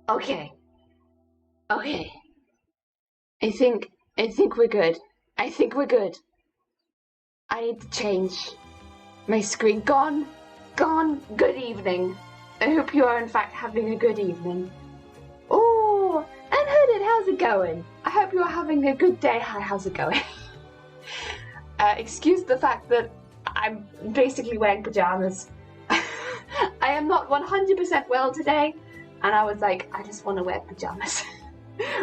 Okay. Okay. I think I think we're good. I think we're good. I need to change my screen. Gone. Gone. Good evening. I hope you are in fact having a good evening. Oh, and Hooded, how's it going? I hope you're having a good day. Hi, how's it going? Excuse the fact that I'm basically wearing pajamas. I am not 100% well today, and I was like, I just want to wear pajamas.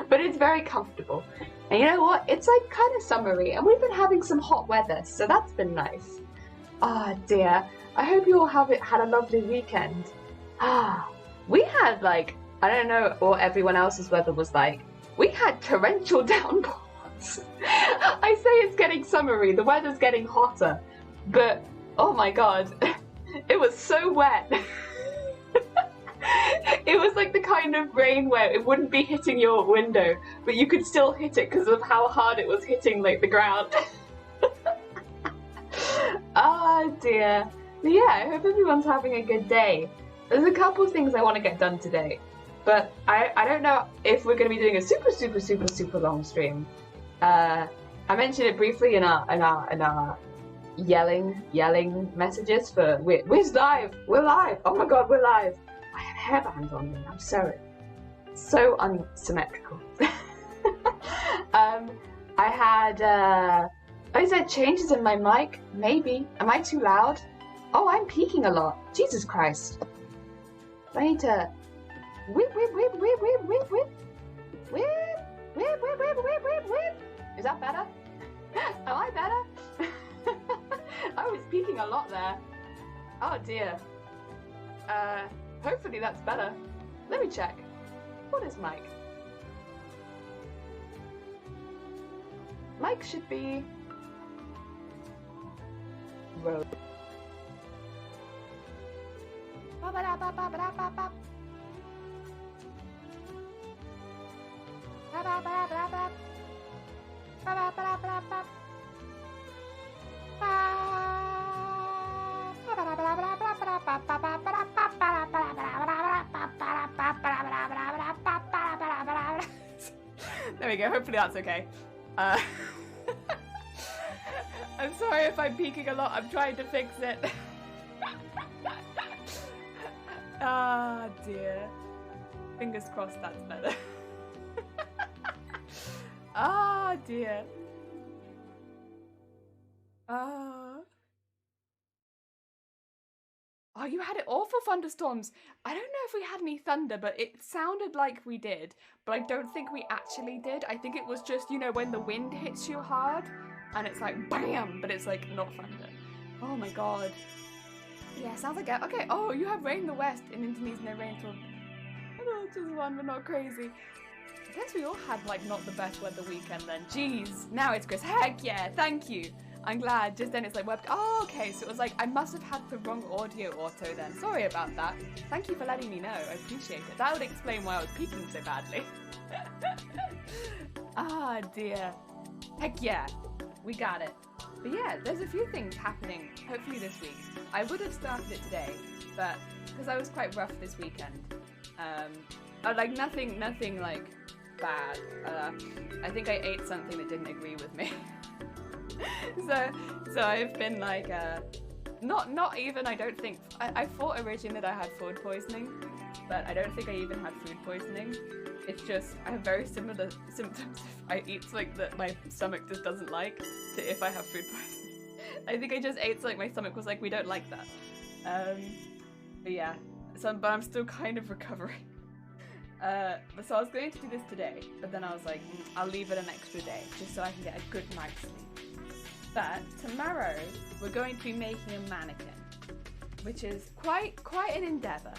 But it's very comfortable. And you know what? It's like kind of summery, and we've been having some hot weather, so that's been nice. Ah, dear. I hope you all had a lovely weekend. Ah, we had like, I don't know what everyone else's weather was like. We had torrential downpours. I say it's getting summery, the weather's getting hotter, but oh my god, it was so wet. It was like the kind of rain where it wouldn't be hitting your window, but you could still hit it because of how hard it was hitting like the ground. Ah, dear. But yeah, I hope everyone's having a good day. There's a couple things I want to get done today, but I don't know if we're going to be doing a super long stream. I mentioned it briefly in our yelling messages for we're live, we're live. Oh my god, we're live. I have hairbands on me. I'm so unsymmetrical. I had is there changes in my mic? Maybe. Am I too loud? Oh, I'm peaking a lot. Jesus Christ. I need to whip. Is that better? Am I better? I was peaking a lot there. Oh dear. Hopefully that's better. Let me check. What is mic? Mic should be road. There we go, hopefully that's okay. I'm sorry if I'm peaking a lot, I'm trying to fix it. Ah, dear. Fingers crossed that's better. Ah, dear. Ah. Oh, you had awful thunderstorms. I don't know if we had any thunder, but it sounded like we did. But I don't think we actually did. I think it was just, you know, when the wind hits you hard and it's like BAM, but it's like not thunder. Oh my god. Yeah, sounds like a, okay. Oh, you have rain in the west. In Indonesia, no rain till just one, but not crazy. I guess we all had like not the best weather weekend then. Jeez, now it's Chris. Heck yeah, thank you. I'm glad. Just then it's like web. Oh, okay. So it was like I must have had the wrong audio auto then. Sorry about that. Thank you for letting me know. I appreciate it. That would explain why I was peaking so badly. Ah dear. Heck yeah, we got it. But yeah, there's a few things happening. Hopefully this week. I would have started it today, but because I was quite rough this weekend. Like nothing like bad. I think I ate something that didn't agree with me. so I've been like, not even, I don't think, I thought originally that I had food poisoning, but I don't think I even had food poisoning. It's just, I have very similar symptoms if I eat something that my stomach just doesn't like to if I have food poisoning. I think I just ate something my stomach was like, we don't like that. But yeah, but I'm still kind of recovering. So I was going to do this today, but then I was like, I'll leave it an extra day just so I can get a good night's sleep. But tomorrow we're going to be making a mannequin, which is quite an endeavour.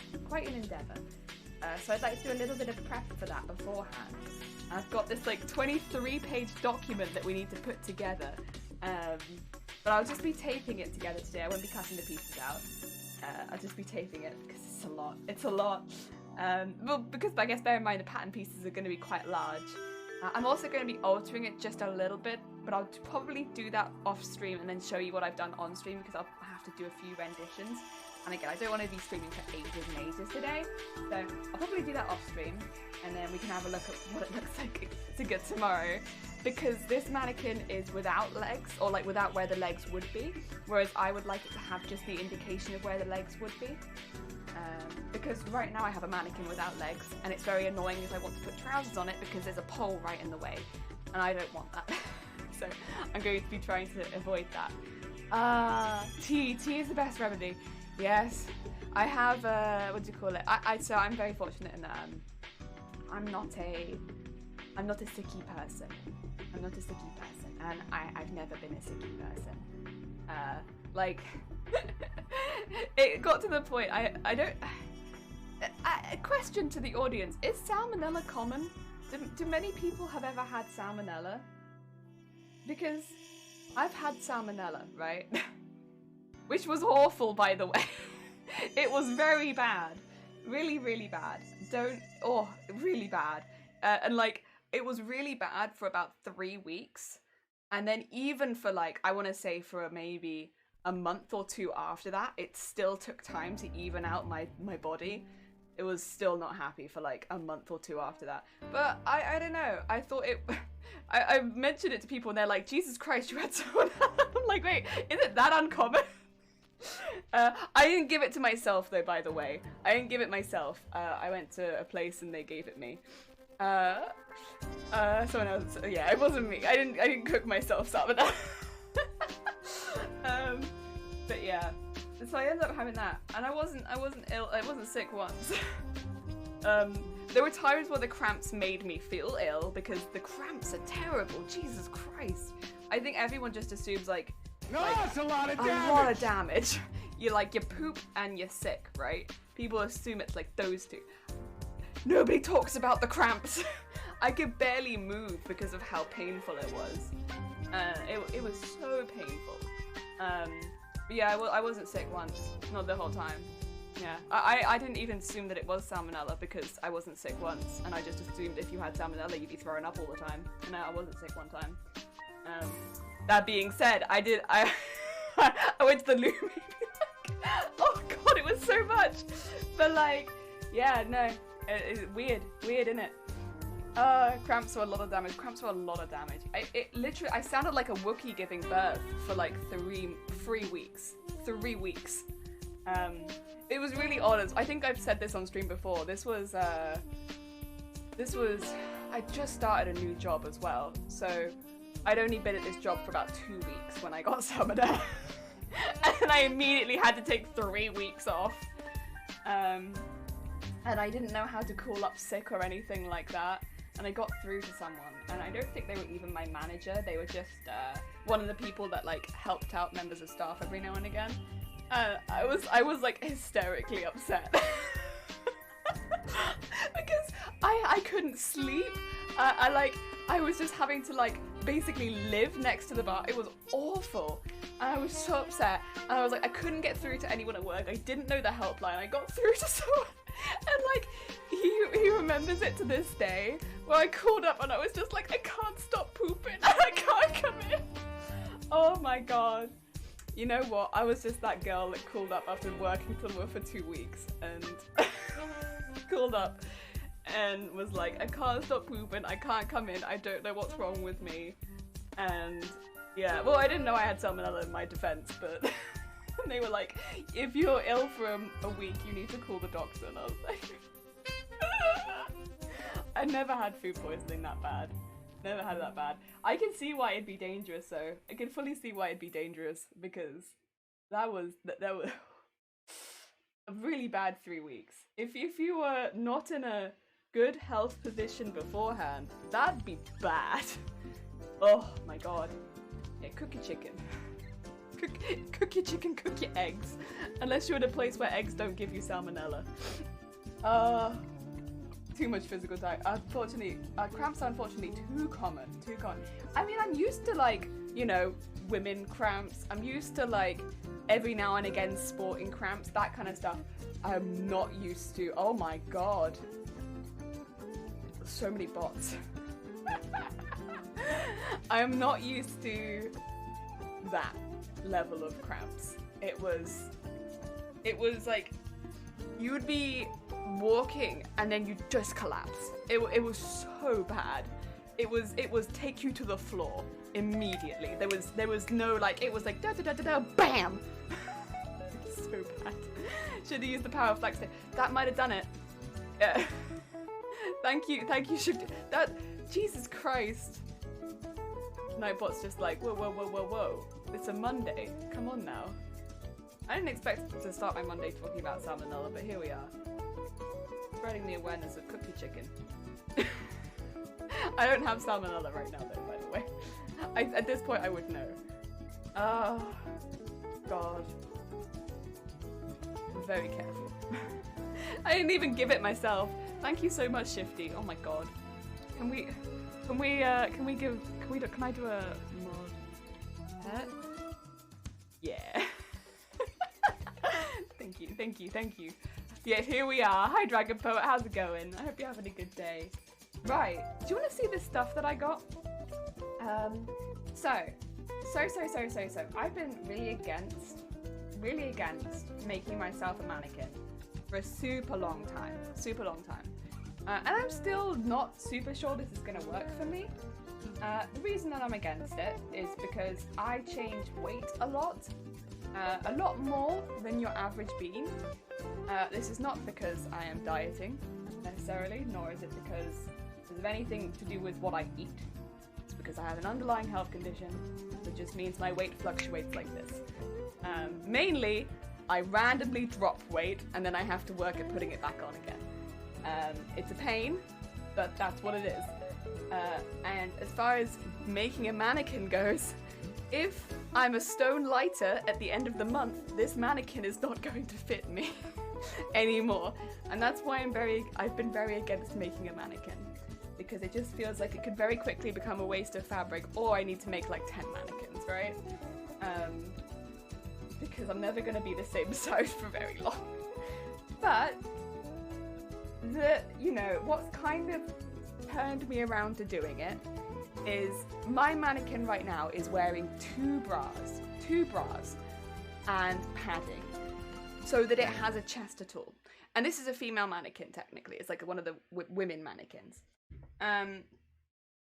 So I'd like to do a little bit of prep for that beforehand. I've got this like 23-page document that we need to put together, but I'll just be taping it together today. I won't be cutting the pieces out. I'll just be taping it because it's a lot. It's a lot. Well, because I guess bear in mind the pattern pieces are going to be quite large. I'm also going to be altering it just a little bit, but I'll probably do that off stream and then show you what I've done on stream because I'll have to do a few renditions. And again, I don't want to be streaming for ages and ages today, so I'll probably do that off stream and then we can have a look at what it looks like to get tomorrow. Because this mannequin is without legs, or like without where the legs would be, whereas I would like it to have just the indication of where the legs would be. Because right now I have a mannequin without legs, and it's very annoying if I want to put trousers on it because there's a pole right in the way, and I don't want that. So I'm going to be trying to avoid that. Tea is the best remedy. Yes, I have, what do you call it? So I'm very fortunate in that I'm not a sicky person. And I've never been a sicky person. Like, it got to the point, I don't... A question to the audience, is salmonella common? Do many people have ever had salmonella? Because I've had salmonella, right? Which was awful, by the way. It was very bad. Really, really bad. Really bad. And like, it was really bad for about 3 weeks. And then even for like, I want to say for maybe a month or two after that, it still took time to even out my body. It was still not happy for like a month or two after that. But I don't know. I thought it... I mentioned it to people and they're like, Jesus Christ, you had someone. I'm like, wait, is it that uncommon? I didn't give it to myself though, by the way. I didn't give it myself. I went to a place and they gave it me. Someone else. Yeah, it wasn't me. I didn't cook myself salmonella. But yeah. So I ended up having that, and I wasn't ill. I wasn't sick once. There were times where the cramps made me feel ill because the cramps are terrible. Jesus Christ! I think everyone just assumes like it's a lot of damage. A lot of damage. You poop and you're sick, right? People assume it's like those two. Nobody talks about the cramps. I could barely move because of how painful it was. It was so painful. But yeah, I wasn't sick once, not the whole time. Yeah, I didn't even assume that it was salmonella because I wasn't sick once, and I just assumed if you had salmonella you'd be throwing up all the time. No, I wasn't sick one time. That being said, I went to the loo. Oh god, it was so much. But like, yeah, no, it's weird, innit? Cramps were a lot of damage. I sounded like a Wookiee giving birth for like 3 weeks. 3 weeks. It was really odd. I think I've said this on stream before. This was, I just started a new job as well. So I'd only been at this job for about 2 weeks when I got salmonella. And I immediately had to take 3 weeks off. And I didn't know how to call up sick or anything like that. And I got through to someone, and I don't think they were even my manager. They were just one of the people that like helped out members of staff every now and again. I was like hysterically upset because I couldn't sleep. I was just having to like basically live next to the bar. It was awful. And I was so upset. And I was like, I couldn't get through to anyone at work. I didn't know the helpline. I got through to someone. And like, he remembers it to this day. Where I called up and I was just like, I can't stop pooping. And I can't come in. Oh my god. You know what? I was just that girl that called up after working for 2 weeks. And called up and was like, I can't stop pooping. I can't come in. I don't know what's wrong with me. And yeah, well, I didn't know I had salmonella in my defense, but they were like, if you're ill for a week, you need to call the doctor. And I was like, I never had food poisoning that bad. Never had it that bad. I can see why it'd be dangerous, though. I can fully see why it'd be dangerous, because that was a really bad 3 weeks. If you were not in a good health position beforehand, that'd be bad. Oh my god. Yeah, cook your chicken. Cook your chicken, cook your eggs. Unless you're in a place where eggs don't give you salmonella. Too much physical diet. Unfortunately, cramps are unfortunately too common. I mean, I'm used to like, you know, women cramps. I'm used to like every now and again sporting cramps, that kind of stuff. I'm not used to, oh my god. So many bots. I'm not used to that level of cramps. It was like, you would be walking and then you'd just collapse. It was so bad. It was take you to the floor immediately. There was no like, it was like da da da da da bam. So bad. Should have used the power of flex. That might have done it. Yeah. Thank you. That, Jesus Christ. Nightbot's just like, whoa. It's a Monday. Come on now. I didn't expect to start my Monday talking about salmonella, but here we are. Spreading the awareness of cookie chicken. I don't have salmonella right now though, by the way. At this point I would know. Oh, God. I'm very careful. I didn't even give it myself. Thank you so much, Shifty. Oh my god. Can I do a mod pet? Yeah. Thank you. Yeah, here we are. Hi, Dragon Poet. How's it going? I hope you're having a good day. Right. Do you want to see this stuff that I got? So. I've been really against making myself a mannequin for a super long time. And I'm still not super sure this is going to work for me. The reason that I'm against it is because I change weight a lot more than your average bean. This is not because I am dieting necessarily, nor is it because of anything to do with what I eat. It's because I have an underlying health condition that just means my weight fluctuates like this. Mainly, I randomly drop weight and then I have to work at putting it back on again. It's a pain, but that's what it is. And as far as making a mannequin goes, if I'm a stone lighter at the end of the month, this mannequin is not going to fit me anymore. And that's why I've been very against making a mannequin, because it just feels like it could very quickly become a waste of fabric, or I need to make like 10 mannequins, right? Because I'm never going to be the same size for very long. But what's kind of turned me around to doing it is my mannequin right now is wearing two bras and padding so that it has a chest at all. And this is a female mannequin technically. It's like one of the women mannequins. And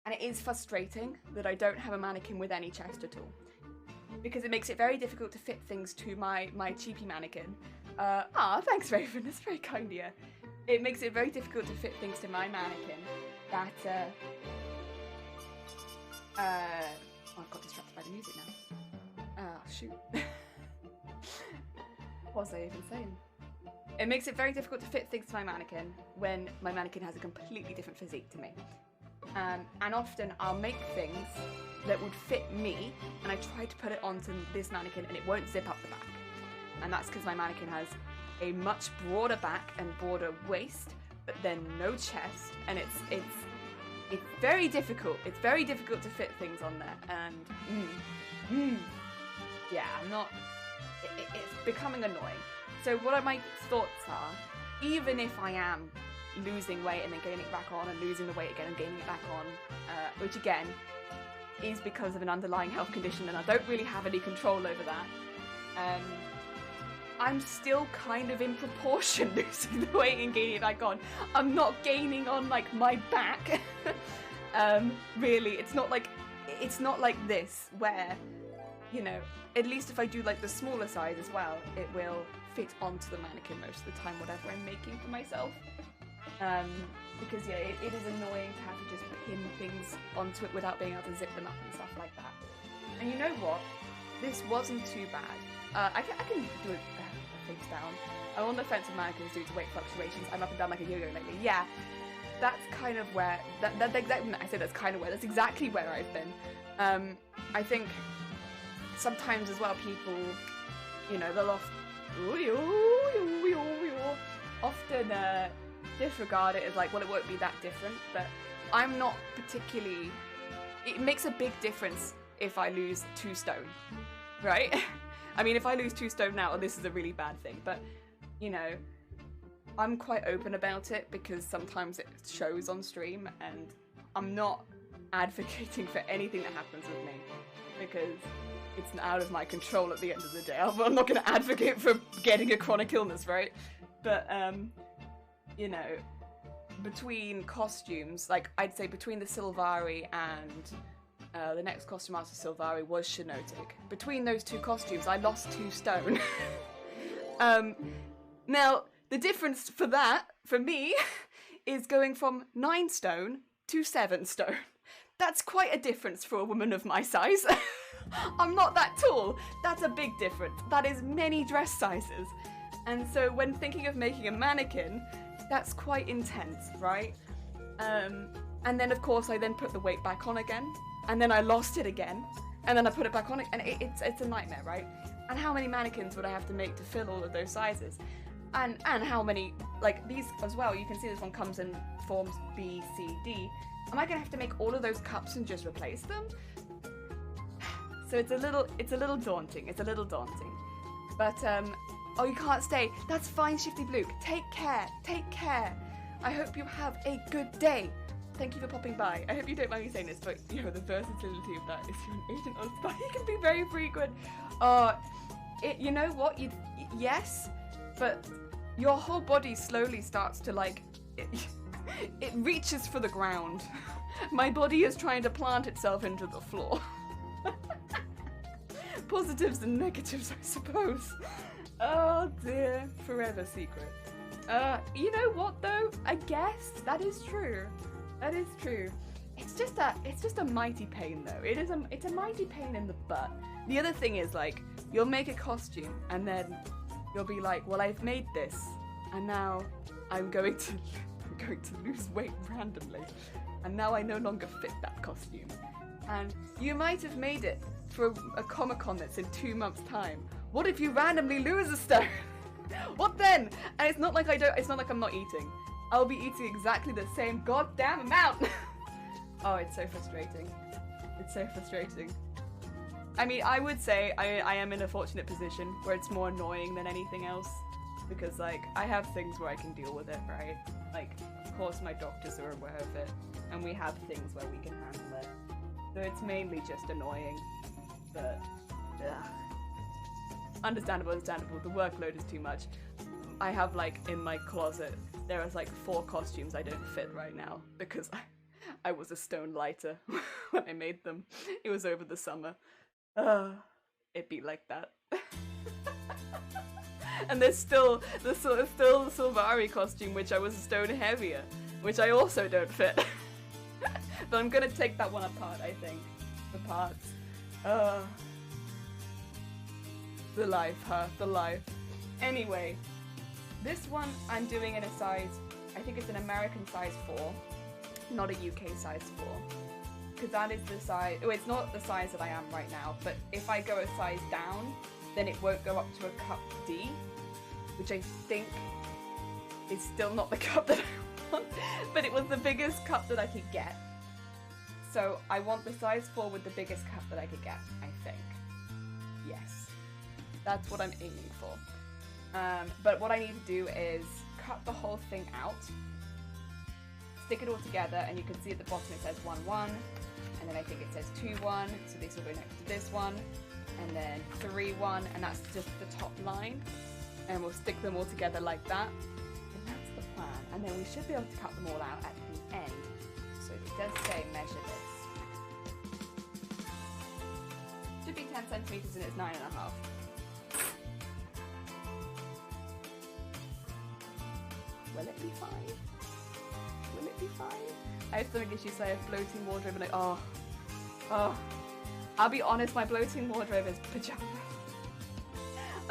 it is frustrating that I don't have a mannequin with any chest at all, because it makes it very difficult to fit things to my cheapy mannequin. Thanks Raven, that's very kind of you. It makes it very difficult to fit things to my mannequin that, I got distracted by the music now. Shoot. was I even saying? It makes it very difficult to fit things to my mannequin when my mannequin has a completely different physique to me. And often I'll make things that would fit me, and I try to put it onto this mannequin and it won't zip up the back. And that's because my mannequin has a much broader back and broader waist, but then no chest, and it's very difficult. It's very difficult to fit things on there, and yeah, I'm not. It's becoming annoying. So what my thoughts are, even if I am losing weight and then gaining it back on, and losing the weight again and gaining it back on, which again is because of an underlying health condition, and I don't really have any control over that. I'm still kind of in proportion losing the weight and gaining it back on. I'm not gaining on like my back. Really, it's not like this where, you know, at least if I do like the smaller size as well, it will fit onto the mannequin most of the time, whatever I'm making for myself. Because yeah, it is annoying to have to just pin things onto it without being able to zip them up and stuff like that. And you know what? This wasn't too bad. I can do it face down. I'm on the fence with mannequins due to weight fluctuations. I'm up and down like a yo-yo lately. Yeah, that's kind of where I say that's kind of where. That's exactly where I've been. I think sometimes as well, people, you know, they'll often disregard it as like, well, it won't be that different. But I'm not particularly. It makes a big difference if I lose 2 stone, right? I mean, if I lose 2 stone now, this is a really bad thing, but, you know, I'm quite open about it because sometimes it shows on stream, and I'm not advocating for anything that happens with me because it's out of my control at the end of the day. I'm not going to advocate for getting a chronic illness, right? But, you know, between costumes, like, I'd say between the Sylvari and the next costume after Sylvari was Shinotic. Between those 2 costumes, I lost 2 stone. Now, the difference for that, for me, is going from 9 stone to 7 stone. That's quite a difference for a woman of my size. I'm not that tall. That's a big difference. That is many dress sizes. And so when thinking of making a mannequin, that's quite intense, right? And then, of course, I then put the weight back on again. And then I lost it again, and then I put it back on it, and it's a nightmare, right? And how many mannequins would I have to make to fill all of those sizes? And how many, like these as well, you can see this one comes in forms B, C, D. Am I gonna have to make all of those cups and just replace them? So it's a little daunting, But, oh, you can't stay. That's fine, Shifty Blue. Take care. I hope you have a good day. Thank you for popping by. I hope you don't mind me saying this, but you know, the versatility of that is you're an agent or spy. You can be very frequent. You know what? Yes, but your whole body slowly starts to like, it reaches for the ground. My body is trying to plant itself into the floor. Positives and negatives, I suppose. Oh dear, forever secret. You know what though? I guess that is true. That is true. It's just a mighty pain though. It's a mighty pain in the butt. The other thing is like, you'll make a costume and then you'll be like, well, I've made this and now I'm going to lose weight randomly. And now I no longer fit that costume. And you might have made it for a Comic-Con that's in 2 months' time. What if you randomly lose a stone? What then? And it's not like I'm not eating. I'll be eating exactly the same goddamn amount. Oh, it's so frustrating. It's so frustrating. I mean, I would say I am in a fortunate position where it's more annoying than anything else. Because, like, I have things where I can deal with it, right? Like, of course my doctors are aware of it. And we have things where we can handle it. So it's mainly just annoying. But, ugh. Understandable. The workload is too much. I have, like, in my closet, there is, like, 4 costumes I don't fit right now because I was a stone lighter when I made them. It was over the summer. It'd be like that. And there's still the Sylvari costume, which I was a stone heavier, which I also don't fit. But I'm gonna take that one apart, I think. The parts. The life, huh? The life. Anyway, this one I'm doing in a size, I think it's an American size 4, not a UK size 4. Because that is the size, oh, it's not the size that I am right now, but if I go a size down, then it won't go up to a cup D, which I think is still not the cup that I want, but it was the biggest cup that I could get. So I want the size 4 with the biggest cup that I could get, I think. Yes, that's what I'm aiming for. But what I need to do is cut the whole thing out, stick it all together, and you can see at the bottom it says 1, 1, and then I think it says 2, 1, so this will go next to this one, and then 3, 1, and that's just the top line, and we'll stick them all together like that, and that's the plan. And then we should be able to cut them all out at the end. So it does say measure this. Should be 10 centimeters and it's 9.5. Will it be fine? Will it be fine? I have stomach issues, so I have bloating wardrobe and I'll be honest, my bloating wardrobe is pajamas.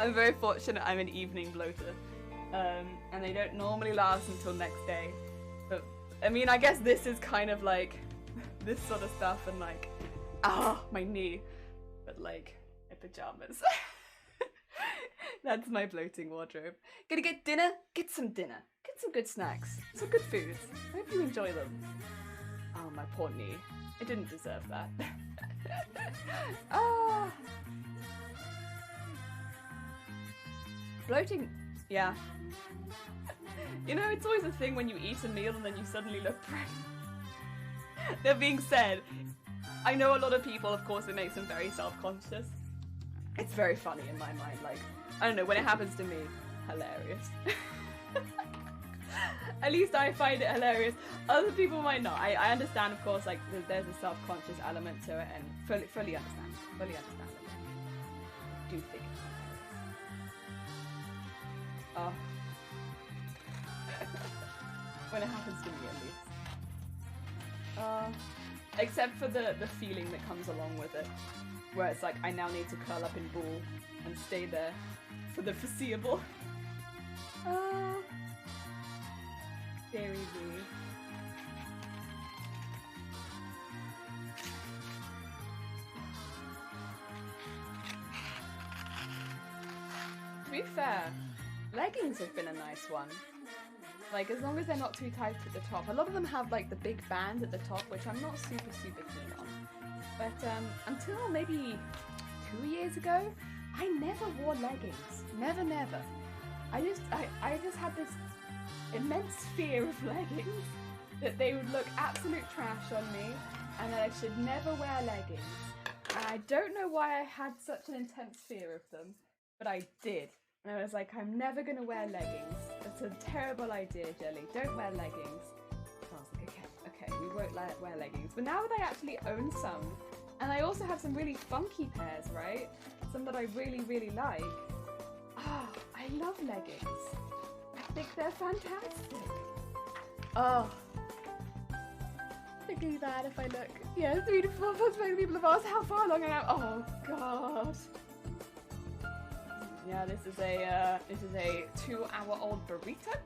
I'm very fortunate I'm an evening bloater. And they don't normally last until next day. But I mean, I guess this is kind of like this sort of stuff and like, my knee. But like, my pajamas. That's my bloating wardrobe. Gonna get dinner? Get some dinner. Get some good snacks. Some good foods. I hope you enjoy them. Oh, my poor knee. It didn't deserve that. Bloating, yeah. You know, it's always a thing when you eat a meal and then you suddenly look pregnant. That being said, I know a lot of people, of course, it makes them very self-conscious. It's very funny in my mind, like, I don't know, when it happens to me, hilarious. At least I find it hilarious. Other people might not. I understand, of course, like, there's a self-conscious element to it, and fully understand. Fully understand it. I do think it's hilarious. Oh. When it happens to me, at least. Except for the feeling that comes along with it. Where it's like, I now need to curl up in ball and stay there for the foreseeable. Very weird. To be fair, leggings have been a nice one. Like, as long as they're not too tight at the top. A lot of them have like the big band at the top, which I'm not super keen on. But until maybe 2 years ago, I never wore leggings. Never. I just had this immense fear of leggings, that they would look absolute trash on me, and that I should never wear leggings. And I don't know why I had such an intense fear of them, but I did. And I was like, I'm never gonna wear leggings. That's a terrible idea, Jelly. Don't wear leggings. So I was like, okay, we won't wear leggings. But now that I actually own some, and I also have some really funky pairs, right? Some that I really like. I love leggings. I think they're fantastic. Oh. Look at that if I look. Yeah, 3 to 4 months many people have asked how far along I am. Oh gosh. Yeah, this is a 2-hour-old burrito.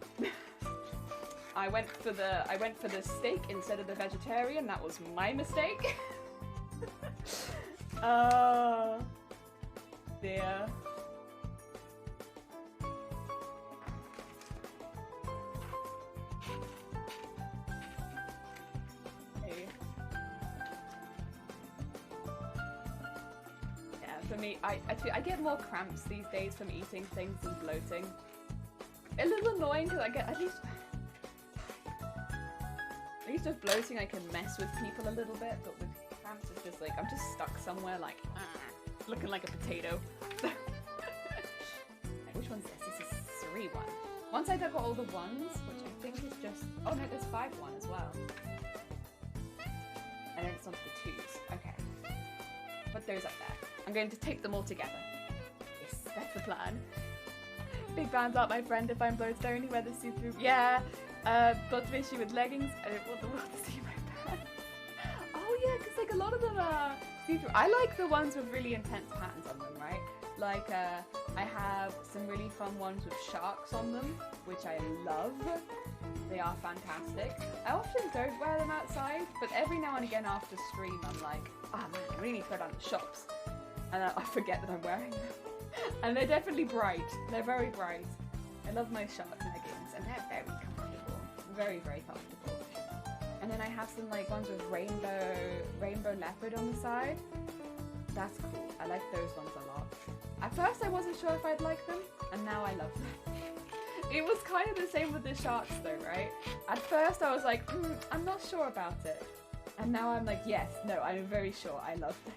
I went for the steak instead of the vegetarian. That was my mistake. Oh dear. For me, I get more cramps these days from eating things than bloating. A little annoying because I get at least with bloating I can mess with people a little bit, but with cramps it's just like I'm just stuck somewhere like looking like a potato. Which one's this? This is 3-1. Once I dug all the ones, which I think is just no, there's 5-1 as well. And then it's onto the 2s. Okay. Put those up there. I'm going to tape them all together. Yes, that's the plan. Big bands aren't my friend if I'm bloated. I only wear the see-through. Yeah, lots of issue with leggings. I don't want the world to see my pants. Oh yeah, because like a lot of them are see-through. I like the ones with really intense patterns on them, right? Like, I have some really fun ones with sharks on them, which I love. They are fantastic. I often don't wear them outside, but every now and again after stream, I'm like, oh man, I really need to go down to the shops. And I forget that I'm wearing them. And they're definitely bright. They're very bright. I love my shark leggings, and they're very comfortable. Very, very comfortable. And then I have some like ones with rainbow leopard on the side. That's cool. I like those ones a lot. At first I wasn't sure if I'd like them, and now I love them. It was kind of the same with the sharks though, right? At first I was like, I'm not sure about it. And now I'm like, yes, no, I'm very sure I love this.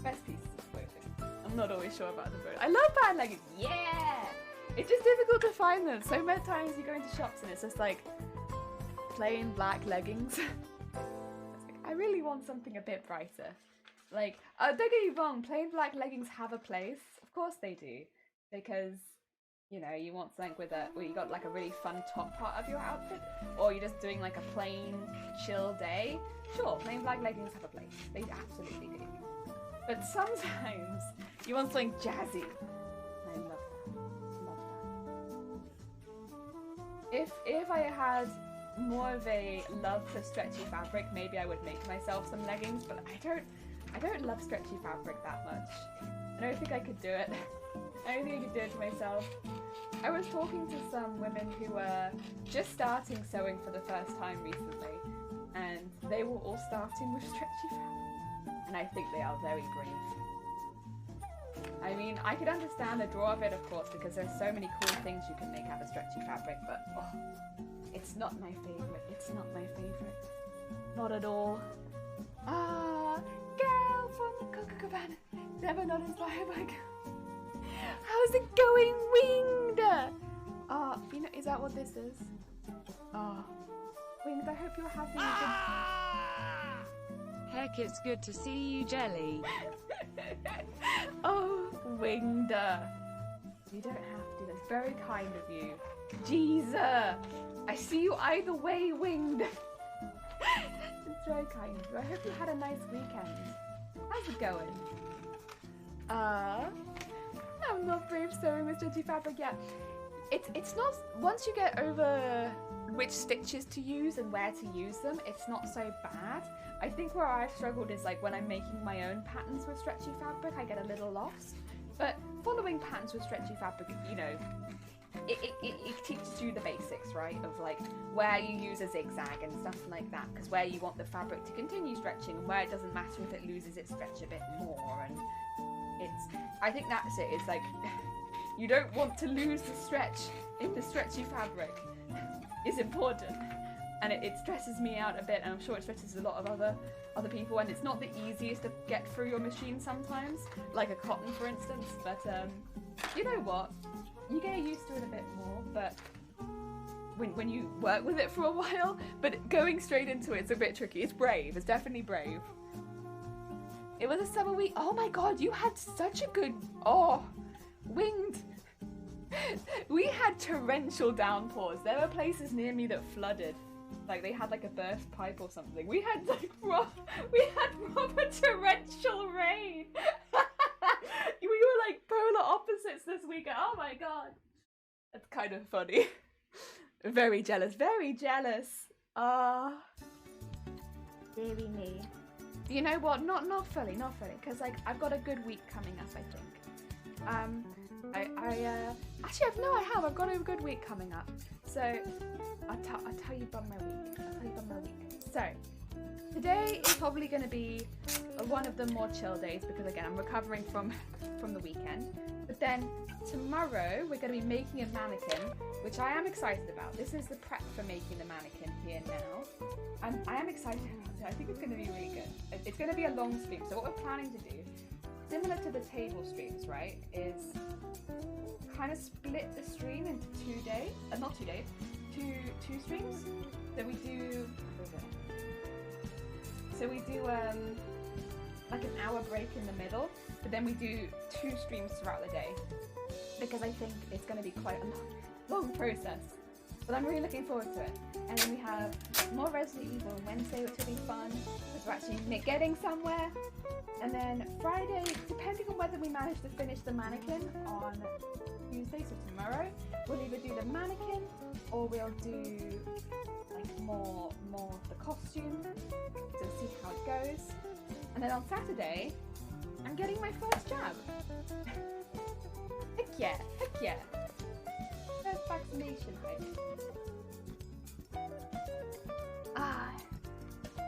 Best pieces of clothing. I'm not always sure about the photo. I love bad leggings, yeah! It's just difficult to find them. So many times you go into shops and it's just like plain black leggings. I really want something a bit brighter. Like, don't get me wrong, plain black leggings have a place. Of course they do. Because, you know, you want something with where you got like a really fun top part of your outfit, or you're just doing like a plain, chill day. Sure, plain black leggings have a place. They absolutely do. But sometimes you want something jazzy. I love that. Love that. If I had more of a love for stretchy fabric, maybe I would make myself some leggings, but I don't love stretchy fabric that much. I don't think I could do it. I don't think I could do it to myself. I was talking to some women who were just starting sewing for the first time recently, and they were all starting with stretchy fabric, and I think they are very brave. I mean, I could understand the draw of it, of course, because there's so many cool things you can make out of stretchy fabric, but it's not my favourite. It's not my favourite. Not at all. Ah, girl from Copacabana. Never not inspired by girl. How's it going, Winged? You know, is that what this is? Winged, I hope you're having a good... Heck, it's good to see you, Jelly. Oh, Winged. You don't have to. That's very kind of you. Jesus. I see you either way, Winged. It's very kind of you. I hope you had a nice weekend. How's it going? I'm not brave sewing with stretchy fabric yet. It's not, once you get over which stitches to use and where to use them, it's not so bad. I think where I've struggled is like when I'm making my own patterns with stretchy fabric, I get a little lost. But following patterns with stretchy fabric, you know, it teaches you the basics, right? Of like where you use a zigzag and stuff like that, because where you want the fabric to continue stretching and where it doesn't matter if it loses its stretch a bit more. And I think that's it. It's like you don't want to lose the stretch in the stretchy fabric. It's important, and it stresses me out a bit, and I'm sure it stresses a lot of other people. And it's not the easiest to get through your machine sometimes, like a cotton, for instance. But you know what? You get used to it a bit more, but when you work with it for a while, but going straight into it's a bit tricky. It's brave. It's definitely brave. It was a summer week. Oh my god, you had such a good... Oh, Winged. We had torrential downpours. There were places near me that flooded. Like they had like a burst pipe or something. We had like proper torrential rain. We were like polar opposites this weekend. Oh my god. That's kind of funny. Very jealous. Very jealous. Deary me. You know what? Not fully, because like I've got a good week coming up, I think. I've got a good week coming up. So I'll tell you about my week. So today is probably going to be one of the more chill days because again I'm recovering from the weekend. But then tomorrow we're going to be making a mannequin, which I am excited about. This is the prep for making the mannequin here now. I am excited about it. I think it's going to be really good. It's going to be a long stream. So what we're planning to do, similar to the table streams, right, is kind of split the stream into 2 days. Not 2 days. Two streams. So we do like an hour break in the middle, but then we do 2 streams throughout the day because I think it's going to be quite a long process. But I'm really looking forward to it. And then we have more Resident Evil on Wednesday, which will be fun, because we're actually getting somewhere. And then Friday, depending on whether we manage to finish the mannequin on Tuesday, so tomorrow, we'll either do the mannequin or we'll do like more of the costume to see how it goes. And then on Saturday, I'm getting my first jab. Heck yeah, heck yeah. First vaccination,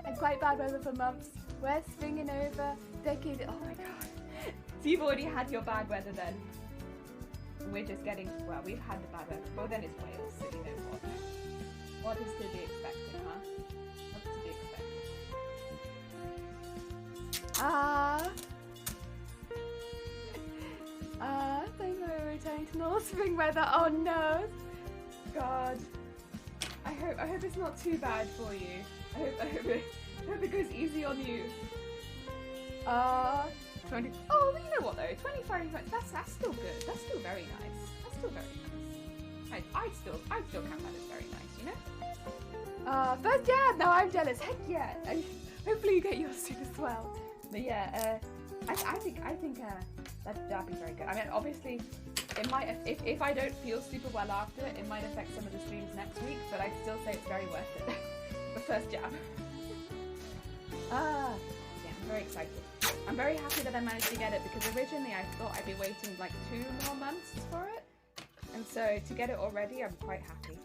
and quite bad weather for months. We're swinging over, decade. Oh my god. So you've already had your bad weather then. We're just getting, well, we've had the bad weather. Well, then it's Wales, so you know what. What is to be expected, huh? What's to be expected? Thank you for returning to normal spring weather. Oh no! God. I hope it's not too bad for you. I hope it goes easy on you. 20. Oh, you know what though? 25. That's still good. That's still very nice. That's still very nice. I'd still count that as very nice. You know. First jab. Now I'm jealous. Heck yeah. Hopefully you get yours soon as well. But yeah. I think that'd be very good. I mean, obviously, it might if I don't feel super well after it, it might affect some of the streams next week. But I'd still say it's very worth it. The first jab. Yeah, I'm very excited. I'm very happy that I managed to get it because originally I thought I'd be waiting like 2 more months for it, and so to get it already, I'm quite happy.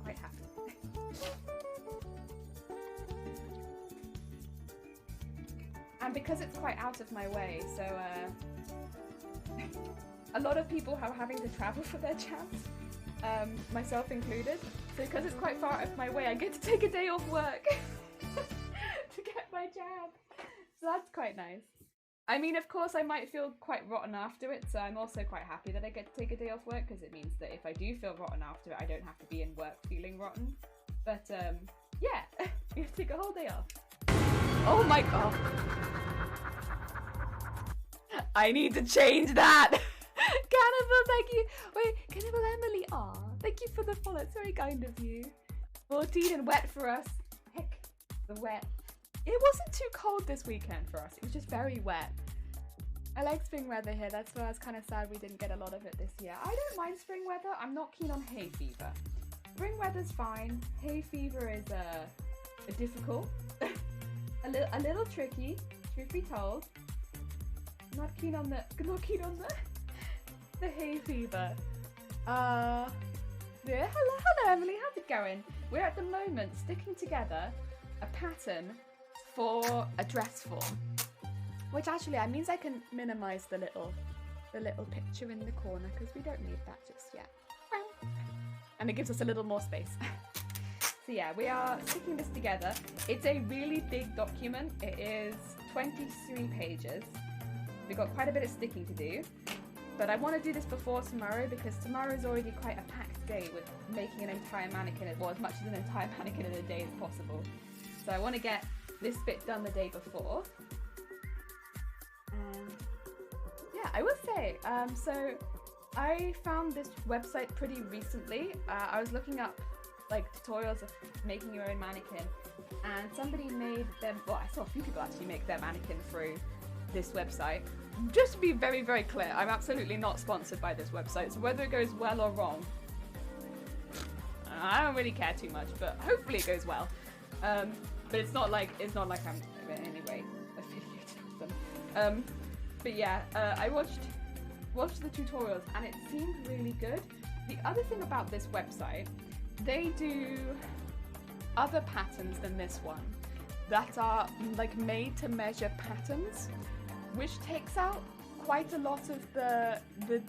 Quite happy. And because it's quite out of my way, so a lot of people are having to travel for their jabs, myself included. So because it's quite far out of my way, I get to take a day off work to get my jab. So that's quite nice. I mean, of course, I might feel quite rotten after it, so I'm also quite happy that I get to take a day off work because it means that if I do feel rotten after it, I don't have to be in work feeling rotten. But yeah, you have to take a whole day off. Oh my god. I need to change that! Cannibal, thank you! Wait, Cannibal Emily, aw, thank you for the follow, it's very kind of you. 14 and wet for us. Heck, the wet. It wasn't too cold this weekend for us, it was just very wet. I like spring weather here, that's why I was kind of sad we didn't get a lot of it this year. I don't mind spring weather, I'm not keen on hay fever. Spring weather's fine, hay fever is difficult. a little tricky, truth be told. Not keen on the hay fever. Yeah, hello Emily, how's it going? We're at the moment sticking together a pattern for a dress form, which actually means I can minimize the little picture in the corner because we don't need that just yet, and it gives us a little more space. So yeah, we are sticking this together. It's a really big document. It is 23 pages. We've got quite a bit of sticking to do, but I want to do this before tomorrow because tomorrow is already quite a packed day with making an entire mannequin, or as much as an entire mannequin in a day as possible. So I want to get this bit done the day before. Yeah, I will say, so I found this website pretty recently. I was looking up like tutorials of making your own mannequin, and somebody made them, well, I saw a few people actually make their mannequin through this website. Just to be very, very clear, I'm absolutely not sponsored by this website, so whether it goes well or wrong, I don't really care too much, but hopefully it goes well. But it's not like I'm in any way affiliated with them. But yeah, I watched the tutorials and it seemed really good. The other thing about this website, they do other patterns than this one that are like made to measure patterns, which takes out quite a lot of the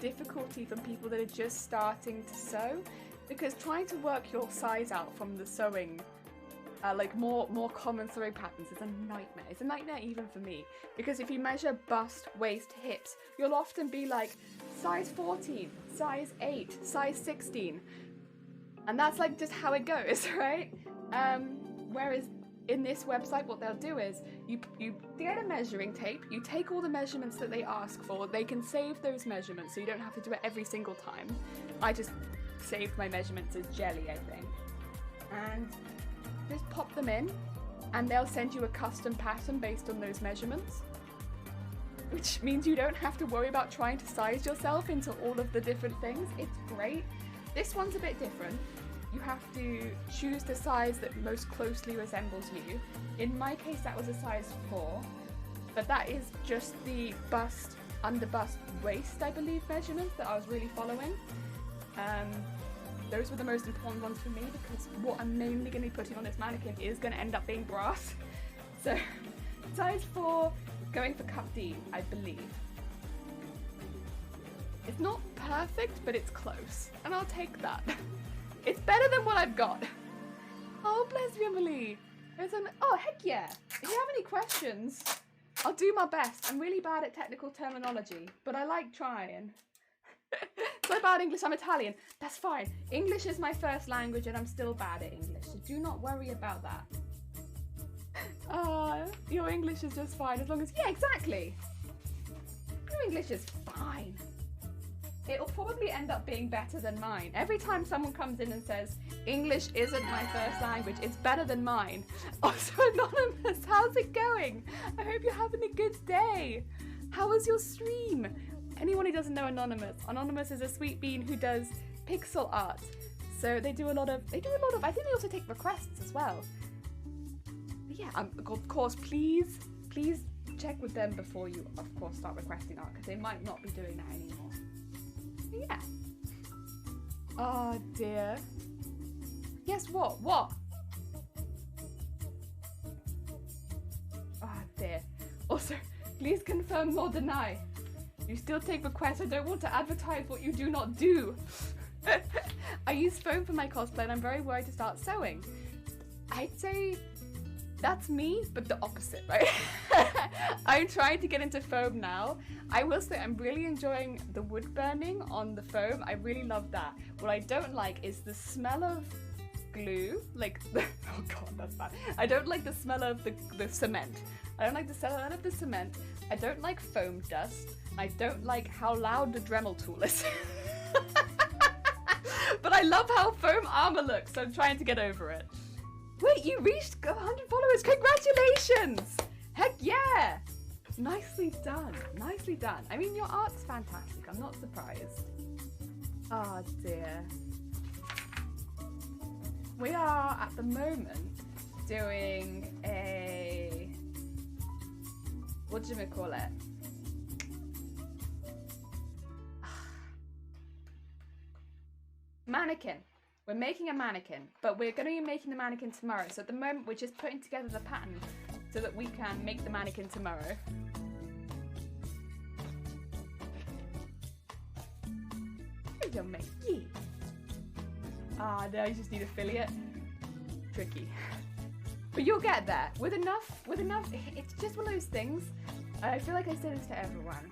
difficulty from people that are just starting to sew, because trying to work your size out from the sewing like more common sewing patterns is a nightmare. It's a nightmare even for me, because if you measure bust, waist, hips, you'll often be like size 14, size 8, size 16, and that's like just how it goes, right? Whereas in this website, what they'll do is you get a measuring tape, you take all the measurements that they ask for, they can save those measurements so you don't have to do it every single time. I just saved my measurements as jelly, I think. And just pop them in, and they'll send you a custom pattern based on those measurements. Which means you don't have to worry about trying to size yourself into all of the different things. It's great. This one's a bit different. You have to choose the size that most closely resembles you. In my case, that was a size 4, but that is just the bust, under bust, waist, I believe, measurements that I was really following. Those were the most important ones for me because what I'm mainly going to be putting on this mannequin is going to end up being brass. So, size 4, going for cup D, I believe. It's not perfect, but it's close, and I'll take that. It's better than what I've got. Oh, bless you, Emily. Oh, heck yeah. If you have any questions, I'll do my best. I'm really bad at technical terminology, but I like trying. So bad English, I'm Italian. That's fine. English is my first language, and I'm still bad at English, so do not worry about that. Your English is just fine, as long as... Yeah, exactly. Your English is fine. It'll probably end up being better than mine. Every time someone comes in and says, English isn't my first language, it's better than mine. Also, Anonymous, how's it going? I hope you're having a good day. How was your stream? Anyone who doesn't know Anonymous is a sweet bean who does pixel art. So they do a lot of, I think they also take requests as well. But yeah, of course, please check with them before you, of course, start requesting art, because they might not be doing that anymore. Yeah. Oh dear. Guess what? What? Oh dear. Also, please confirm nor deny. You still take requests. I don't want to advertise what you do not do. I use foam for my cosplay and I'm very worried to start sewing. I'd say that's me, but the opposite, right? I'm trying to get into foam now. I will say I'm really enjoying the wood burning on the foam. I really love that. What I don't like is the smell of glue. Like, oh god, that's bad. I don't like the smell of the cement. I don't like the smell of the cement. I don't like foam dust. I don't like how loud the Dremel tool is. But I love how foam armor looks, so I'm trying to get over it. Wait, you reached 100 followers! Congratulations! Heck yeah! Nicely done, nicely done. I mean, your art's fantastic, I'm not surprised. Oh dear. We are, at the moment, doing a... whatchamacallit? Mannequin. We're making a mannequin, but we're going to be making the mannequin tomorrow. So at the moment, we're just putting together the pattern so that we can make the mannequin tomorrow. Ah, now you just need affiliate. Tricky. But you'll get there. With enough, it's just one of those things. I feel like I say this to everyone.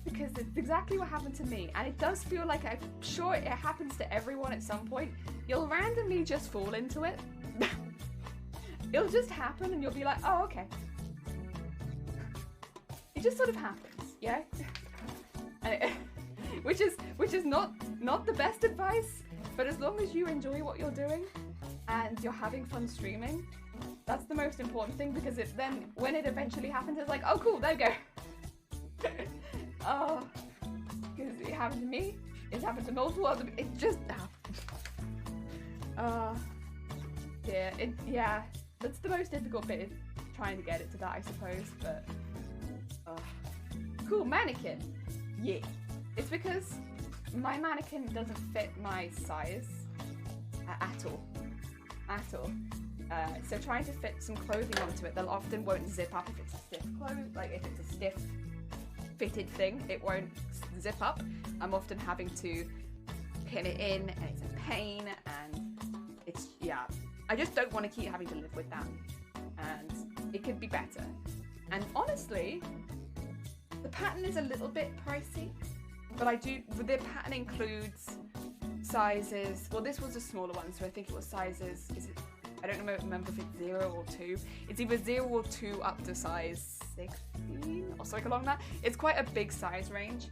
Because it's exactly what happened to me, and it does feel like, I'm sure it happens to everyone at some point. You'll randomly just fall into it. It'll just happen and you'll be like, oh, okay. It just sort of happens, yeah? And which is not the best advice, but as long as you enjoy what you're doing and you're having fun streaming, that's the most important thing, because then when it eventually happens, it's like, oh cool, there you go. Oh, because it happened to me, it's happened to multiple other people, it just happened. Yeah, that's the most difficult bit, is trying to get it to that, I suppose, but... Cool, mannequin! Yeah. It's because my mannequin doesn't fit my size at all. So trying to fit some clothing onto it, they'll often won't zip up if it's a stiff clothes, like if it's a stiff fitted thing, it won't zip up. I'm often having to pin it in, and it's a pain, and it's, yeah. I just don't want to keep having to live with that, and it could be better. And honestly, the pattern is a little bit pricey, but the pattern includes sizes, well this was a smaller one, so I think it was sizes, I don't remember if it's 0 or 2. It's either 0 or 2 up to size 16 or something along that. It's quite a big size range.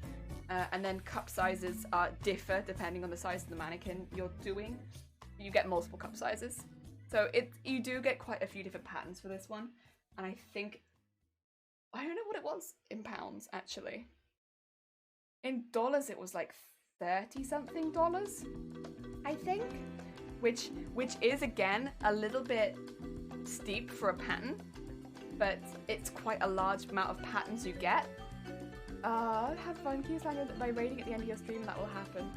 And then cup sizes differ depending on the size of the mannequin you're doing. You get multiple cup sizes. So you do get quite a few different patterns for this one. And I think, I don't know what it was in pounds actually. In dollars it was like 30 something dollars, I think. Which is again a little bit steep for a pattern, but it's quite a large amount of patterns you get. Have fun, keep slagging by raiding at the end of your stream, that will happen.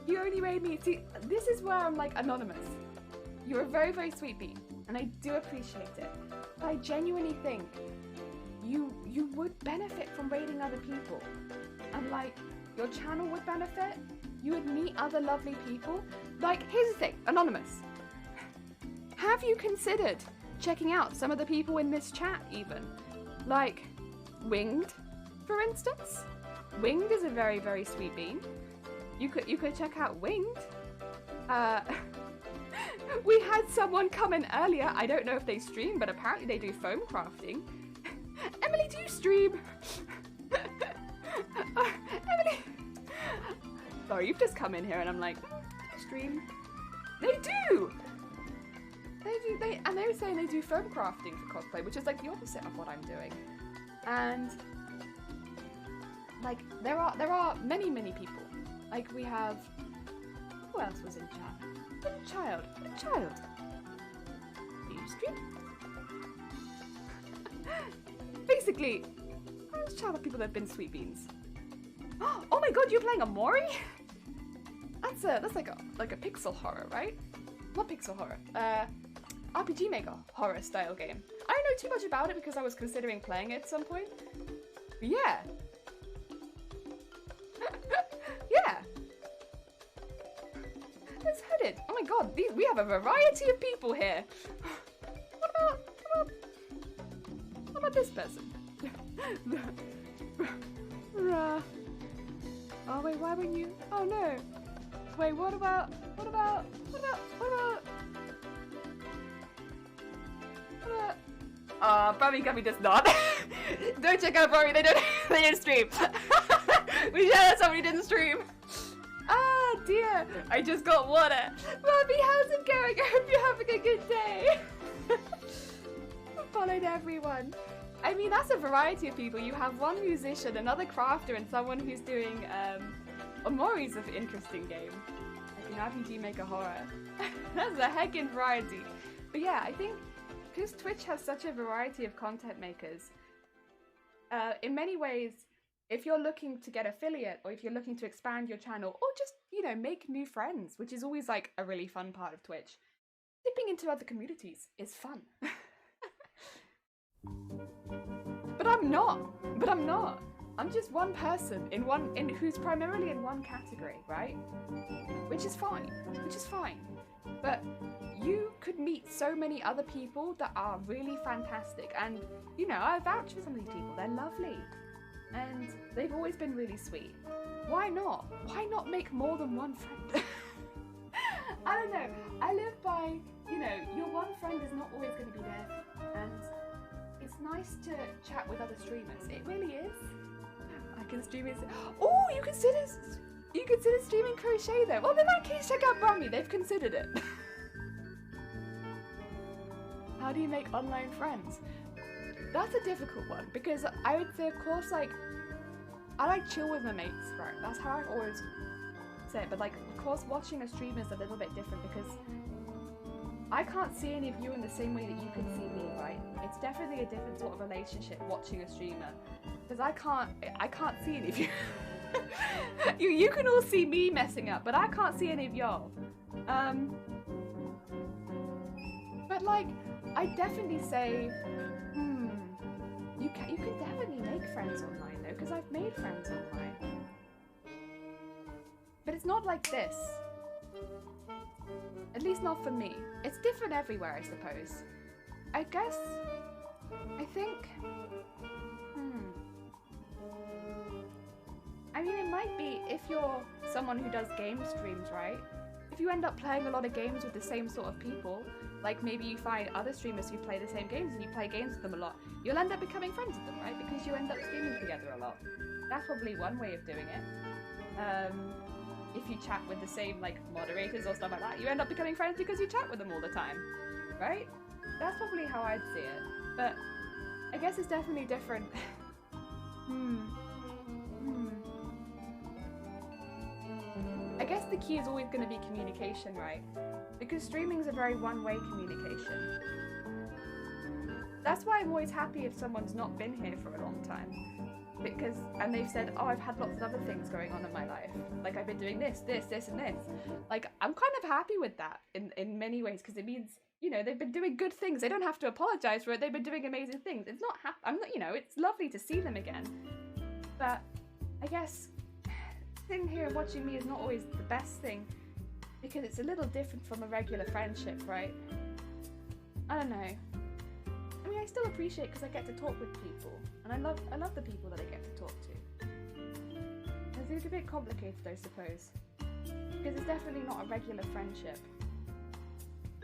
You only raid me. See, this is where I'm like anonymous. You're a very, very sweet bean, and I do appreciate it. But I genuinely think you would benefit from raiding other people. And like, your channel would benefit. You would meet other lovely people. Like, here's the thing, anonymous. Have you considered checking out some of the people in this chat even? Like, Winged, for instance. Winged is a very, very sweet bean. You could check out Winged. We had someone come in earlier. I don't know if they stream, but apparently they do foam crafting. Emily, do you stream? Emily. Sorry, you've just come in here and I'm like, stream. They do! And they were saying they do foam crafting for cosplay, which is like the opposite of what I'm doing. And like there are many people. Like we have, who else was in chat? A child. Do you stream? Basically, there's a child of people that have been sweet beans. Oh my god, you're playing a Mori? That's like a pixel horror, right? Not pixel horror. RPG Maker horror style game. I don't know too much about it because I was considering playing it at some point. But yeah. Yeah. It's headed. Oh my god, we have a variety of people here. What about this person? Oh wait, why wouldn't you? Oh no. Wait, what about? Probably Gummy does not. Don't check out Bobby, they didn't stream. We shout out somebody didn't stream. Ah dear, I just got water. Bobby, how's it going? I hope you're having a good day. Followed everyone. I mean, that's a variety of people. You have one musician, another crafter, and someone who's doing Omori's an interesting game. Like an RPG Maker horror. That's a heckin' variety. But yeah, I think because Twitch has such a variety of content makers, in many ways, if you're looking to get affiliate, or if you're looking to expand your channel, or just, you know, make new friends, which is always like a really fun part of Twitch, dipping into other communities is fun. But I'm not. I'm just one person who's primarily in one category, right? Which is fine. But you could meet so many other people that are really fantastic, and you know, I vouch for some of these people. They're lovely, and they've always been really sweet. Why not? Why not make more than one friend? I don't know. I live by, you know, your one friend is not always going to be there, and it's nice to chat with other streamers. It really is. I can stream it. Oh, you consider streaming crochet though. Well, in that case, check out Brummy. They've considered it. How do you make online friends? That's a difficult one because I would say, of course, like I like chill with my mates, right? That's how I always say it. But like, of course, watching a stream is a little bit different because I can't see any of you in the same way that you can see me, right? It's definitely a different sort of relationship watching a streamer, because I can't see any of you. You can all see me messing up, but I can't see any of y'all. But like, I definitely say, you can definitely make friends online though, because I've made friends online. But it's not like this. At least not for me. It's different everywhere, I suppose. I guess, I think, I mean, it might be if you're someone who does game streams, right? If you end up playing a lot of games with the same sort of people, like maybe you find other streamers who play the same games and you play games with them a lot, you'll end up becoming friends with them, right? Because you end up streaming together a lot. That's probably one way of doing it. If you chat with the same like moderators or stuff like that, you end up becoming friends because you chat with them all the time, right? That's probably how I'd see it. But I guess it's definitely different. I guess the key is always going to be communication, right? Because streaming is a very one-way communication. That's why I'm always happy if someone's not been here for a long time. And they've said, oh, I've had lots of other things going on in my life. Like, I've been doing this, and this. Like, I'm kind of happy with that in many ways, because it means, you know, they've been doing good things. They don't have to apologize for it. They've been doing amazing things. It's not, I'm not, you know, it's lovely to see them again. But I guess sitting here and watching me is not always the best thing, because it's a little different from a regular friendship, right? I don't know. I mean, I still appreciate because I get to talk with people, and I love the people that I get to talk to. It's a bit complicated, I suppose, because it's definitely not a regular friendship.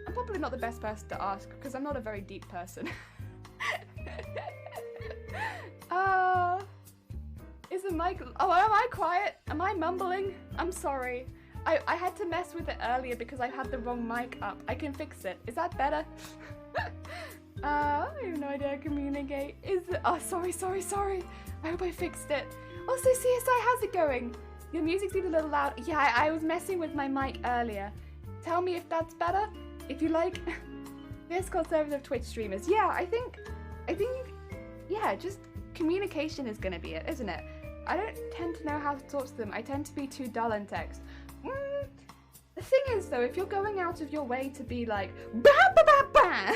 I'm probably not the best person to ask because I'm not a very deep person. Is the mic? Oh, am I quiet? Am I mumbling? I'm sorry. I had to mess with it earlier because I had the wrong mic up. I can fix it. Is that better? I have no idea how to communicate. Oh, sorry. I hope I fixed it. Also, CSI, how's it going? Your music seems a little loud. Yeah, I was messing with my mic earlier. Tell me if that's better. If you like. This conservative Twitch streamers. Yeah, I think yeah, just communication is gonna be it, isn't it? I don't tend to know how to talk to them. I tend to be too dull in text. The thing is, though, if you're going out of your way to be like, bah, bah, bah, bah,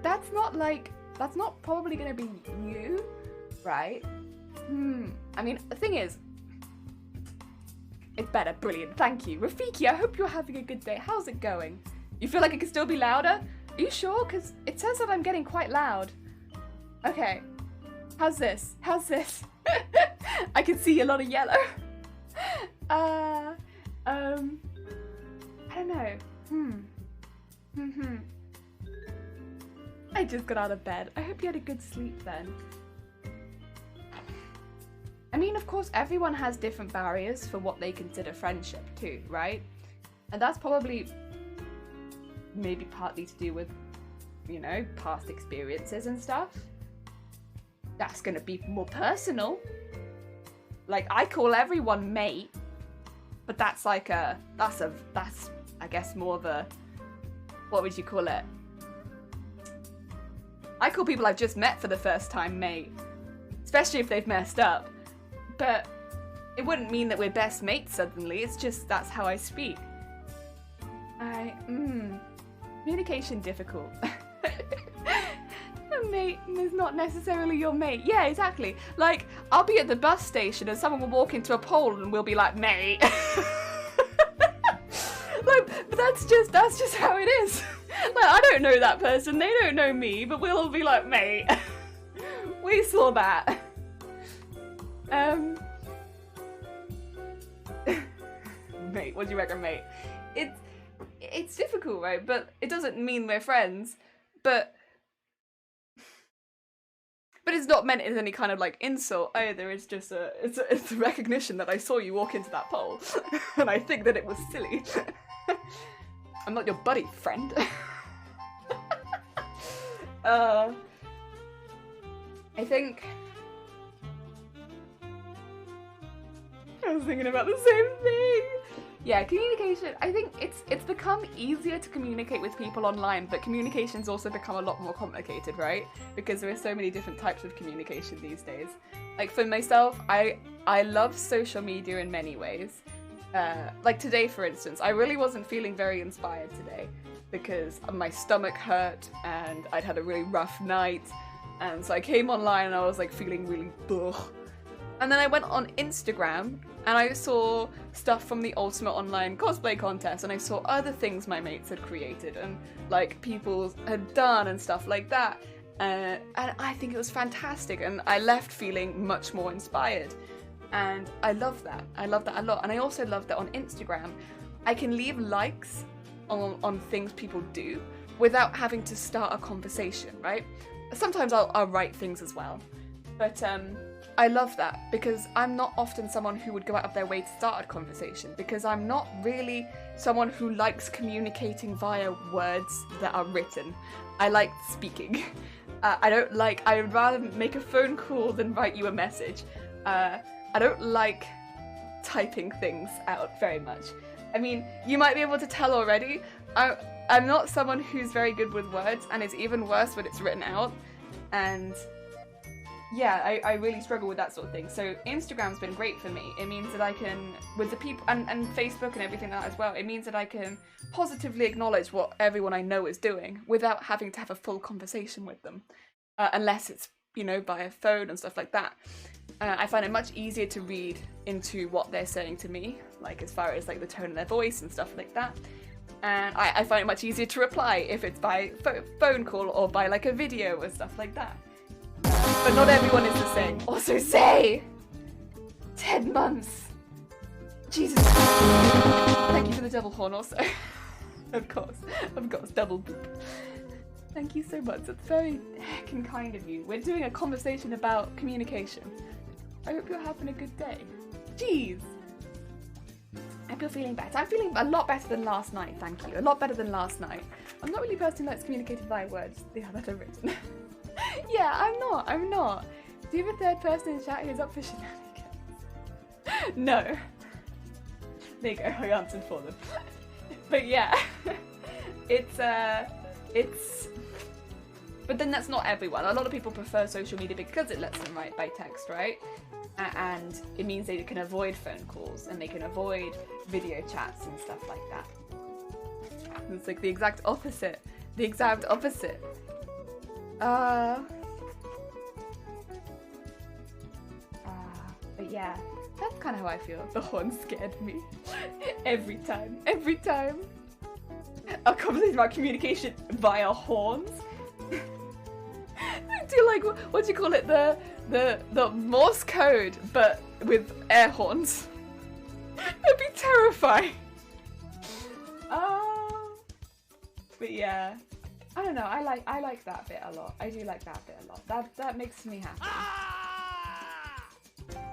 that's not probably gonna be you, right? I mean, the thing is, it's better. Brilliant. Thank you. Rafiki, I hope you're having a good day. How's it going? You feel like it can still be louder? Are you sure? Because it says that I'm getting quite loud. Okay. How's this? I can see a lot of yellow. I don't know. I just got out of bed. I hope you had a good sleep then. I mean, of course, everyone has different barriers for what they consider friendship too, right? And that's probably maybe partly to do with, you know, past experiences and stuff. That's gonna be more personal. Like, I call everyone mate, but that's I guess more of a, what would you call it? I call people I've just met for the first time mate, especially if they've messed up. But it wouldn't mean that we're best mates suddenly, it's just that's how I speak. Communication difficult. A mate is not necessarily your mate. Yeah, exactly. Like, I'll be at the bus station and someone will walk into a pole and we'll be like, mate. Like, but that's just how it is. Like, I don't know that person, they don't know me, but we'll all be like, mate. We saw that. Mate, what do you reckon, mate? It's difficult, right? But it doesn't mean we're friends. But it's not meant as any kind of like insult either. It's just it's a recognition that I saw you walk into that pole, and I think that it was silly. I'm not your buddy, friend. I think I was thinking about the same thing. Yeah, communication. I think it's become easier to communicate with people online, but communication's also become a lot more complicated, right? Because there are so many different types of communication these days. Like for myself, I love social media in many ways. Like today, for instance, I really wasn't feeling very inspired today because my stomach hurt and I'd had a really rough night. And so I came online and I was like feeling really ugh. And then I went on Instagram and I saw stuff from the Ultimate Online Cosplay Contest and I saw other things my mates had created and like people had done and stuff like that. And I think it was fantastic and I left feeling much more inspired. And I love that. I love that a lot. And I also love that on Instagram, I can leave likes on things people do without having to start a conversation, right? Sometimes I'll write things as well. But I love that, because I'm not often someone who would go out of their way to start a conversation, because I'm not really someone who likes communicating via words that are written. I like speaking. I would rather make a phone call than write you a message. I don't like typing things out very much. I mean, you might be able to tell already, I'm not someone who's very good with words, and it's even worse when it's written out. And yeah, I really struggle with that sort of thing. So Instagram's been great for me. It means that I can, with the people, and Facebook and everything like that as well, it means that I can positively acknowledge what everyone I know is doing without having to have a full conversation with them. Unless it's, you know, by a phone and stuff like that. I find it much easier to read into what they're saying to me, like as far as like the tone of their voice and stuff like that. And I find it much easier to reply if it's by phone call or by like a video or stuff like that. But not everyone is the same. Also say 10 months. Jesus. Thank you for the double horn also. Of course, double boop. Thank you so much. That's very heckin' kind of you. We're doing a conversation about communication. I hope you're having a good day. Jeez. I hope you're feeling better. I'm feeling a lot better than last night, thank you. A lot better than last night. I'm not really a person that's communicated via words. Yeah, that are written. Yeah, I'm not. Do you have a third person in chat who's up for shenanigans? No. There you go, I answered for them. But yeah, it's, but then that's not everyone. A lot of people prefer social media because it lets them write by text, right? And it means they can avoid phone calls and they can avoid video chats and stuff like that. It's like the exact opposite. The exact opposite. But yeah, that's kind of how I feel. The horn scared me. Every time. A conversation about communication via horns. Do like, what do you call it? The Morse code, but with air horns. That'd be terrifying. But yeah. I don't know, I like that bit a lot. I do like that bit a lot. That makes me happy.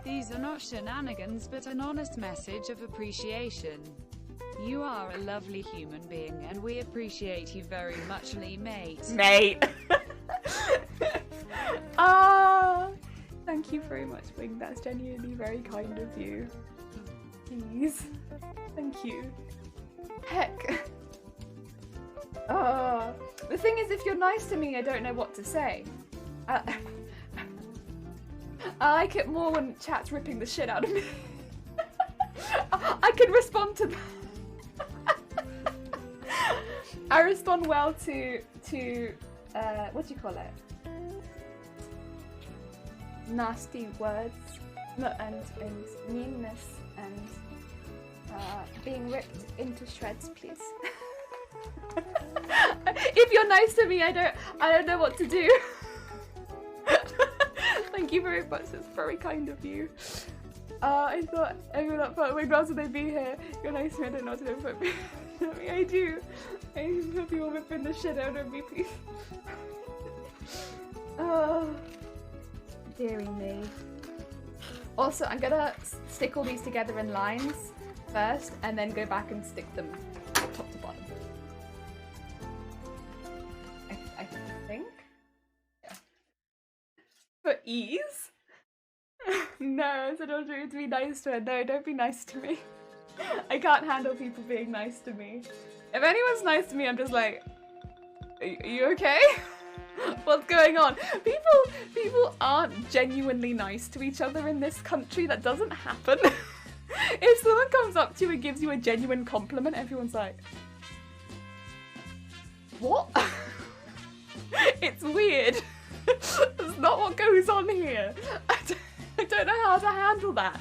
These are not shenanigans, but an honest message of appreciation. You are a lovely human being, and we appreciate you very much, mate. Mate! Thank you very much, Wing. That's genuinely very kind of you. Please. Thank you. Heck. The thing is, if you're nice to me, I don't know what to say. I like it more when chat's ripping the shit out of me. I can respond to that. I respond well to what do you call it? Nasty words and meanness and being ripped into shreds, please. If you're nice to me, I don't know what to do. Thank you very much. It's very kind of you. I thought everyone up front, when else would they be here? You're nice to me, I don't know what to do, but I do. I hope you're ripping the shit out of me, please. Oh, dearie me. Also, I'm gonna stick all these together in lines first, and then go back and stick them top to bottom. I think. Yeah. For ease? No, so don't do it to be nice to her. No, don't be nice to me. I can't handle people being nice to me. If anyone's nice to me, I'm just like, are you okay? What's going on? People aren't genuinely nice to each other in this country. That doesn't happen. If someone comes up to you and gives you a genuine compliment, everyone's like, what? It's weird. That's not what goes on here. I don't know how to handle that.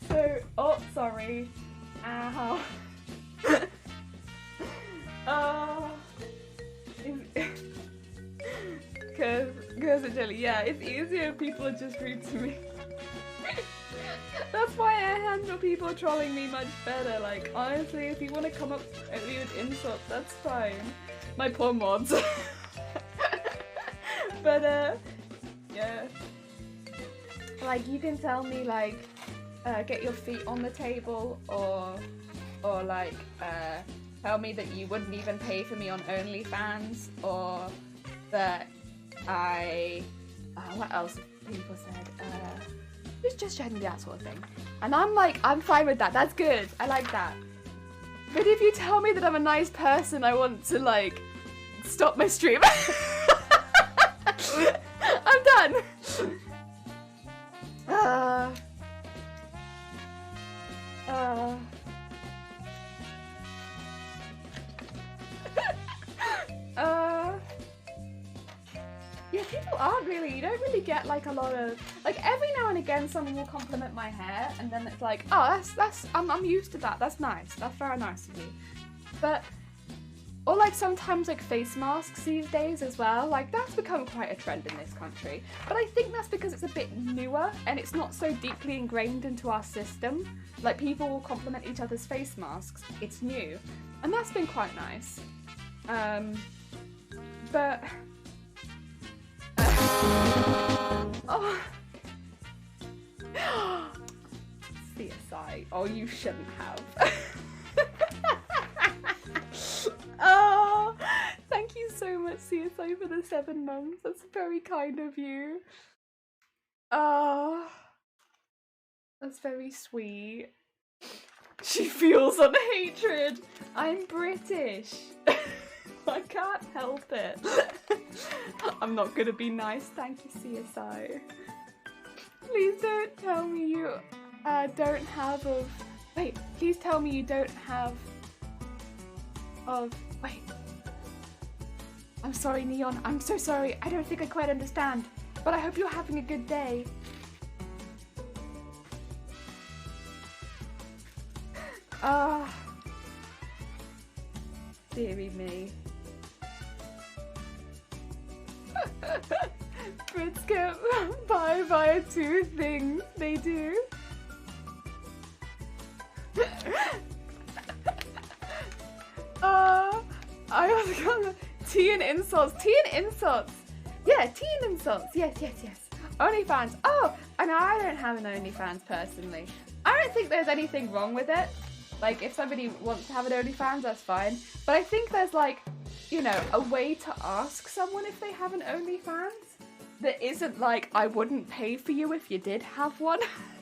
So, oh, sorry. Ow. Because actually, yeah, it's easier if people are just rude to me. That's why I handle people trolling me much better. Like, honestly, if you want to come up at me with insults, that's fine. My poor mods. But, yeah. like you can tell me like get your feet on the table, or like tell me that you wouldn't even pay for me on OnlyFans, or that I what else have people said, just generally that sort of thing. And I'm like, I'm fine with that, that's good, I like that. But if you tell me that I'm a nice person, I want to like stop my stream. I'm done. Yeah, people aren't really, you don't really get like a lot of, like every now and again someone will compliment my hair and then it's like, oh, I'm used to that, that's nice, that's very nice of you. But, or like sometimes like face masks these days as well, like that's become quite a trend in this country. But I think that's because it's a bit newer and it's not so deeply ingrained into our system. Like people will compliment each other's face masks, it's new. And that's been quite nice. But... oh. CSI. Oh, you shouldn't have. Oh, thank you so much, CSI, for the 7 months. That's very kind of you. Oh, that's very sweet. She feels on hatred. I'm British. I can't help it. I'm not gonna be nice. Thank you, CSI. Please don't tell me you don't have of... Wait, please tell me you don't have of... Wait. I'm sorry, Neon. I'm so sorry. I don't think I quite understand. But I hope you're having a good day. Deary me. Brits get by via 2 things. They do. I was gonna... Tea and insults. Tea and insults. Yeah, tea and insults. Yes, yes, yes. OnlyFans. Oh, and I don't have an OnlyFans personally. I don't think there's anything wrong with it. Like, if somebody wants to have an OnlyFans, that's fine. But I think there's, like, you know, a way to ask someone if they have an OnlyFans that isn't like, I wouldn't pay for you if you did have one.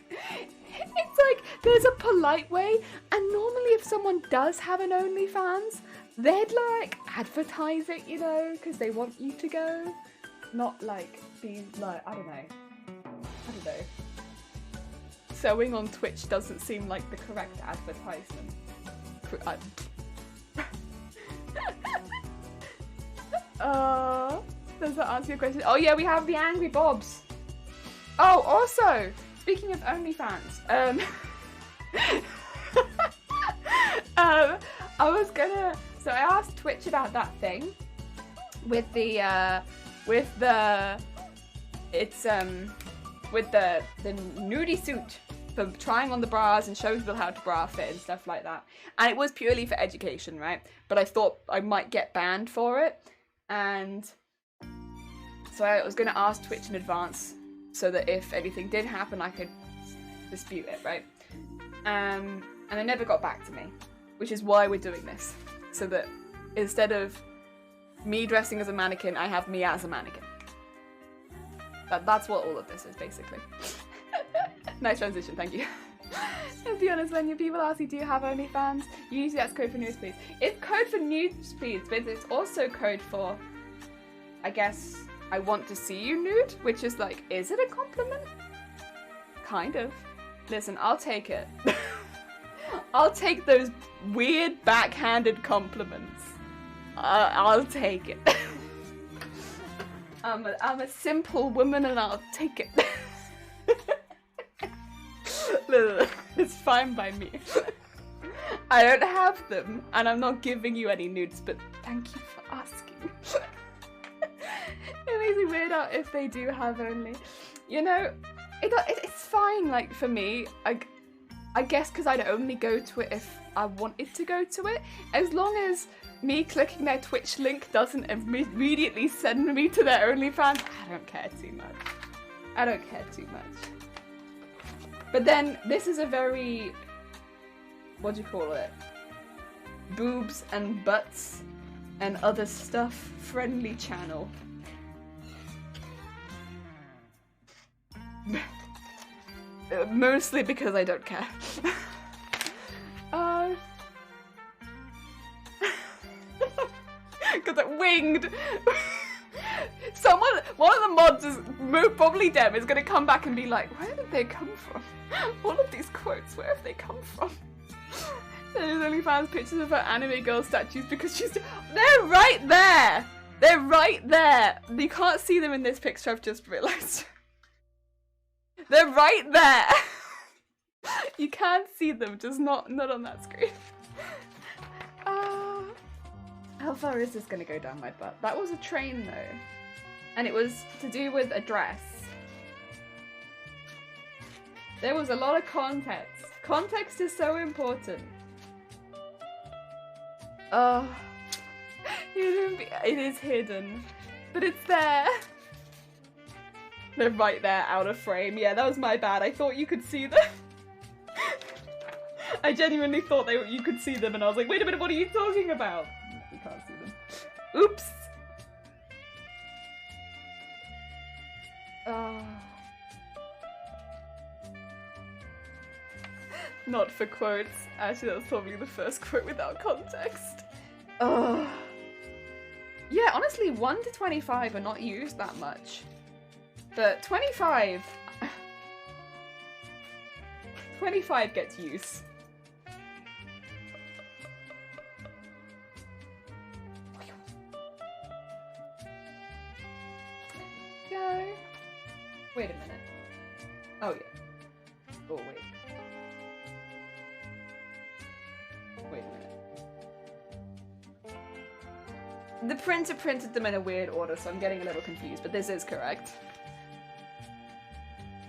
It's like, there's a polite way, and normally if someone does have an OnlyFans, they'd, like, advertise it, you know, because they want you to go. Not, like, be, like, I don't know. Sewing on Twitch doesn't seem like the correct advertisement. Does that answer your question? Oh yeah, we have the Angry Bobs. Oh, also, speaking of OnlyFans, so I asked Twitch about that thing with the nudie suit for trying on the bras and showing people how to bra fit and stuff like that. And it was purely for education, right? But I thought I might get banned for it. And so I was going to ask Twitch in advance so that if anything did happen, I could dispute it, right? And they never got back to me, which is why we're doing this. So that instead of me dressing as a mannequin, I have me as a mannequin. That's what all of this is, basically. Nice transition, thank you. To be honest, when people ask you, do you have OnlyFans? Usually that's code for news feeds. It's code for news feeds, but it's also code for, I guess, I want to see you nude, which is like, is it a compliment? Kind of. Listen, I'll take it. I'll take those weird backhanded compliments. I'll take it. I'm a simple woman and I'll take it. It's fine by me. I don't have them and I'm not giving you any nudes, but thank you for asking. It makes me weird out if they do have only. You know, it's fine, like, for me. I guess because I'd only go to it if I wanted to go to it. As long as me clicking their Twitch link doesn't immediately send me to their OnlyFans, I don't care too much. I don't care too much. But then this is a very, what do you call it? Boobs and butts and other stuff friendly channel. Mostly because I don't care. Because it winged. One of the mods is probably Dem is gonna come back and be like, where did they come from? All of these quotes, where have they come from? There's only fans pictures of her anime girl statues because they're right there. They're right there. You can't see them in this picture. I've just realized. They're right there. You can't see them, just not on that screen. How far is this gonna go down my butt? That was a train though. And it was to do with a dress. There was a lot of context. Context is so important. It is hidden. But it's there. They're right there, out of frame. Yeah, that was my bad. I thought you could see them. I genuinely thought you could see them and I was like, wait a minute, what are you talking about? We can't see them. Oops! Not for quotes. Actually, that was probably the first quote without context. Yeah, honestly, 1 to 25 are not used that much. But 25 gets use. Go. Wait a minute. Oh yeah. Oh wait. Wait a minute. The printer printed them in a weird order, so I'm getting a little confused, but this is correct.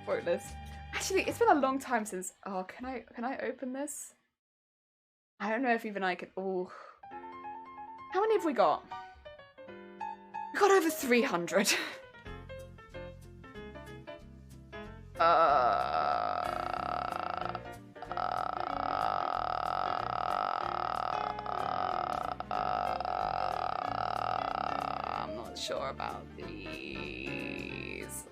Quoteless. Actually, it's been a long time since. Oh, can I open this? I don't know if even I can. Oh, how many have we got? We got over 300. I'm not sure about these.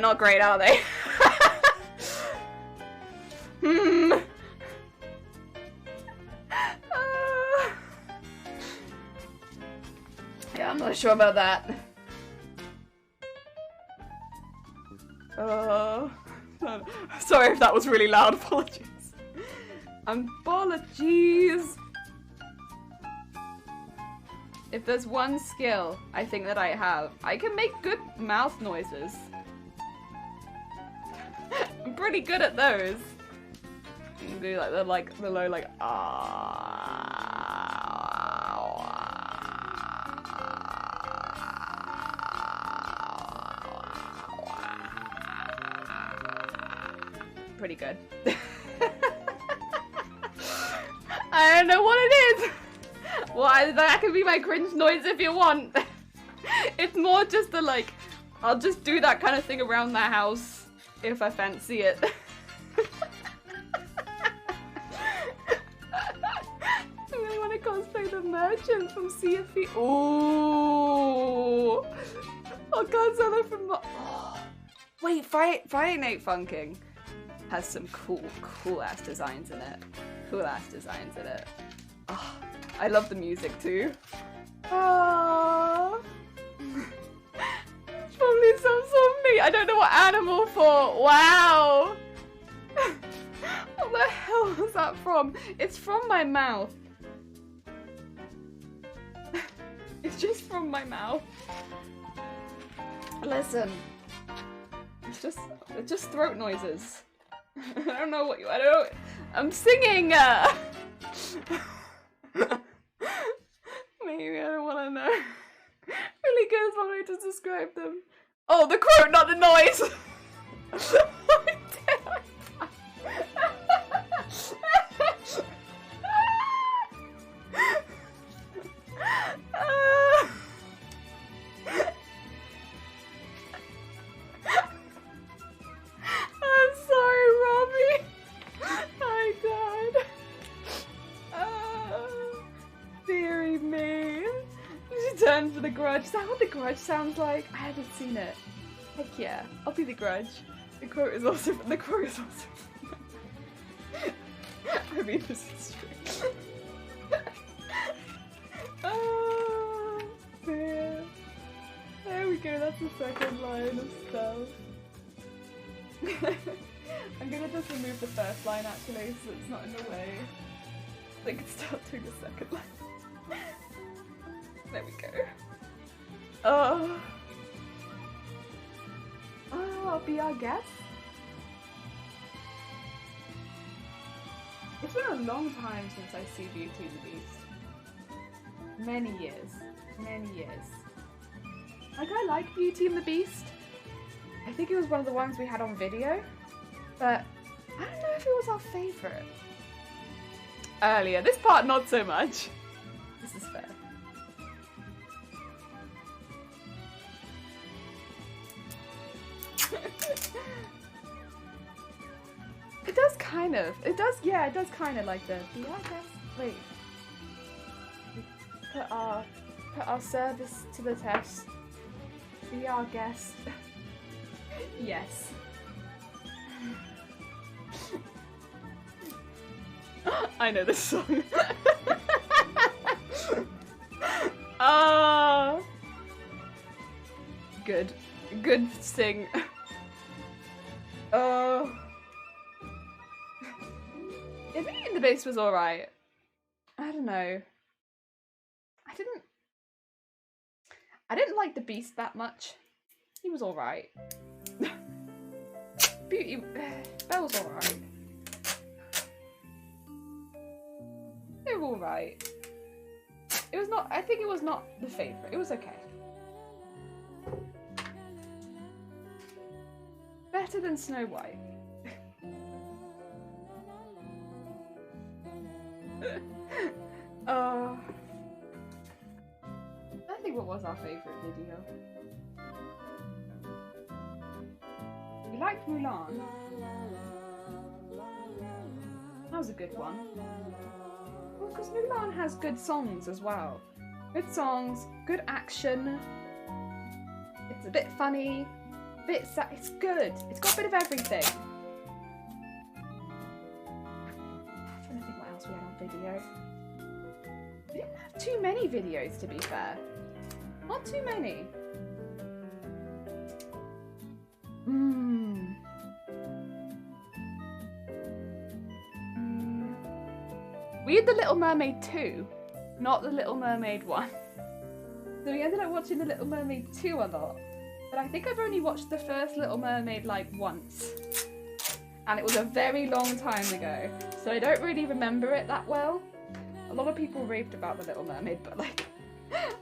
Not great, are they? Yeah, I'm not sure about that. Sorry if that was really loud, apologies. Apologies! If there's one skill I think that I have, I can make good mouth noises. I'm pretty good at those. You can do like the low like pretty good. I don't know what it is. Well, that can be my cringe noise if you want. It's more just the like, I'll just do that kind of thing around the house if I fancy it. I really want to cosplay the merchant from Sea of Thieves. Ooh! Oh god, so they're from the... Oh. Wait, Friday Night Funkin' has some cool ass designs in it. Cool ass designs in it. Oh, I love the music too. Oh. Probably some sort of meat. I don't know what animal for. Wow. What the hell was that from? It's from my mouth. It's just from my mouth. Listen. It's just throat noises. I don't know what I don't know. I'm singing. Maybe I don't want to know. Really good is one way to describe them. Oh, the quote, not the noise. The Grudge. Is that what The Grudge sounds like? I haven't seen it. Heck yeah, I'll be The Grudge. The quote is also from... The quote is also from... I mean, this is true. Oh, dear. There we go, that's the second line of stuff. I'm gonna just remove the first line actually, so it's not in the way. I can start doing the second line. There we go. Oh, I'll be our guest. It's been a long time since I see Beauty and the Beast. Many years. Many years. Like, I like Beauty and the Beast. I think it was one of the ones we had on video, but I don't know if it was our favourite. Earlier. This part, not so much. This is fair. It does kind of. It does, yeah, it does kind of like the I guess. Wait. Put our service to the test. Be our guest. Yes. I know this song. Oh. Good. Good sing. Oh. Beauty and the Beast was alright. I don't know. I didn't like the Beast that much. He was alright. That was alright. They were alright. It was not, I think it was not the favourite. It was okay. Better than Snow White. I think what was our favourite video? We liked Mulan. That was a good one. Well, because Mulan has good songs as well. Good songs, good action. It's a bit funny, a bit sad. It's good. It's got a bit of everything. I'm trying to think what else we had on video. We didn't have too many videos, to be fair. Not too many. We had The Little Mermaid 2, not The Little Mermaid 1. So we ended up watching The Little Mermaid 2 a lot. But I think I've only watched the first Little Mermaid like once. And it was a very long time ago. So I don't really remember it that well. A lot of people raved about The Little Mermaid, but like,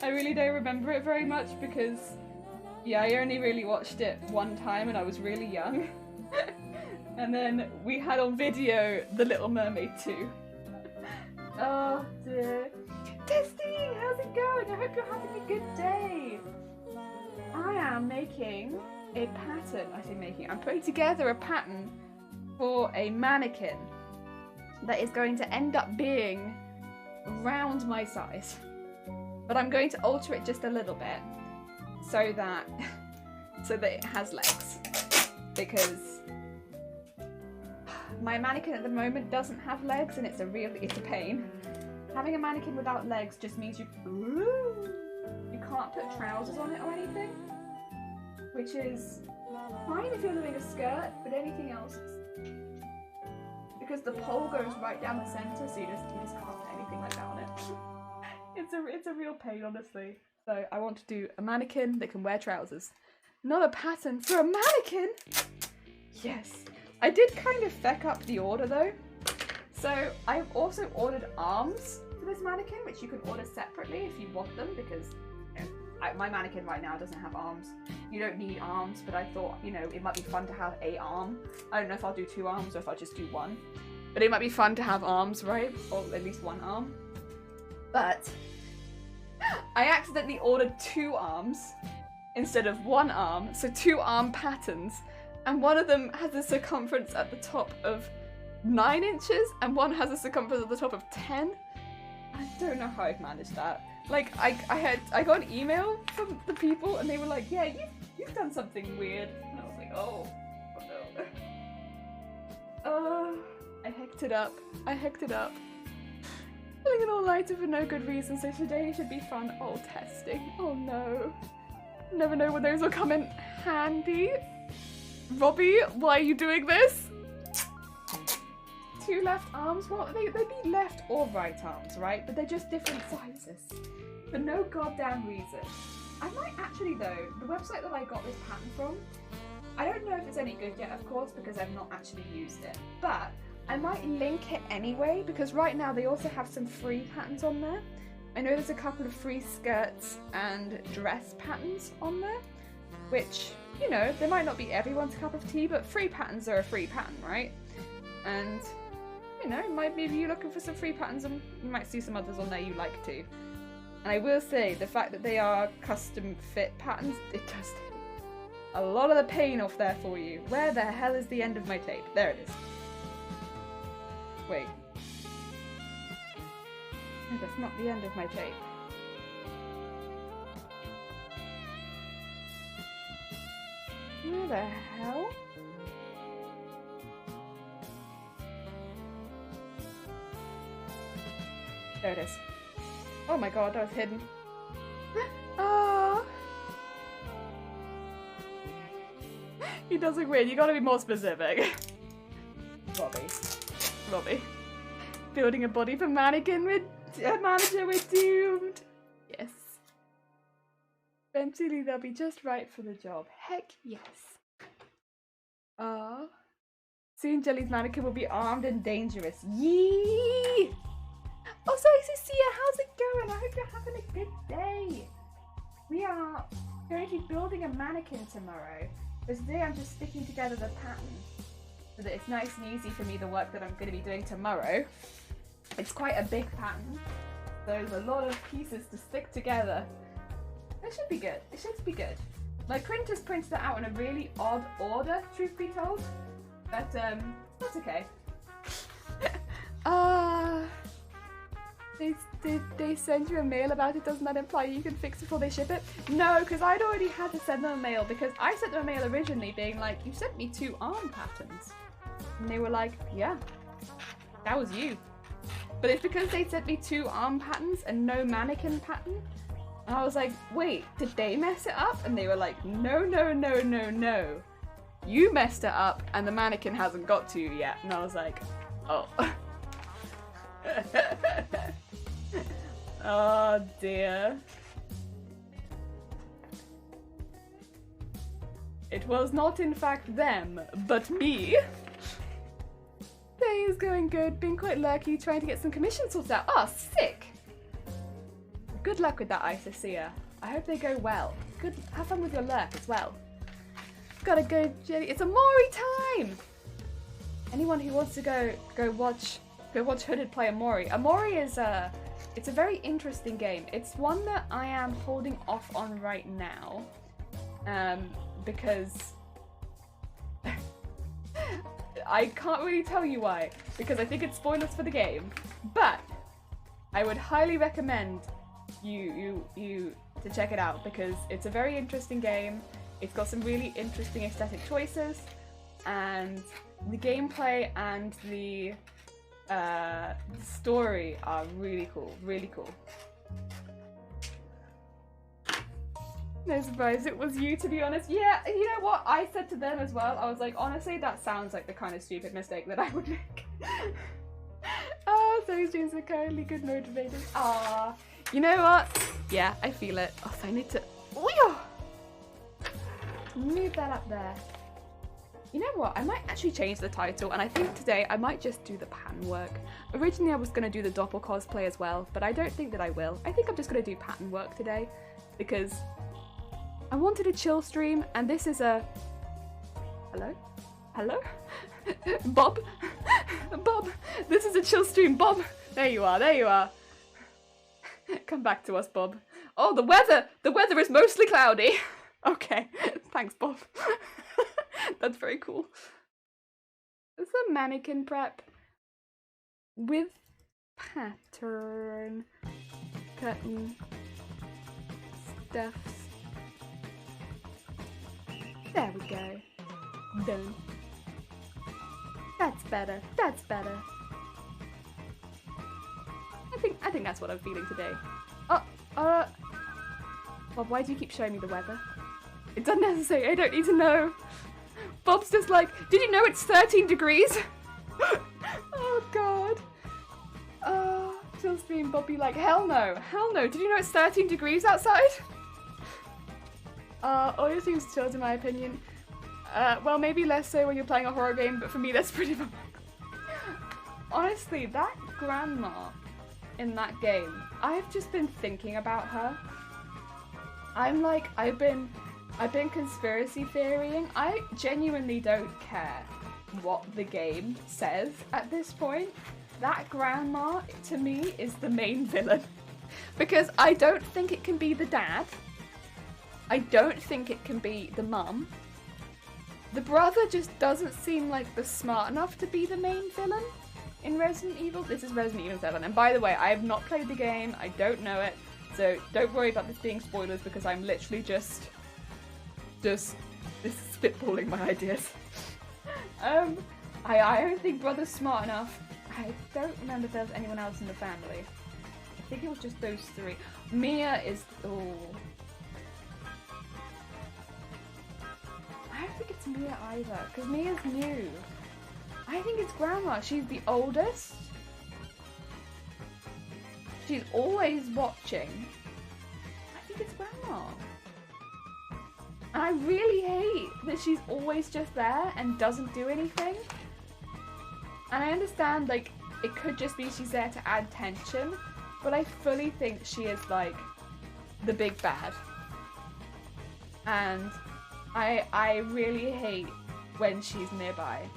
I really don't remember it very much because, yeah, I only really watched it one time and I was really young. And then we had on video The Little Mermaid 2. Oh dear. Testy, how's it going? I hope you're having a good day. I am making a pattern. I say making. I'm putting together a pattern for a mannequin that is going to end up being around my size. But I'm going to alter it just a little bit so that it has legs. Because my mannequin at the moment doesn't have legs and it's a pain. Having a mannequin without legs just means you can't put trousers on it or anything. Which is fine if you're doing a skirt, but anything else because the pole goes right down the centre, so you just can't put anything like that on it. It's a real pain, honestly. So I want to do a mannequin that can wear trousers. Not a pattern for a mannequin! Yes. I did kind of feck up the order though. So I've also ordered arms for this mannequin, which you can order separately if you want them, because you know, my mannequin right now doesn't have arms. You don't need arms, but I thought, you know, it might be fun to have a arm. I don't know if I'll do 2 arms or if I'll just do 1. But it might be fun to have arms, right? Or at least 1 arm. But I accidentally ordered 2 arms instead of 1 arm, so 2 arm patterns. And one of them has a circumference at the top of 9 inches and one has a circumference at the top of 10. I don't know how I've managed that. Like, I got an email from the people and they were like, yeah, you've done something weird. And I was like, oh no. I hecked it up. Feeling it all lighter for no good reason, so today should be fun. Oh, testing. Oh no. Never know when those will come in handy. Robbie, why are you doing this? 2 left arms? Well, they'd be left or right arms, right? But they're just different sizes. For no goddamn reason. I might actually though, the website that I got this pattern from, I don't know if it's any good yet, of course, because I've not actually used it. But I might link it anyway, because right now they also have some free patterns on there. I know there's a couple of free skirts and dress patterns on there, which, you know, they might not be everyone's cup of tea, but free patterns are a free pattern, right? And, you know, maybe you're looking for some free patterns and you might see some others on there you like too. And I will say, the fact that they are custom fit patterns, it does take a lot of the pain off there for you. Where the hell is the end of my tape? There it is. Wait. No, that's not the end of my tape. Where the hell? There it is. Oh my god, that was hidden. Oh. He doesn't win. You gotta be more specific. Robbie. Building a body for mannequin with a manager, we're doomed. Yes. Eventually they'll be just right for the job. Heck yes. Soon Jelly's mannequin will be armed and dangerous. Yee! Oh, sorry, Cecilia, how's it going? I hope you're having a good day. We are going to be building a mannequin tomorrow. So today I'm just sticking together the pattern so that it's nice and easy for me, the work that I'm going to be doing tomorrow. It's quite a big pattern. So there's a lot of pieces to stick together. It should be good. It should be good. My printers printed it out in a really odd order, truth be told. But, that's okay. Did they send you a mail about it? Doesn't that imply you can fix it before they ship it? No, because I'd already had to send them a mail, because I sent them a mail originally being like, you sent me 2 arm patterns. And they were like, yeah, that was you. But it's because they sent me 2 arm patterns and no mannequin pattern. And I was like, wait, did they mess it up? And they were like, no. You messed it up and the mannequin hasn't got to you yet. And I was like, oh. Oh dear. It was not in fact them, but me. Day is going good, been quite lucky trying to get some commissions sorted out. Oh, sick! Good luck with that, Isacia. I hope they go well. Good, have fun with your lurk as well. Gotta go, Jelly. It's Amori time! Anyone who wants to go watch Hooded play Amori. Amori is it's a very interesting game. It's one that I am holding off on right now, because I can't really tell you why, because I think it's spoilers for the game. But I would highly recommend you to check it out, because it's a very interesting game. It's got some really interesting aesthetic choices, and the gameplay and the story are really cool, No surprise it was you, to be honest. Yeah, you know what? I said to them as well, I was like, honestly, that sounds like the kind of stupid mistake that I would make. Oh, those streams are currently good motivators. Ah, you know what? Yeah, I feel it. Oh, so I need to move that up there. You know what? I might actually change the title, and I think today I might just do the pattern work. Originally I was going to do the Doppel cosplay as well, but I don't think that I will. I think I'm just going to do pattern work today, because I wanted a chill stream, and this is a... Hello? Hello? Bob? Bob! This is a chill stream, Bob! There you are. Come back to us, Bob. Oh, the weather! The weather is mostly cloudy! Okay, thanks, Bob. That's very cool. It's a mannequin prep with pattern. curtain stuffs. There we go. Done. That's better. That's better. I think that's what I'm feeling today. Bob, why do you keep showing me the weather? It's unnecessary. I don't need to know. Bob's just like, did you know it's 13 degrees? Oh god. Till stream, Bob be like, hell no. Hell no. Did you know it's 13 degrees outside? All your things chilled in my opinion. Well, maybe less so when you're playing a horror game, but for me that's pretty fun. Honestly, that grandma in that game, I've just been thinking about her. I'm like, I've been conspiracy theorying. I genuinely don't care what the game says at this point. That grandma, to me, is the main villain. Because I don't think it can be the dad. I don't think it can be the mum. The brother just doesn't seem like the smart enough to be the main villain in Resident Evil. This is Resident Evil 7. And by the way, I have not played the game. I don't know it. So don't worry about this being spoilers because I'm literally just this is spitballing my ideas. I don't think brother's smart enough. I don't remember if there was anyone else in the family. I think it was just those three. Mia is... oh. I don't think it's Mia either, because Mia's new. I think it's Grandma. She's the oldest. She's always watching. I think it's Grandma. And I really hate that she's always just there and doesn't do anything. And I understand, like, it could just be she's there to add tension, but I fully think she is, like, the big bad. And I really hate when she's nearby.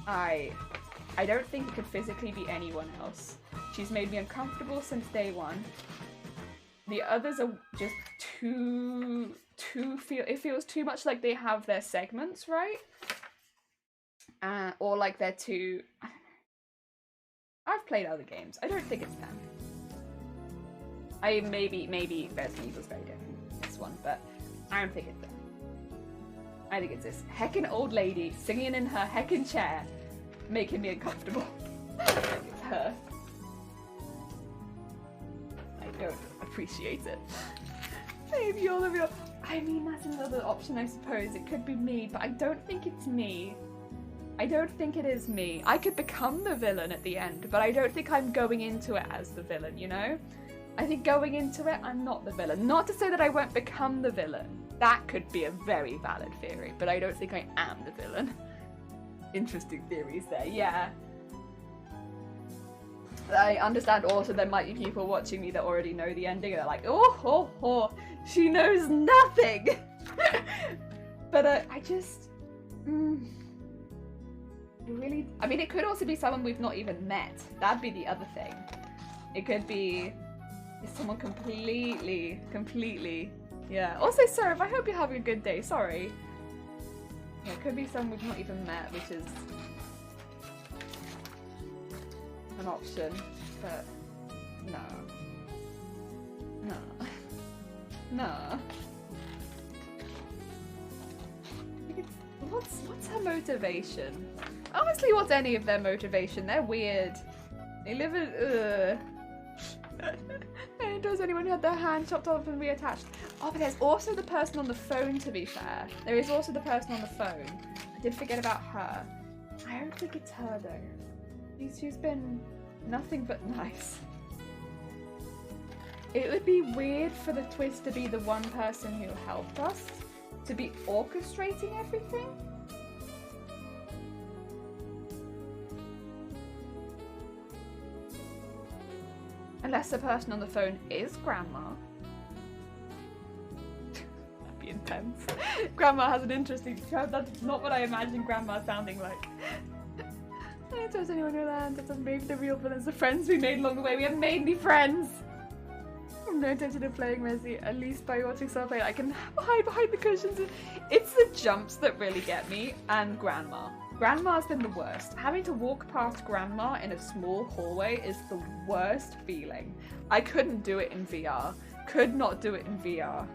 I don't think it could physically be anyone else. She's made me uncomfortable since day one. The others are just it feels too much like they have their segments, right? Or like they're too... I've played other games. I don't think it's them. Maybe Resident Evil's very different from this one, but I don't think it's them. I think it's this heckin' old lady singing in her heckin' chair, making me uncomfortable. It's her. I don't appreciate it. Maybe all of you. I mean, that's another option, I suppose. It could be me, but I don't think it's me. I don't think it is me. I could become the villain at the end, but I don't think I'm going into it as the villain, you know? I think going into it, I'm not the villain. Not to say that I won't become the villain. That could be a very valid theory, but I don't think I am the villain. Interesting theories there, yeah. I understand also there might be people watching me that already know the ending and they're like, oh, she knows nothing! But I just... I mean, it could also be someone we've not even met. That'd be the other thing. It could be someone completely... Yeah. Also, Seraph, I hope you're having a good day. Sorry. Yeah, it could be someone we've not even met, which is an option. But no. What's her motivation? Honestly, what's any of their motivation? They're weird. They live in... Does anyone who had their hand chopped off and reattached? Oh, but there's also the person on the phone, to be fair. There is also the person on the phone. I did forget about her. I don't think it's her, though. She's been nothing but nice. It would be weird for the twist to be the one person who helped us, to be orchestrating everything. Unless the person on the phone is Grandma. That'd be intense. Grandma has an interesting job. That's not what I imagined Grandma sounding like. I don't trust anyone who lands. That's maybe the real villains, the friends we made along the way. We haven't made any friends. I have no intention of playing Resi, at least by watching someone play. I can hide behind the cushions. It's the jumps that really get me, and Grandma. Grandma's been the worst. Having to walk past Grandma in a small hallway is the worst feeling. I couldn't do it in VR. Could not do it in VR.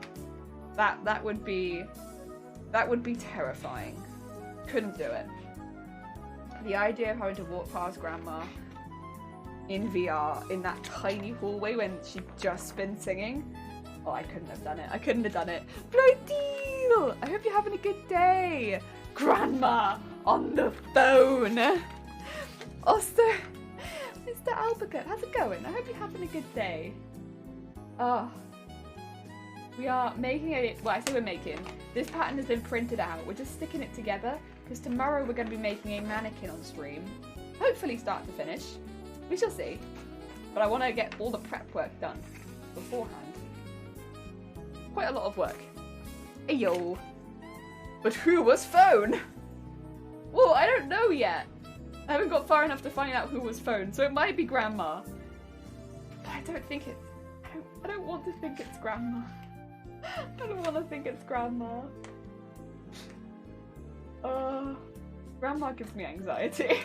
That would be terrifying. Couldn't do it. The idea of having to walk past Grandma in VR in that tiny hallway when she'd just been singing. Oh, I couldn't have done it. I couldn't have done it. Bloody! I hope you're having a good day. Grandma on the phone. Also, Mr. Albuquerque, how's it going? I hope you're having a good day. Oh, we are making it. Well, I say we're making. This pattern has been printed out. We're just sticking it together because tomorrow we're going to be making a mannequin on stream. Hopefully, start to finish. We shall see. But I want to get all the prep work done beforehand. Quite a lot of work. Ayo. But who was phone? Well, I don't know yet. I haven't got far enough to find out who was phone, so it might be Grandma. But I don't think it's... I don't want to think it's Grandma. I don't want to think it's Grandma. Grandma gives me anxiety.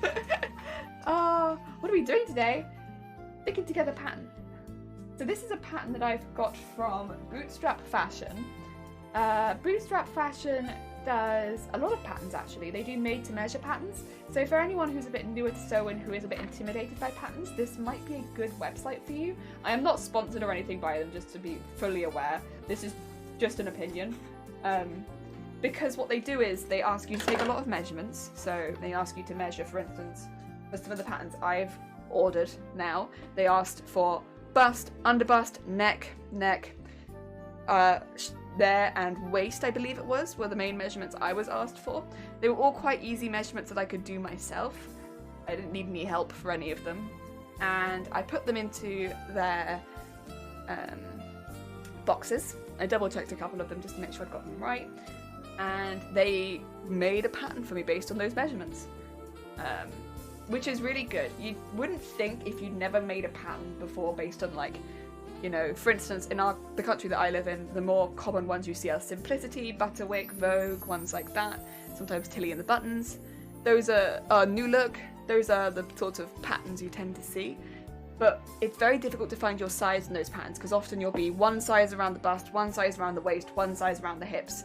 What are we doing today? Sticking together pattern. So this is a pattern that I've got from Bootstrap Fashion. Bootstrap Fashion does a lot of patterns actually. They do made to measure patterns. So for anyone who's a bit newer to sewing, who is a bit intimidated by patterns, this might be a good website for you. I am not sponsored or anything by them, just to be fully aware. This is just an opinion. Because what they do is they ask you to take a lot of measurements. So they ask you to measure, for instance, for some of the patterns I've ordered now, they asked for bust, underbust, neck, there and waist, I believe it was, were the main measurements I was asked for. They were all quite easy measurements that I could do myself. I didn't need any help for any of them. And I put them into their boxes. I double checked a couple of them just to make sure I'd got them right. And they made a pattern for me based on those measurements. Which is really good. You wouldn't think if you'd never made a pattern before based on like, you know, for instance, in the country that I live in, the more common ones you see are Simplicity, Butterwick, Vogue, ones like that. Sometimes Tilly and the Buttons. Those are New Look. Those are the sorts of patterns you tend to see. But it's very difficult to find your size in those patterns because often you'll be one size around the bust, one size around the waist, one size around the hips.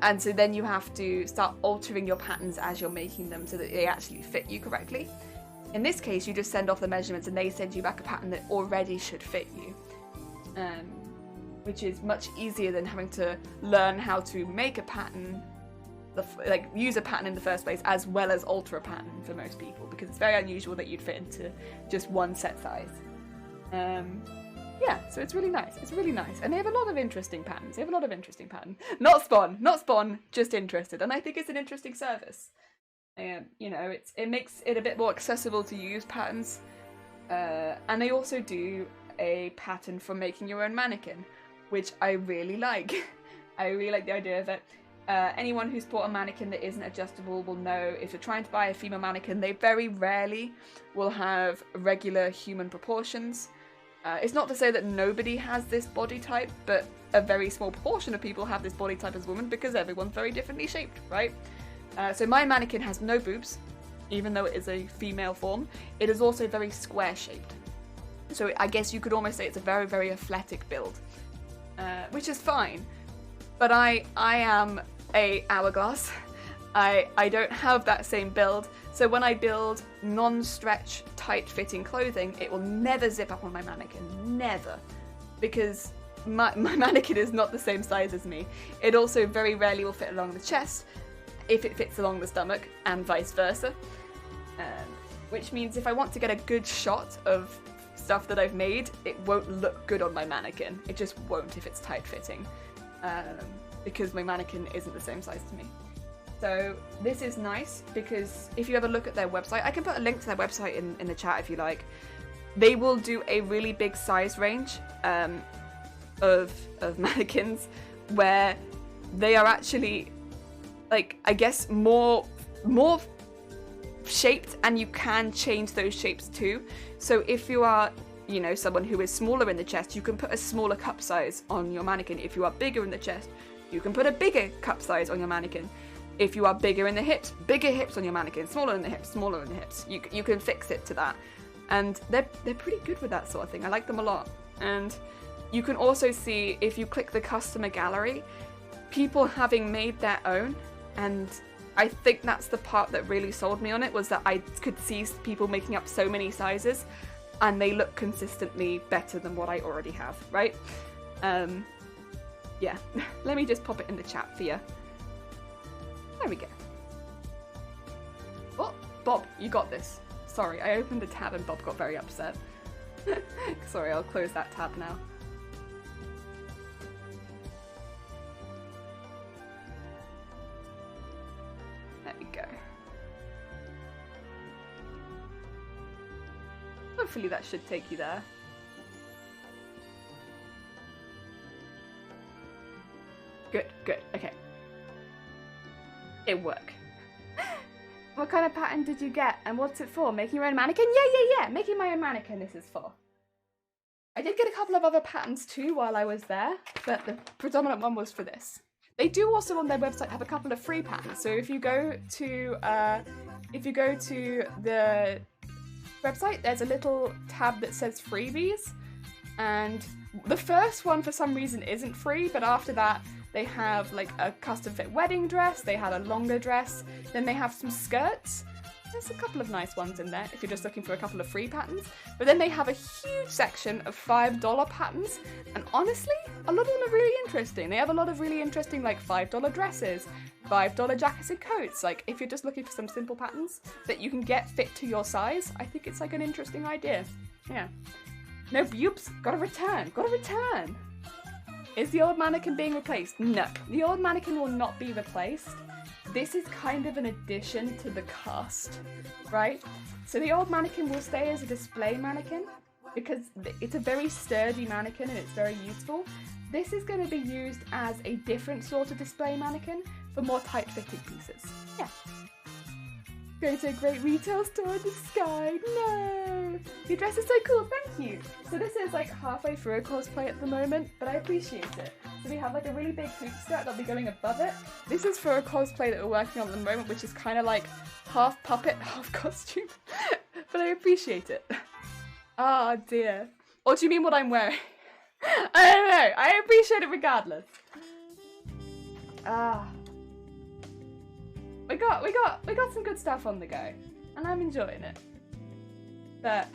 And so then you have to start altering your patterns as you're making them so that they actually fit you correctly. In this case, you just send off the measurements and they send you back a pattern that already should fit you. Which is much easier than having to learn how to make a pattern, like use a pattern in the first place, as well as alter a pattern for most people, because it's very unusual that you'd fit into just one set size. Yeah, so it's really nice. It's really nice. And they have a lot of interesting patterns. Not spawn, just interested. And I think it's an interesting service. You know, it makes it a bit more accessible to use patterns. And they also do a pattern for making your own mannequin, which I really like. I really like the idea of it. Anyone who's bought a mannequin that isn't adjustable will know if you're trying to buy a female mannequin, they very rarely will have regular human proportions. It's not to say that nobody has this body type, but a very small proportion of people have this body type as women because everyone's very differently shaped, right? So my mannequin has no boobs, even though it is a female form. It is also very square shaped. So I guess you could almost say it's a very, very athletic build, which is fine. But I am a hourglass. I don't have that same build. So when I build non-stretch, tight-fitting clothing, it will never zip up on my mannequin. Never. Because my mannequin is not the same size as me. It also very rarely will fit along the chest, if it fits along the stomach, and vice versa. Which means if I want to get a good shot of stuff that I've made, it won't look good on my mannequin. It just won't if it's tight-fitting. Because my mannequin isn't the same size to me. So this is nice because if you ever look at their website, I can put a link to their website in the chat if you like. They will do a really big size range of mannequins where they are actually, like, I guess more shaped, and you can change those shapes too. So if you are, you know, someone who is smaller in the chest, you can put a smaller cup size on your mannequin. If you are bigger in the chest, you can put a bigger cup size on your mannequin. If you are bigger in the hips, bigger hips on your mannequin, smaller in the hips, smaller in the hips. You can fix it to that. And they're pretty good with that sort of thing. I like them a lot. And you can also see, if you click the customer gallery, people having made their own. And I think that's the part that really sold me on it, was that I could see people making up so many sizes and they look consistently better than what I already have, right? Yeah, let me just pop it in the chat for you. There we go. Oh, Bob, you got this. Sorry, I opened a tab and Bob got very upset. Sorry, I'll close that tab now. There we go. Hopefully that should take you there. Good, good, okay. It worked. What kind of pattern did you get and what's it for? Making your own mannequin? Yeah. Making my own mannequin this is for. I did get a couple of other patterns too while I was there, but the predominant one was for this. They do also on their website have a couple of free patterns. So if you go to the website, there's a little tab that says freebies, and the first one for some reason isn't free, but after that they have like a custom fit wedding dress, they had a longer dress, then they have some skirts. There's a couple of nice ones in there if you're just looking for a couple of free patterns. But then they have a huge section of $5 patterns, and honestly, a lot of them are really interesting. They have a lot of really interesting like $5 dresses, $5 jackets and coats. Like if you're just looking for some simple patterns that you can get fit to your size, I think it's like an interesting idea. Yeah. No boobs, gotta return. Is the old mannequin being replaced? No, the old mannequin will not be replaced. This is kind of an addition to the cast, right? So the old mannequin will stay as a display mannequin because it's a very sturdy mannequin and it's very useful. This is going to be used as a different sort of display mannequin for more tight-fitting pieces. Yeah. Going to a great retail store in the sky. No! Your dress is so cool, thank you! So this is like halfway through a cosplay at the moment, but I appreciate it. So we have like a really big hoop skirt that'll be going above it. This is for a cosplay that we're working on at the moment, which is kind of like half puppet, half costume. But I appreciate it. Ah, dear. Or do you mean what I'm wearing? I don't know. I appreciate it regardless. Ah. We got some good stuff on the go, and I'm enjoying it. But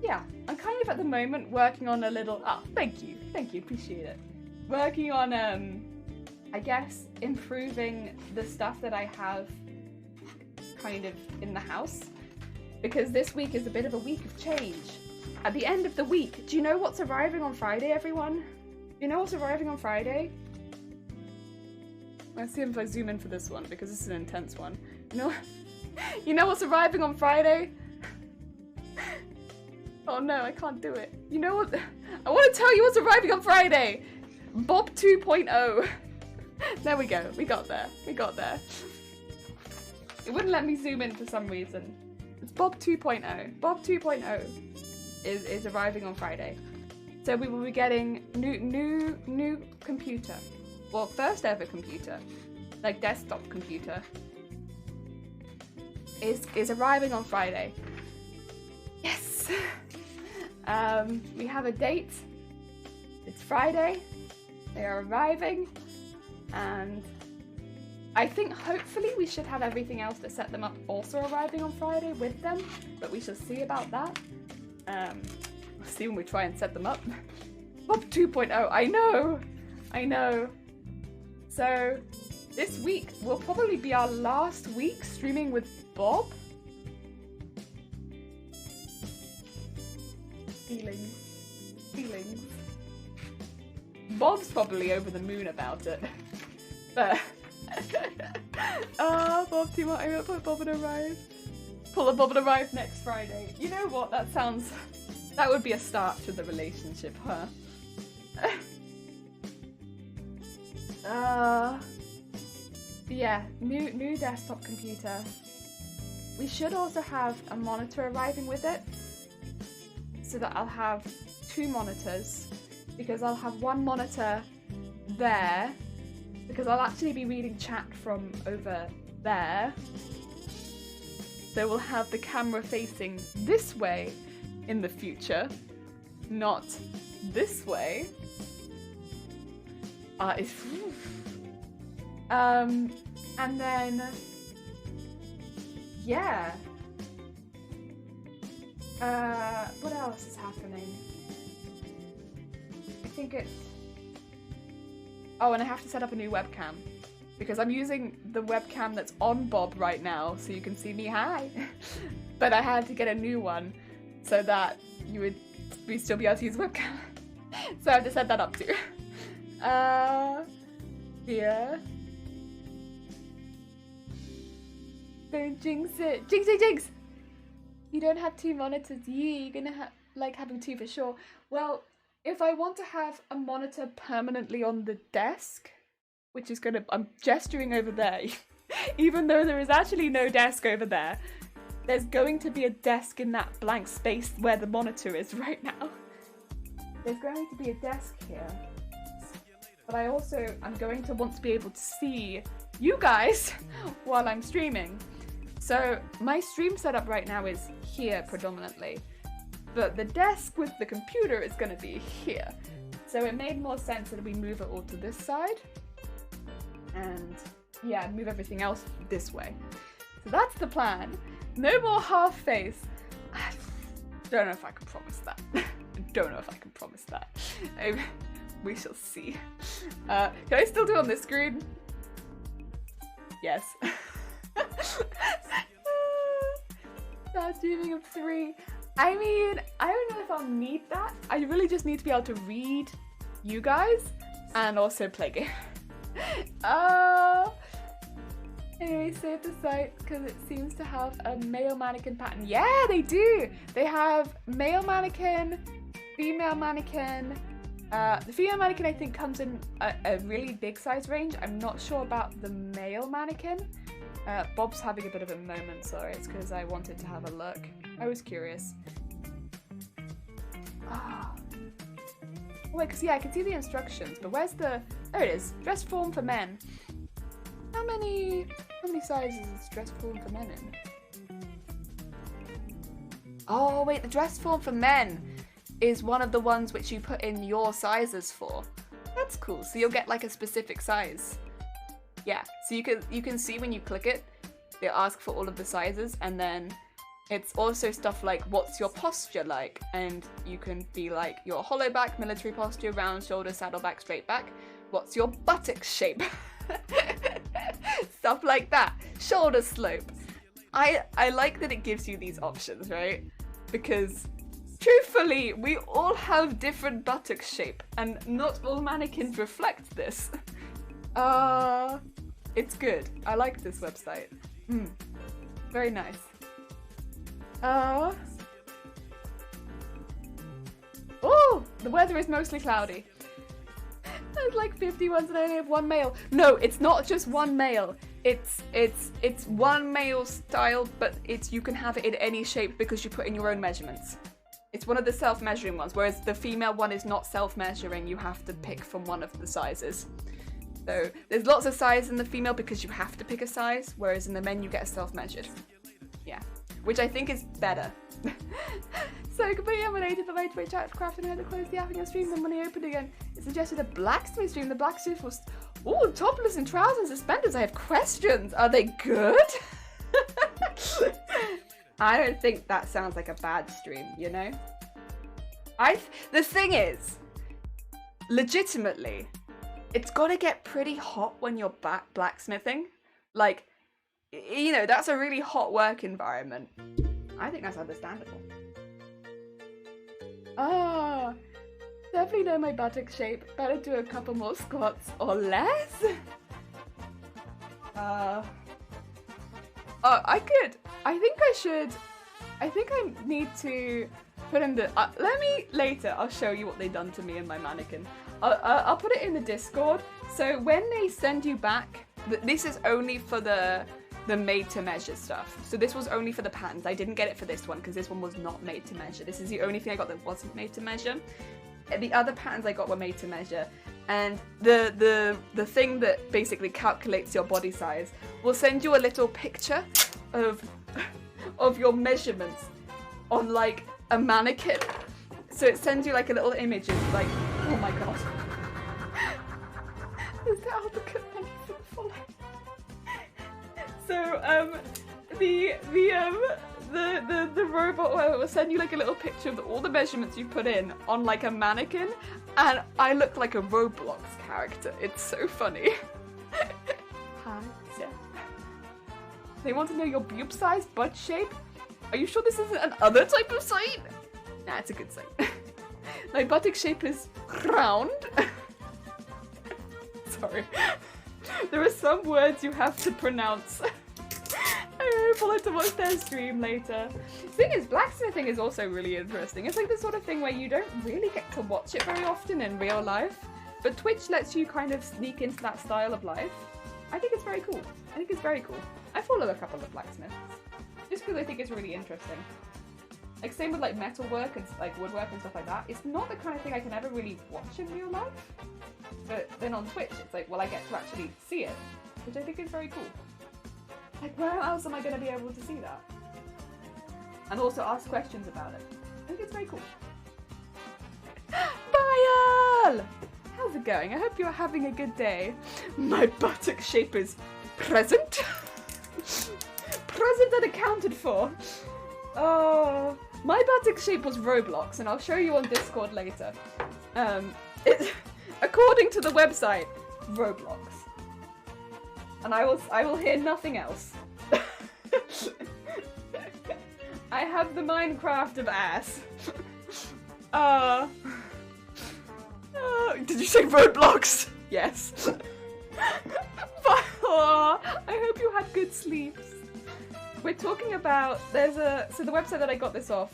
yeah, I'm kind of at the moment working on a little. Oh, thank you, appreciate it. Working on I guess improving the stuff that I have kind of in the house, because this week is a bit of a week of change. At the end of the week, do you know what's arriving on Friday, everyone? Do you know what's arriving on Friday? Let's see if I zoom in for this one, because this is an intense one. You know what's arriving on Friday? Oh no, I can't do it. You know what? I want to tell you what's arriving on Friday! Bob 2.0. There we go, we got there. It wouldn't let me zoom in for some reason. It's Bob 2.0. Bob 2.0 is arriving on Friday. So we will be getting new computer. Well, first ever computer, like desktop computer, is arriving on Friday. Yes! We have a date. It's Friday. They are arriving, and I think hopefully we should have everything else to set them up also arriving on Friday with them, but we shall see about that. We'll see when we try and set them up. Bob 2.0, I know. So this week will probably be our last week streaming with Bob. Feelings. Bob's probably over the moon about it. But oh, Bob 2.0, put Bob and arrive. Pull a Bob and arrive next Friday. You know what? That would be a start to the relationship, huh? Yeah, new desktop computer. We should also have a monitor arriving with it, so that I'll have 2 monitors, because I'll have one monitor there because I'll actually be reading chat from over there. So we'll have the camera facing this way in the future, not this way. And then, yeah. What else is happening? I think it's... Oh, and I have to set up a new webcam. Because I'm using the webcam that's on Bob right now, so you can see me, hi! But I had to get a new one, so that we'd still be able to use webcam. So I have to set that up too. Yeah. Don't jinx it. Jinx it, jinx! You don't have 2 monitors, you're gonna have, like, having 2 for sure. Well, if I want to have a monitor permanently on the desk, which is gonna, I'm gesturing over there, even though there is actually no desk over there, there's going to be a desk in that blank space where the monitor is right now. There's going to be a desk here. But I'm going to want to be able to see you guys while I'm streaming. So my stream setup right now is here predominantly, but the desk with the computer is going to be here. So it made more sense that we move it all to this side and yeah, move everything else this way. So that's the plan. No more half face. I don't know if I can promise that. Don't know if I can promise that. We shall see. Can I still do it on this screen? Yes. Start streaming of 3. I mean, I don't know if I'll need that. I really just need to be able to read you guys and also play game. Anyway, save the site because it seems to have a male mannequin pattern. Yeah, they do! They have male mannequin, female mannequin. The female mannequin I think comes in a really big size range. I'm not sure about the male mannequin. Bob's having a bit of a moment, sorry, it's because I wanted to have a look. I was curious. Oh. Wait, because yeah, I can see the instructions, but where's the... There it is, dress form for men. How many sizes is dress form for men in? Oh wait, the dress form for men is one of the ones which you put in your sizes for. That's cool, so you'll get like a specific size. Yeah, so you can see when you click it, they'll ask for all of the sizes, and then it's also stuff like what's your posture like, and you can be like your hollow back, military posture, round shoulder, saddle back, straight back. What's your buttock shape? Stuff like that. Shoulder slope. I like that it gives you these options, right? Because truthfully, we all have different buttock shape, and not all mannequins reflect this. It's good. I like this website. Very nice. Oh, the weather is mostly cloudy. There's like 50 ones and I only have 1 male. No, it's not just 1 male. It's 1 male style, but you can have it in any shape because you put in your own measurements. It's one of the self-measuring ones, whereas the female one is not self-measuring. You have to pick from one of the sizes. So there's lots of size in the female because you have to pick a size, whereas in the men you get a self-measured. Yeah, which I think is better. So completely unrelated, the way Twitch crafting had to close the app in your stream, then when he opened again, it suggested a blacksmith stream. The blacksmith was, oh, topless in trousers and suspenders. I have questions. Are they good? I don't think that sounds like a bad stream, you know? The thing is, legitimately, it's gotta get pretty hot when you're blacksmithing. Like, you know, that's a really hot work environment. I think that's understandable. Ah, definitely know my buttock shape. Better do a couple more squats or less. I could. I think I need to put in the. Later. I'll show you what they've done to me and my mannequin. I'll put it in the Discord. So when they send you back, this is only for the made to measure stuff. So this was only for the patterns. I didn't get it for this one because this one was not made to measure. This is the only thing I got that wasn't made to measure. The other patterns I got were made to measure. and the thing that basically calculates your body size will send you a little picture of your measurements on like a mannequin. So it sends you like a little image of like, oh my god. Is that Albert? Thank you for the follow. So the robot will send you like a little picture of all the measurements you put in on like a mannequin, and I look like a Roblox character. It's so funny. Hi, Steph. They want to know your boob size, butt shape. Are you sure this isn't an other type of site? Nah, it's a good site. My buttock shape is round. Sorry. There are some words you have to pronounce. I will have to watch their stream later. The thing is, blacksmithing is also really interesting. It's like the sort of thing where you don't really get to watch it very often in real life, but Twitch lets you kind of sneak into that style of life. I think it's very cool. I think it's very cool. I follow a couple of blacksmiths, just because I think it's really interesting. Like same with like metalwork and like woodwork and stuff like that. It's not the kind of thing I can ever really watch in real life. But then on Twitch, it's like, well, I get to actually see it, which I think is very cool. Like, where else am I going to be able to see that? And also ask questions about it. I think it's very cool. Bye, how's it going? I hope you're having a good day. My buttock shape is present. Present and accounted for. Oh, my buttock shape was Roblox, and I'll show you on Discord later. According to the website, Roblox. And I will hear nothing else. I have the Minecraft of ass. Did you say Roblox? Yes. I hope you had good sleeps. We're talking about, so the website that I got this off,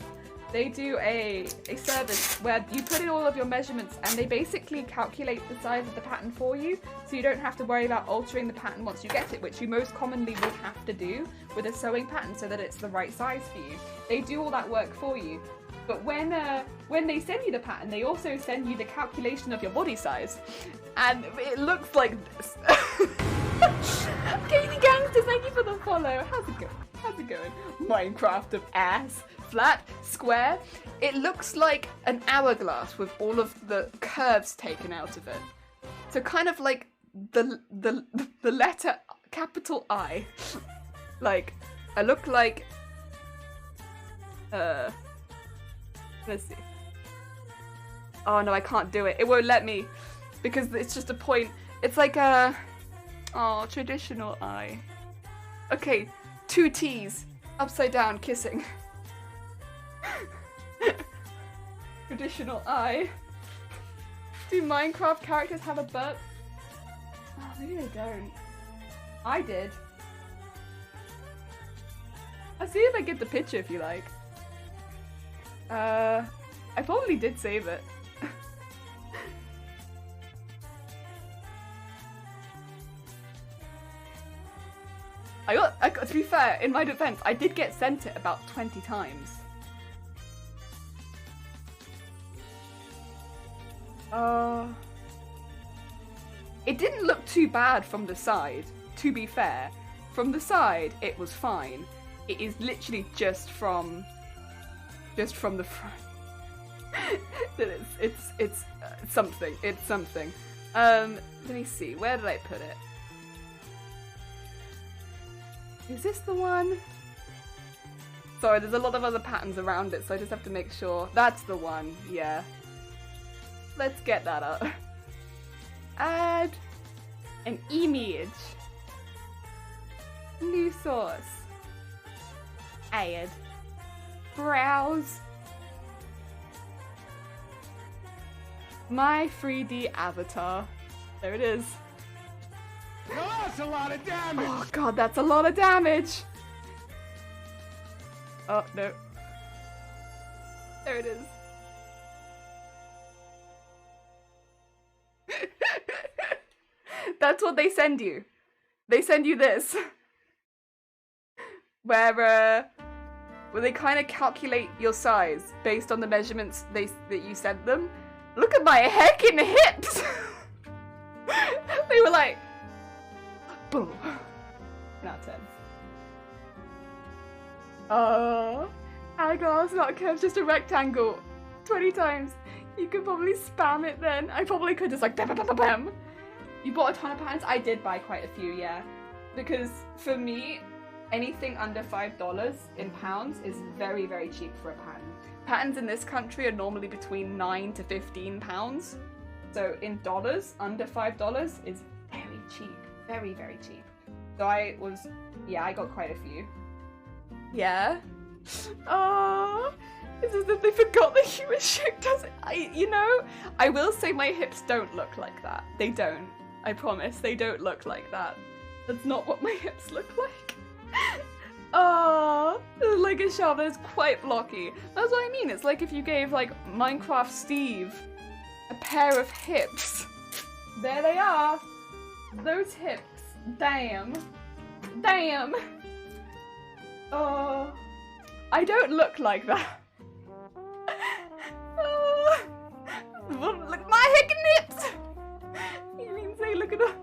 they do a service where you put in all of your measurements and they basically calculate the size of the pattern for you, so you don't have to worry about altering the pattern once you get it, which you most commonly would have to do with a sewing pattern so that it's the right size for you. They do all that work for you. But when they send you the pattern, they also send you the calculation of your body size. And it looks like this. Katie Gangsters, thank you for the follow. How's it going? How's it going? Minecraft of ass. Flat, square. It looks like an hourglass with all of the curves taken out of it. So kind of like the letter capital I. Like, I look like... Let's see. Oh no, I can't do it. It won't let me. Because it's just a point. It's like a... Oh, traditional eye. Okay, 2 T's. Upside down, kissing. Traditional eye. Do Minecraft characters have a butt? Oh, maybe they don't. I did. I'll see if I get the picture if you like. I probably did save it. I got, to be fair, in my defense, I did get sent it about 20 times. It didn't look too bad from the side, to be fair. From the side, it was fine. It is literally just from the front. it's something. It's something. Let me see. Where did I put it? Is this the one? Sorry, there's a lot of other patterns around it, so I just have to make sure. That's the one. Yeah. Let's get that up. Add an image. New source. Add. Browse. My 3D avatar. There it is. Well, that's a lot of damage! Oh god, that's a lot of damage! Oh, no. There it is. That's what they send you. They send you this. Where they kind of calculate your size based on the measurements that you sent them. Look at my heckin' hips! like, boom. 10 out of 10. Hourglass, not a curve, just a rectangle. 20 times. You could probably spam it then. I probably could just like bam, bam, bam, bam, bam. You bought a ton of patterns? I did buy quite a few, yeah. Because for me, anything under $5 in pounds is very, very cheap for a pattern. Patterns in this country are normally between 9 to 15 pounds. So in dollars, under $5 is very cheap. Very, very cheap. So I got quite a few. Yeah. Oh, it's as if they forgot that human shape does it. I will say my hips don't look like that. They don't. I promise, they don't look like that. That's not what my hips look like. Oh, like a shovel is quite blocky. That's what I mean. It's like if you gave like Minecraft Steve a pair of hips. There they are. Those hips. Damn. Damn. Oh, I don't look like that. Oh, look at my heckin' hips. You mean say look at them?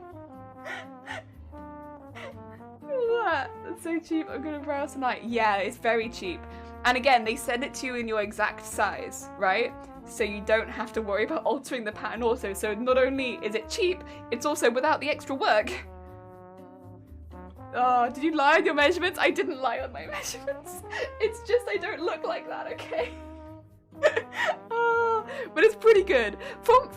That. That's so cheap. I'm gonna browse tonight. Yeah, it's very cheap. And again, they send it to you in your exact size, right? So you don't have to worry about altering the pattern also. So not only is it cheap, it's also without the extra work. Oh, did you lie on your measurements? I didn't lie on my measurements. It's just I don't look like that, okay? Oh, but it's pretty good. From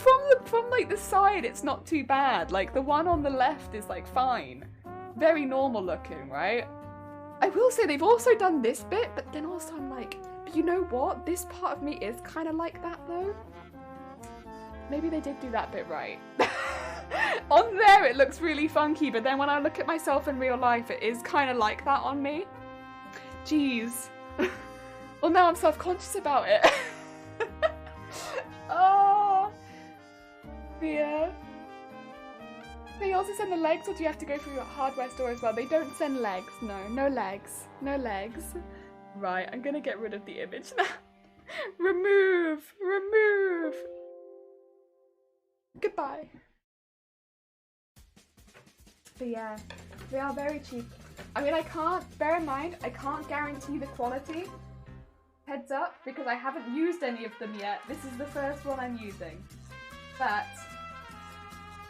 like the side, it's not too bad. Like the one on the left is like fine. Very normal looking, right? I will say they've also done this bit, but then also I'm like, but you know what? This part of me is kind of like that though. Maybe they did do that bit right. On there it looks really funky, but then when I look at myself in real life, it is kind of like that on me. Jeez. Well, now I'm self-conscious about it. Oh. Yeah. They also send the legs, or do you have to go through your hardware store as well? They don't send legs. No, no legs. No legs. Right, I'm gonna get rid of the image now. Remove. Remove. Goodbye. But yeah, they are very cheap. I mean, bear in mind, I can't guarantee the quality. Heads up, because I haven't used any of them yet. This is the first one I'm using. But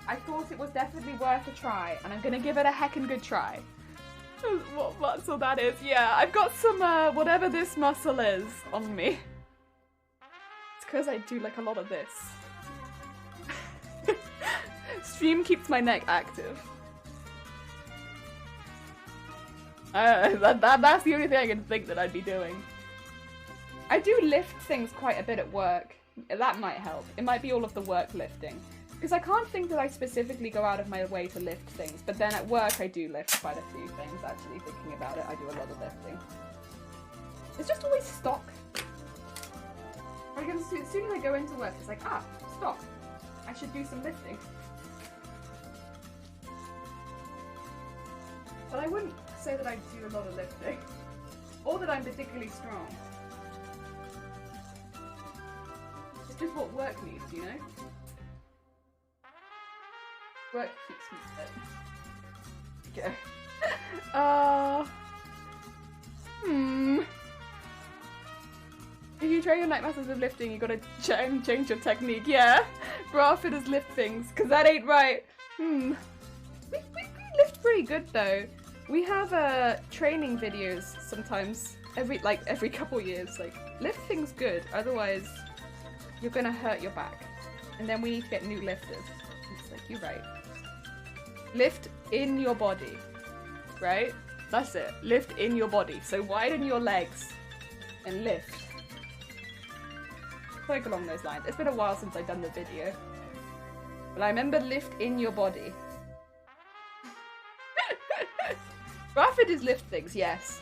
I thought it was definitely worth a try, and I'm gonna give it a heckin' good try. What muscle that is? Yeah, I've got some, whatever this muscle is on me. It's because I do like a lot of this. Stream keeps my neck active. That's the only thing I can think that I'd be doing. I do lift things quite a bit at work. That might help. It might be all of the work lifting. Because I can't think that I specifically go out of my way to lift things, but then at work I do lift quite a few things, actually, thinking about it. I do a lot of lifting. It's just always stock. Like, as soon as I go into work, it's like, stock. I should do some lifting. But I wouldn't say that I do a lot of lifting. Or that I'm particularly strong. It's just what work needs, you know? Work keeps me fit. Okay. If you train your neck muscles with lifting, you gotta change your technique. Yeah. Bra fitters lift things, cause that ain't right. We lift pretty good though. We have training videos sometimes every couple years. Like, lift things good, otherwise you're gonna hurt your back. And then we need to get new lifters. It's like, you're right. Lift in your body, right? That's it. Lift in your body. So widen your legs and lift. Like along those lines. It's been a while since I've done the video. But I remember lift in your body. Rapid is lift things, yes.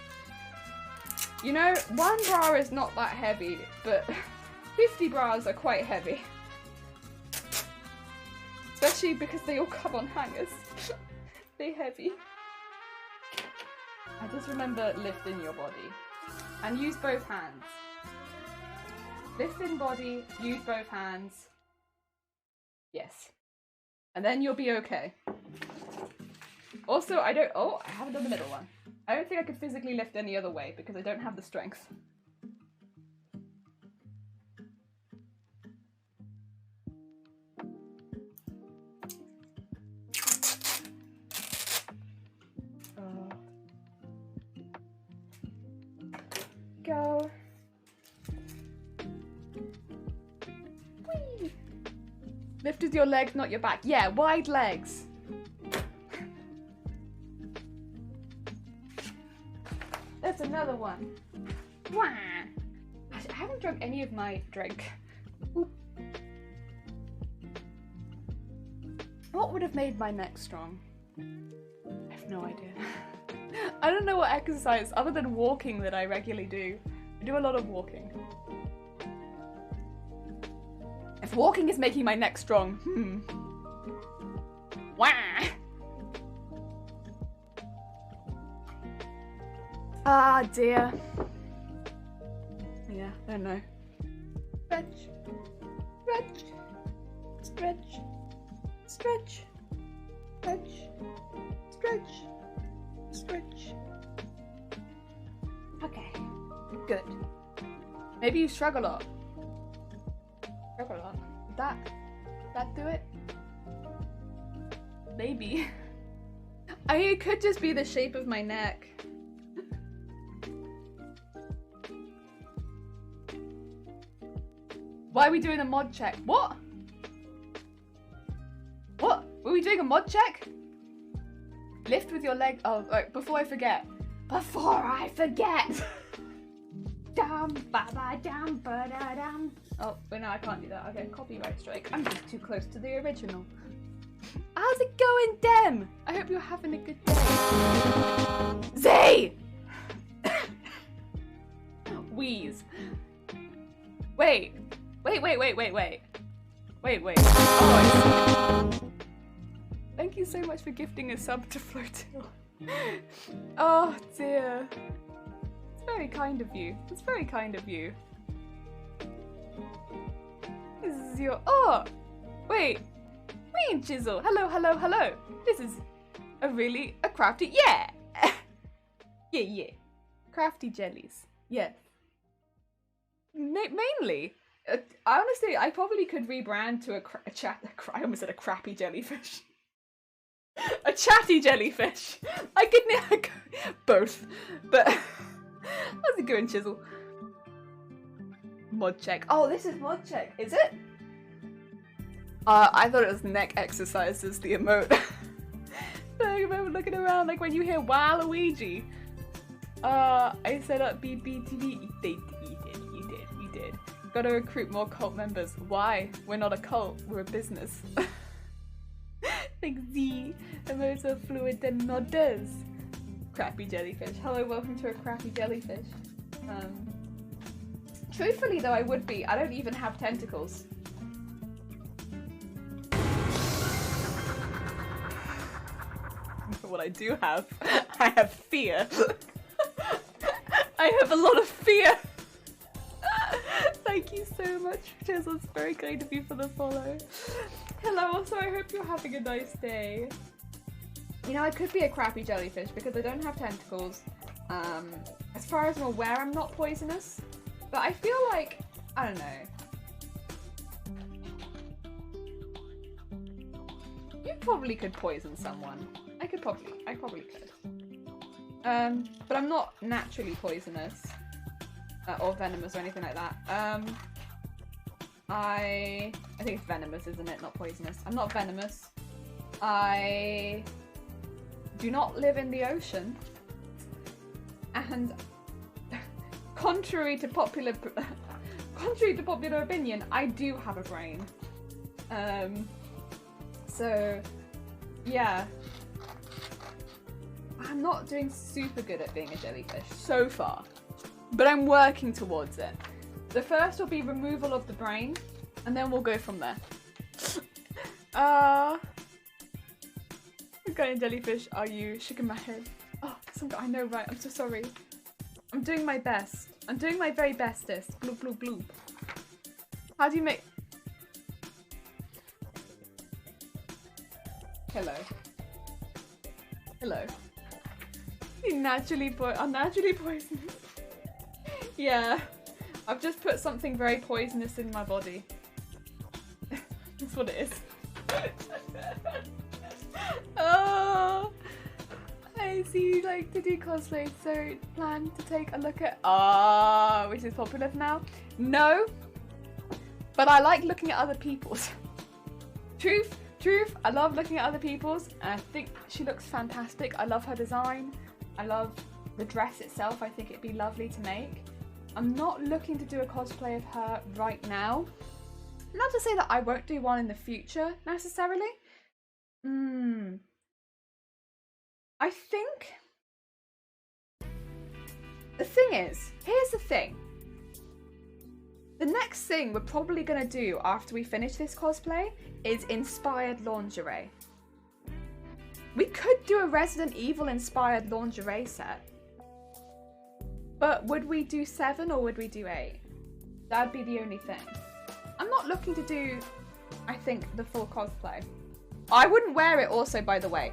You know, one bra is not that heavy, but 50 bras are quite heavy. Especially because they all come on hangers. They're heavy. I just remember lift in your body. And use both hands. Lift in body, use both hands. Yes. And then you'll be okay. Also, I haven't done the middle one. I don't think I could physically lift any other way because I don't have the strength. Go. Whee! Lift with your legs, not your back. Yeah, wide legs. That's another one. Wah! I haven't drunk any of my drink. Oop. What would have made my neck strong? I have no idea. I don't know what exercise other than walking that I regularly do. I do a lot of walking. If walking is making my neck strong, Wah! Ah dear. Yeah, I don't know. Stretch, stretch, stretch, stretch, stretch, stretch, stretch. Okay, good. Maybe you shrug a lot. Shrug a lot. That do it? Maybe. I mean, it could just be the shape of my neck. Why are we doing a mod check? What? What? Were we doing a mod check? Lift with your leg. Oh, right, before I forget. Before I forget! Dum ba ba dum ba da dum. Oh, wait, no, I can't do that. Okay, copyright strike. I'm just too close to the original. How's it going, Dem? I hope you're having a good day. Zay! Wheeze. Wait. Wait. Oh, thank you so much for gifting a sub to Flotil. Oh dear. It's very kind of you. It's very kind of you. This is your... Oh! Wait. Me and Chisel. Hello. This is a crafty... Yeah! Yeah. Crafty jellies. Yeah. Mainly. Honestly, I probably could rebrand to I almost said a crappy jellyfish. A chatty jellyfish. I could both. But how's it going, Chisel? Mod check. Oh, this is mod check. Is it? I thought it was neck exercises, the emote. I remember looking around like when you hear Waluigi. I set up BBTV. You did. Gotta recruit more cult members. Why? We're not a cult, we're a business. Like Z, emotes are fluid than others. Crappy jellyfish. Hello, welcome to a crappy jellyfish. Truthfully though, I would be. I don't even have tentacles. What I do have, I have fear. I have a lot of fear. Thank you so much, Chisel. It's very kind of you for the follow. Hello, also I hope you're having a nice day. You know, I could be a crappy jellyfish because I don't have tentacles. As far as I'm aware, I'm not poisonous. But I feel like, I don't know. You probably could poison someone. I probably could. But I'm not naturally poisonous. Or venomous or anything like that. I think it's venomous, isn't it? Not poisonous. I'm not venomous. I do not live in the ocean. And contrary to popular opinion, I do have a brain. So yeah. I'm not doing super good at being a jellyfish so far. But I'm working towards it. The first will be removal of the brain, and then we'll go from there. What kind of jellyfish are you? Shaking my head. Oh, I know, right? I'm so sorry. I'm doing my best. I'm doing my very bestest. Bloop, bloop, bloop. How do you make... Hello. Hello. Unnaturally poisonous. Yeah. I've just put something very poisonous in my body. That's what it is. Oh, I see you like to do cosplay, so plan to take a look at which is popular now. No, but I like looking at other people's. Truth, I love looking at other people's, and I think she looks fantastic. I love her design. I love the dress itself. I think it'd be lovely to make. I'm not looking to do a cosplay of her right now. Not to say that I won't do one in the future, necessarily. I think... The thing is, here's the thing. The next thing we're probably going to do after we finish this cosplay is inspired lingerie. We could do a Resident Evil inspired lingerie set. But would we do 7 or would we do 8? That'd be the only thing. I'm not looking to do, I think, the full cosplay. I wouldn't wear it also, by the way.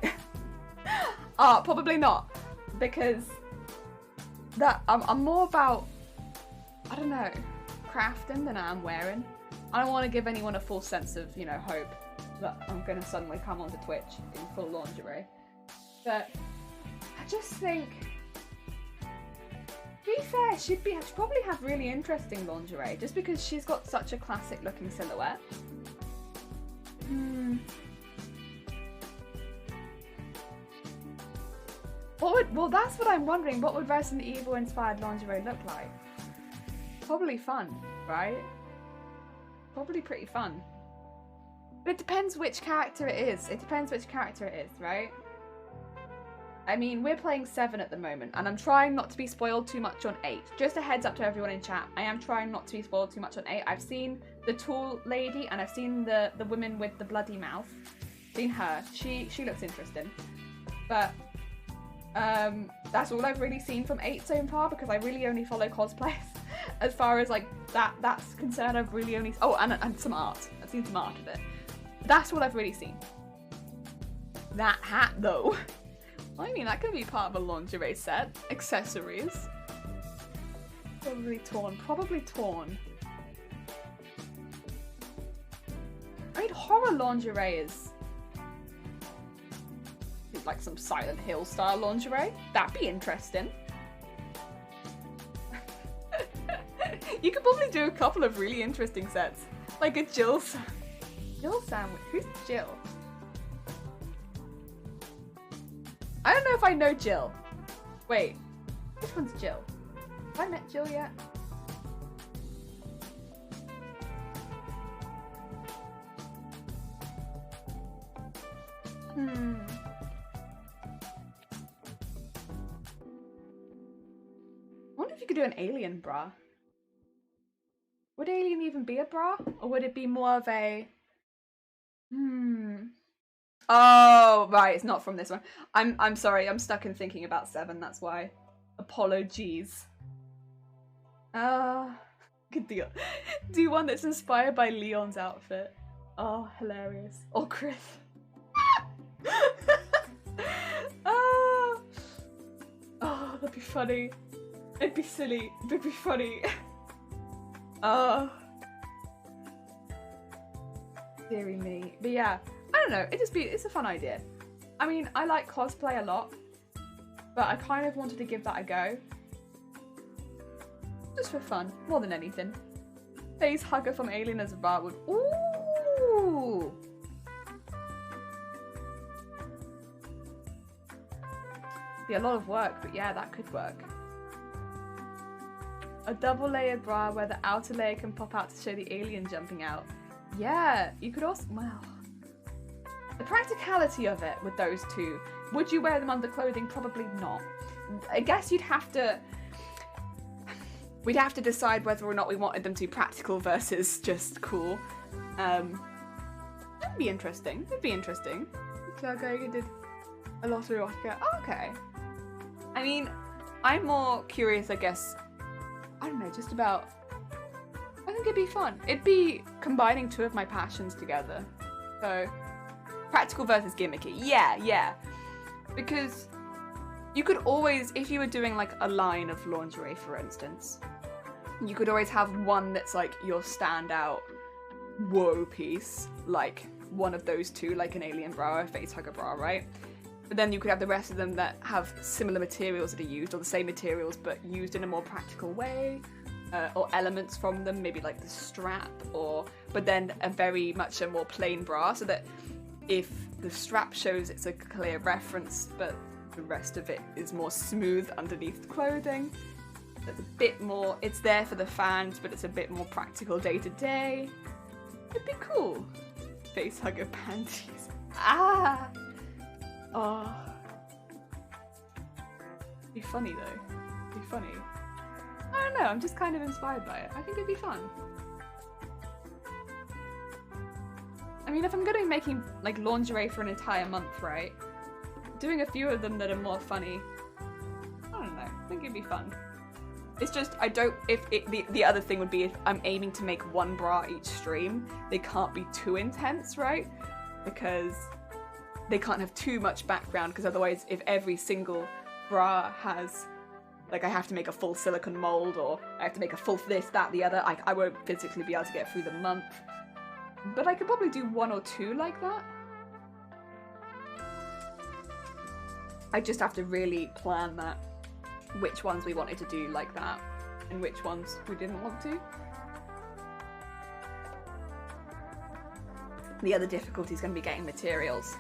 Probably not. Because I'm more about, I don't know, crafting than I am wearing. I don't want to give anyone a full sense of, you know, hope that I'm going to suddenly come onto Twitch in full lingerie. But I just think, to be fair, she'd probably have really interesting lingerie just because she's got such a classic looking silhouette. Well, that's what I'm wondering. What would Resident Evil inspired lingerie look like? Probably fun, right? Probably pretty fun. But it depends which character it is. It depends which character it is, right? I mean, we're playing 7 at the moment, and I'm trying not to be spoiled too much on 8. Just a heads up to everyone in chat. I am trying not to be spoiled too much on 8. I've seen the tall lady, and I've seen the woman with the bloody mouth. Seen her. She looks interesting. But that's all I've really seen from 8 so far, because I really only follow cosplays. As far as like that's concerned, I've really only and some art. I've seen some art of it. That's what I've really seen. That hat though. I mean, that could be part of a lingerie set. Accessories. Probably torn. Probably torn. I mean, horror lingerie is like some Silent Hill style lingerie. That'd be interesting. You could probably do a couple of really interesting sets. Like a Jill sandwich. Who's Jill? I don't know if I know Jill. Wait, which one's Jill? Have I met Jill yet? I wonder if you could do an alien bra. Would alien even be a bra? Or would it be more of a... Oh, right, it's not from this one. I'm sorry, I'm stuck in thinking about 7, that's why. Apologies. Good deal. Do one that's inspired by Leon's outfit. Oh, hilarious. Or Chris. Oh, that'd be funny. It'd be silly. It'd be funny. Oh. Deary me. But yeah, I don't know. It's a fun idea. I mean, I like cosplay a lot, but I kind of wanted to give that a go. Just for fun, more than anything. Face hugger from Alien as a bar would. Ooh. Be a lot of work, but yeah, that could work. A double layered bra where the outer layer can pop out to show the alien jumping out. Yeah, you could also, well, the practicality of it with those two. Would you wear them under clothing? Probably not. I guess we'd have to decide whether or not we wanted them to be practical versus just cool. That'd be interesting. It'd be interesting. Clark did a lot of erotica. Oh, okay. I mean, I'm more curious, I guess, I don't know, just about, I think it'd be fun. It'd be combining two of my passions together. So, Practical versus gimmicky. Yeah. Because you could always, if you were doing like a line of lingerie, for instance, you could always have one that's like your standout whoa piece, like one of those two, like an alien bra or a face hugger bra, right? But then you could have the rest of them that have similar materials that are used, or the same materials but used in a more practical way, or elements from them, maybe like the strap, but then a very much a more plain bra, so that if the strap shows it's a clear reference, but the rest of it is more smooth underneath the clothing. It's a bit more, it's there for the fans, but it's a bit more practical day to day. It'd be cool. Face hugger panties. Ah! Oh. It'd be funny though. It'd be funny. I don't know, I'm just kind of inspired by it. I think it'd be fun. I mean, if I'm gonna be making like lingerie for an entire month, right? Doing a few of them that are more funny, I don't know, I think it'd be fun. It's just, the other thing would be if I'm aiming to make one bra each stream, they can't be too intense, right? Because they can't have too much background, because otherwise if every single bra has, like I have to make a full silicone mold, or I have to make a full this, that, the other, I won't physically be able to get through the month. But I could probably do one or two like that. I just have to really plan that, which ones we wanted to do like that, and which ones we didn't want to. The other difficulty is going to be getting materials,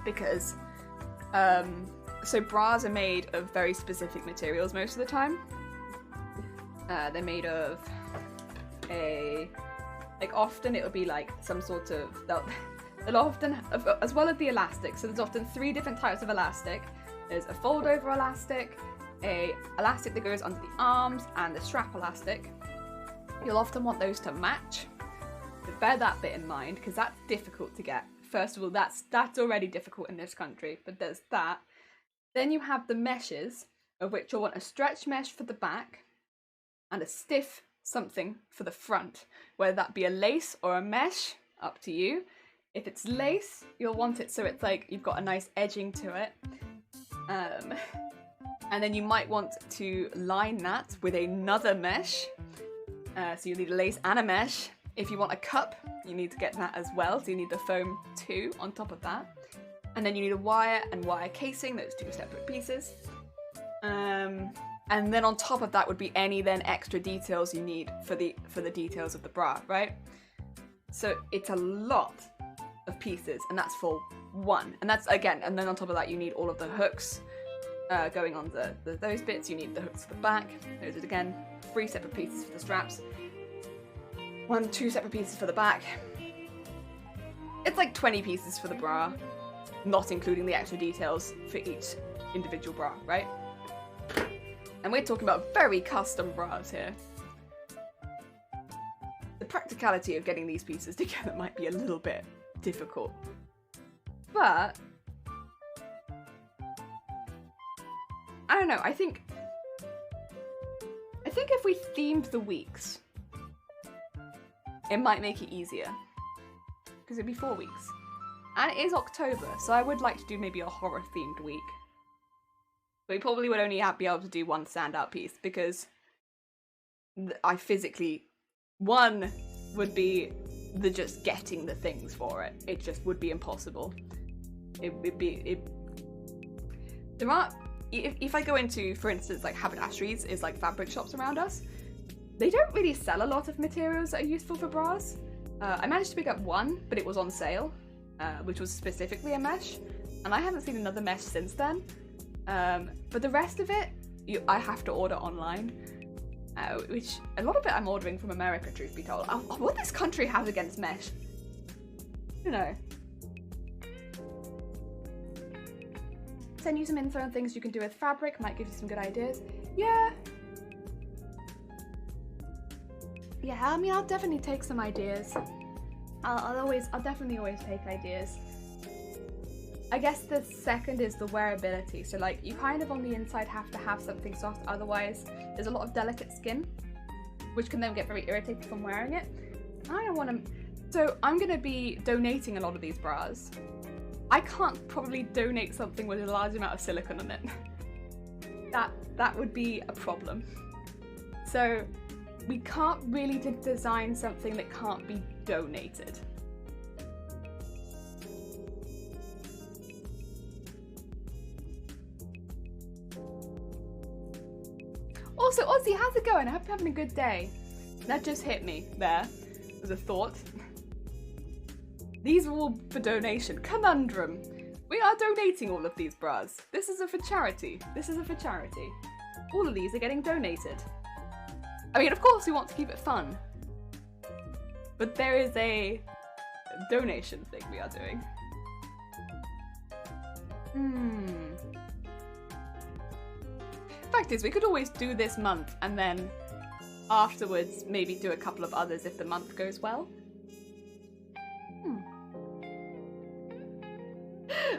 because so bras are made of very specific materials most of the time. They're made of often it'll be like some sort of, they'll often, as well as the elastic, so there's often 3 different types of elastic. There's a fold over elastic, a elastic that goes under the arms, and the strap elastic. You'll often want those to match. So bear that bit in mind, because that's difficult to get. First of all, that's already difficult in this country, but there's that. Then you have the meshes, of which you'll want a stretch mesh for the back and a stiff something for the front, whether that be a lace or a mesh, up to you. If it's lace, you'll want it so it's like you've got a nice edging to it. And then you might want to line that with another mesh. So you need a lace and a mesh. If you want a cup, you need to get that as well. So you need the foam too on top of that. And then you need a wire and wire casing, those 2 separate pieces. And then on top of that would be any then extra details you need for the details of the bra, right? So it's a lot of pieces, and that's for one. And that's again, and then on top of that you need all of the hooks going on those bits. You need the hooks for the back. Those are again 3 separate pieces for the straps. 2 separate pieces for the back. It's like 20 pieces for the bra, not including the extra details for each individual bra, right? And we're talking about very custom bras here. The practicality of getting these pieces together might be a little bit difficult. But I don't know, I think if we themed the weeks, it might make it easier. Because it'd be 4 weeks. And it is October, so I would like to do maybe a horror themed week. But we probably would only be able to do one standout piece, because I physically, one would be the just getting the things for it. It just would be impossible. There are, if I go into, for instance, like haberdasheries is like fabric shops around us, they don't really sell a lot of materials that are useful for bras. I managed to pick up one, but it was on sale, which was specifically a mesh, and I haven't seen another mesh since then. But the rest of it, I have to order online, which a lot of it I'm ordering from America, truth be told. What this country has against mesh, you know. Send you some info on things you can do with fabric, might give you some good ideas. Yeah, I mean, I'll definitely take some ideas. I'll definitely always take ideas. I guess the second is the wearability. So like, you kind of on the inside have to have something soft, otherwise there's a lot of delicate skin, which can then get very irritated from wearing it. I don't want to, so I'm going to be donating a lot of these bras I can't probably donate something with a large amount of silicone on it. That would be a problem. So we can't really design something that can't be donated. Also, Ozzy, how's it going? I hope you're having a good day. That just hit me there. As a thought. These are all for donation. Conundrum. We are donating all of these bras. This is for charity. This is for charity. All of these are getting donated. I mean, of course we want to keep it fun. But there is a donation thing we are doing. Fact is, we could always do this month and then afterwards maybe do a couple of others if the month goes well.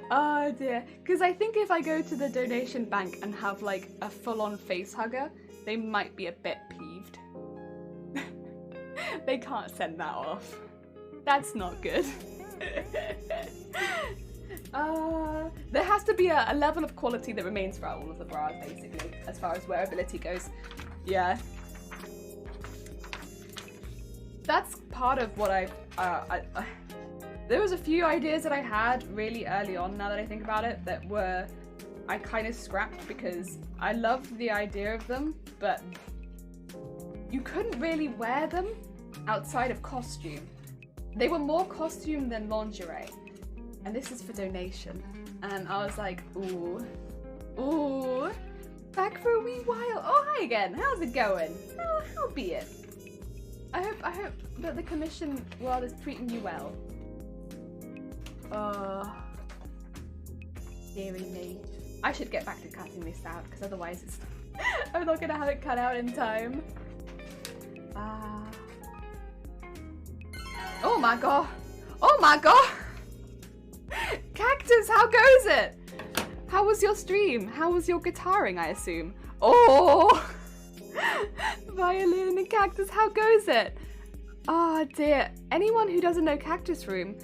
Oh dear, because I think if I go to the donation bank and have like a full-on face hugger, they might be a bit peeved. They can't send that off. That's not good. There has to be a level of quality that remains throughout all of the bras, basically, as far as wearability goes. Yeah. That's part of what there was a few ideas that I had really early on, now that I think about it, that I kind of scrapped because I loved the idea of them, but you couldn't really wear them outside of costume. They were more costume than lingerie, and this is for donation. And I was like, ooh, back for a wee while. Oh, hi again. How's it going? Oh, how be it? I hope that the commission world is treating you well. Oh, dearie me. I should get back to cutting this out because otherwise I'm not gonna have it cut out in time. Oh my god! Oh my god! Cactus, how goes it? How was your stream? How was your guitaring, I assume? Oh! Violin and Cactus, how goes it? Oh dear. Anyone who doesn't know Cactus Room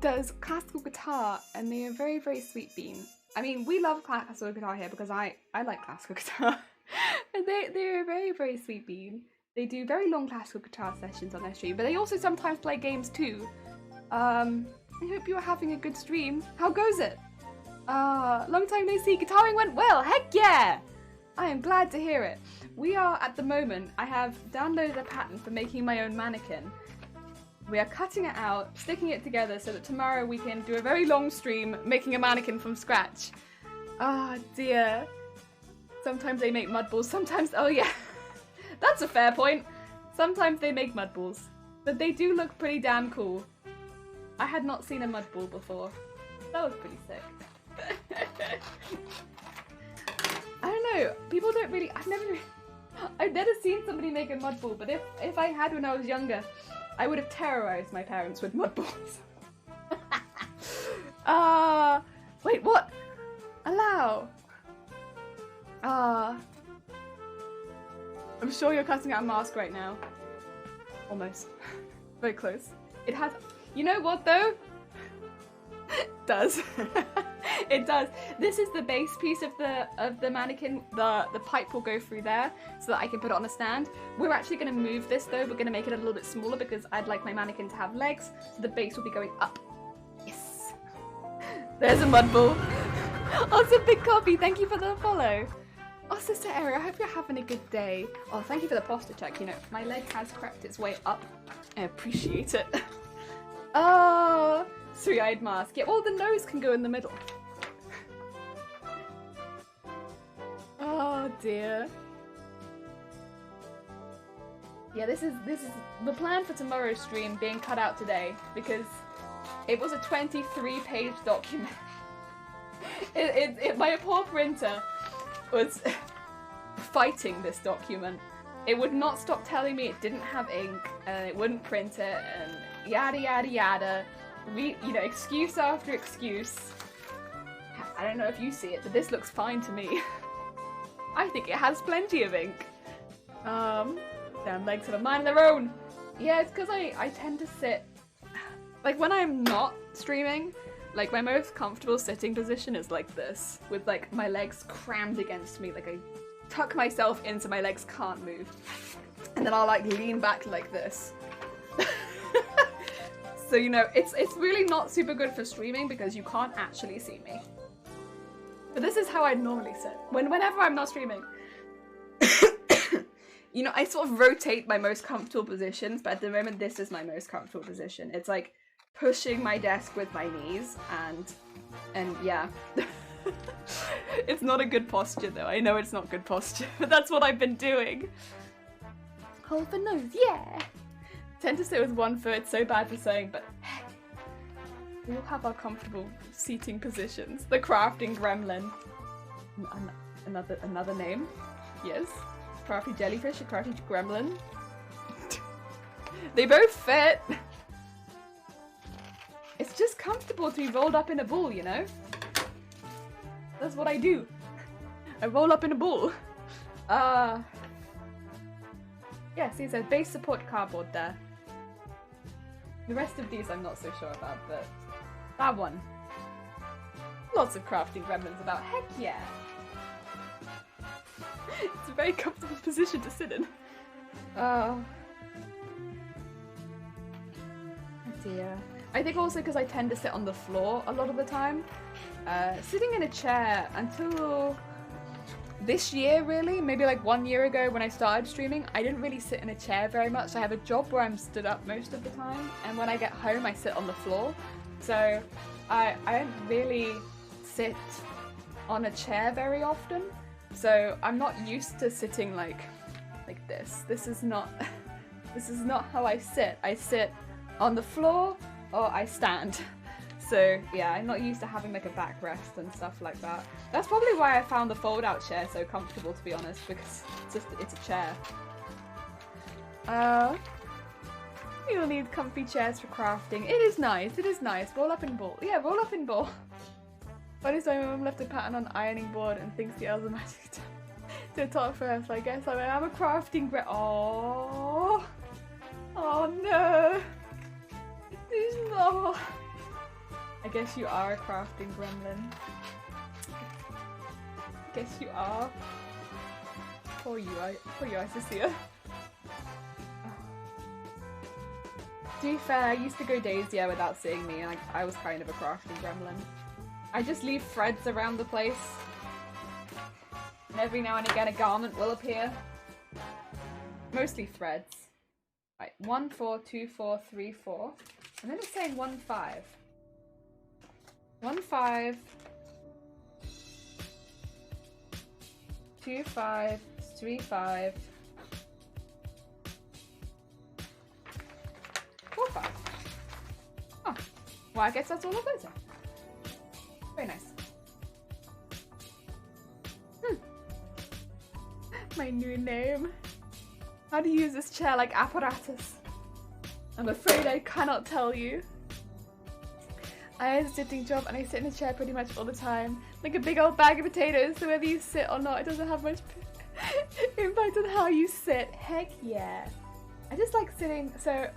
does classical guitar and they are very, very sweet bean. I mean, we love classical guitar here because I like classical guitar. And they're a very, very sweet bean. They do very long classical guitar sessions on their stream, but they also sometimes play games too. I hope you are having a good stream. How goes it? Long time no see. Guitaring went well. Heck yeah! I am glad to hear it. We are, at the moment, I have downloaded a pattern for making my own mannequin. We are cutting it out, sticking it together so that tomorrow we can do a very long stream making a mannequin from scratch. Ah, dear. Sometimes they make mud balls, sometimes, oh yeah. That's a fair point. Sometimes they make mud balls, but they do look pretty damn cool. I had not seen a mud ball before. That was pretty sick. I don't know, people don't really, I've never seen somebody make a mud ball, but if I had when I was younger, I would have terrorized my parents with mud balls. Wait, what? Allow. I'm sure you're cutting out a mask right now. Almost. Very close. It has, you know what though? It does. It does. This is the base piece of the mannequin. The pipe will go through there so that I can put it on a stand. We're actually going to move this though. We're going to make it a little bit smaller because I'd like my mannequin to have legs. So the base will be going up. Yes. There's a mud ball. Also, Big Copy, thank you for the follow. Oh, Sister Eri, I hope you're having a good day. Oh, thank you for the posture check. You know, my leg has crept its way up. I appreciate it. Oh, three-eyed mask. Yeah, well, the nose can go in the middle. Oh dear. Yeah, this is the plan for tomorrow's stream being cut out today because it was a 23-page document. My poor printer was fighting this document. It would not stop telling me it didn't have ink and it wouldn't print it and yada yada yada. Excuse after excuse. I don't know if you see it, but this looks fine to me. I think it has plenty of ink. Damn legs have a mind of their own. Yeah, it's because I tend to sit Like when I'm not streaming, like my most comfortable sitting position is like this, with like my legs crammed against me, like I tuck myself into my legs can't move. And then I'll like lean back like this. So you know, it's really not super good for streaming because you can't actually see me. But this is how I normally sit. Whenever I'm not streaming. You know, I sort of rotate my most comfortable positions, but at the moment this is my most comfortable position. It's like pushing my desk with my knees and yeah. It's not a good posture though. I know it's not good posture, but that's what I've been doing. Hold the nose, yeah. Tend to sit with one foot, it's so bad for saying, but hey, we all have our comfortable seating positions. The crafting gremlin. Another name? Yes. Crafty jellyfish, a crafty gremlin. They both fit. It's just comfortable to be rolled up in a ball, you know? That's what I do. I roll up in a ball. Yeah, see, it says base support cardboard there. The rest of these I'm not so sure about, but that one. Lots of crafting gremlins about, heck yeah! It's a very comfortable position to sit in. Oh dear. I think also because I tend to sit on the floor a lot of the time. Sitting in a chair until this year really, maybe like 1 year ago when I started streaming, I didn't really sit in a chair very much. I have a job where I'm stood up most of the time, and when I get home I sit on the floor. So I don't really sit on a chair very often. So I'm not used to sitting like this. This is not how I sit. I sit on the floor or I stand. So yeah, I'm not used to having like a backrest and stuff like that. That's probably why I found the fold-out chair so comfortable, to be honest, because it's a chair. You'll need comfy chairs for crafting. It is nice, it is nice. Roll up in ball. Yeah, roll up in ball. What is my mum left a pattern on the ironing board and thinks the elves are magic to talk for her, so I guess I'm a crafting oh no. No. I guess you are a crafting gremlin. Guess you are. Poor you, Cecilia. To be fair, I used to go days, yeah, without seeing me, and I was kind of a crafting gremlin. I just leave threads around the place. And every now and again a garment will appear. Mostly threads. Right, 1, 4, 2, 4, 3, 4. And then it's saying 1, 5. 1, 5. 2, 5. 3, 5. 4, 5. Oh, well, I guess that's all of those are. Very nice. My new name. How to use this chair like apparatus. I'm afraid I cannot tell you. I have a sitting job and I sit in a chair pretty much all the time. Like a big old bag of potatoes, so whether you sit or not, it doesn't have much impact on how you sit. Heck yeah. I just like sitting, so...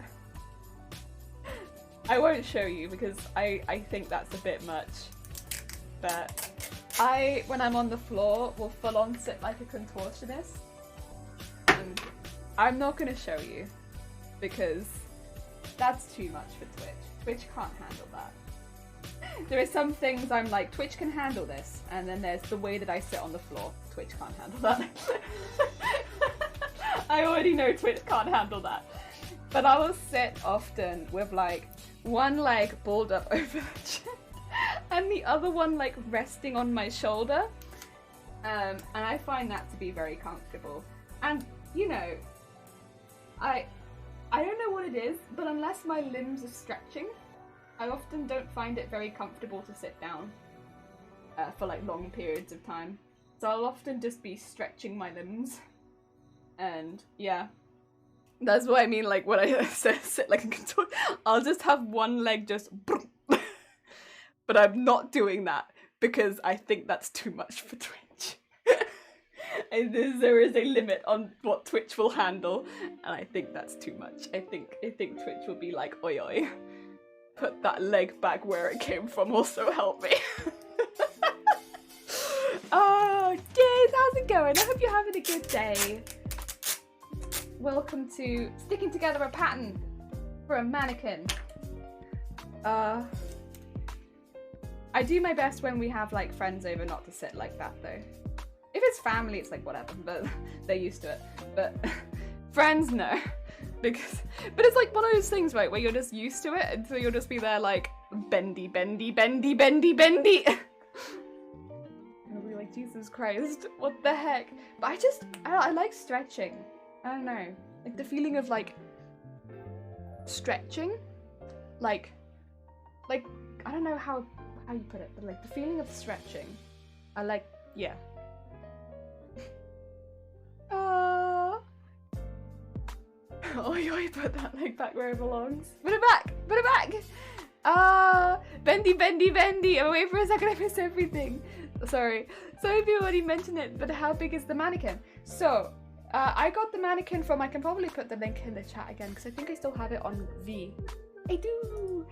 I won't show you because I think that's a bit much. But when I'm on the floor, will full on sit like a contortionist. And I'm not going to show you because that's too much for Twitch. Twitch can't handle that. There are some things I'm like, Twitch can handle this, and then there's the way that I sit on the floor. Twitch can't handle that. I already know Twitch can't handle that. But I will sit often with like one leg balled up over the chair and the other one like resting on my shoulder. And I find that to be very comfortable. And you know, I don't know what it is, but unless my limbs are stretching, I often don't find it very comfortable to sit down for like long periods of time. So I'll often just be stretching my limbs. And yeah, that's what I mean, like when I sit like a contour, I'll just have one leg just but I'm not doing that because I think that's too much for Twitch. And there is a limit on what Twitch will handle, and I think that's too much. I think Twitch will be like, oi oi. put that leg back where it came from also help me. Oh, James, how's it going? I hope you're having a good day. Welcome to sticking together a pattern for a mannequin. I do my best when we have like friends over not to sit like that though. If it's family, it's like whatever, but they're used to it. But friends, no. But it's like one of those things, right, where you're just used to it, and so you'll just be there like bendy, bendy, bendy, bendy, bendy. And I'll be like, Jesus Christ, what the heck? But I like stretching. I don't know, like the feeling of like stretching, like I don't know how you put it, but like the feeling of stretching. I like, yeah. Oh, you put that leg back where it belongs. Put it back! Put it back! Bendy, bendy, bendy! Oh, wait for a second, I missed everything. Sorry. Some of you already mentioned it, but how big is the mannequin? So, I got the mannequin from, I can probably put the link in the chat again, because I think I still have it on V. I do!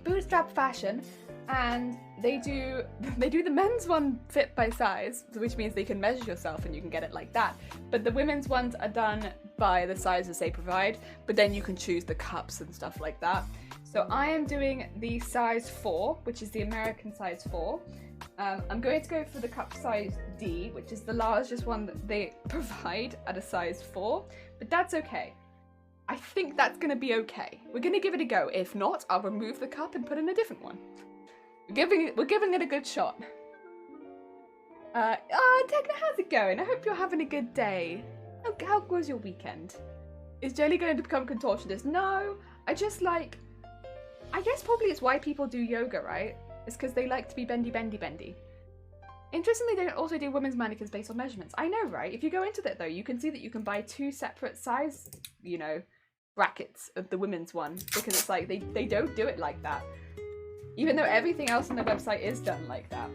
Bootstrap fashion, and they do the men's one fit by size, which means they can measure yourself and you can get it like that. But the women's ones are done by the sizes they provide, but then you can choose the cups and stuff like that. So I am doing the size 4, which is the American size 4. I'm going to go for the cup size D, which is the largest one that they provide at a size 4, but that's okay. I think that's going to be okay. We're going to give it a go. If not, I'll remove the cup and put in a different one. We're giving it a good shot. Tekna, how's it going? I hope you're having a good day. How was your weekend? Is Jelly going to become contortionist? No, I guess probably it's why people do yoga, right? It's because they like to be bendy, bendy, bendy. Interestingly, they also do women's mannequins based on measurements. I know, right? If you go into that though, you can see that you can buy 2 separate size, you know, brackets of the women's one, because it's like they don't do it like that. Even though everything else on their website is done like that.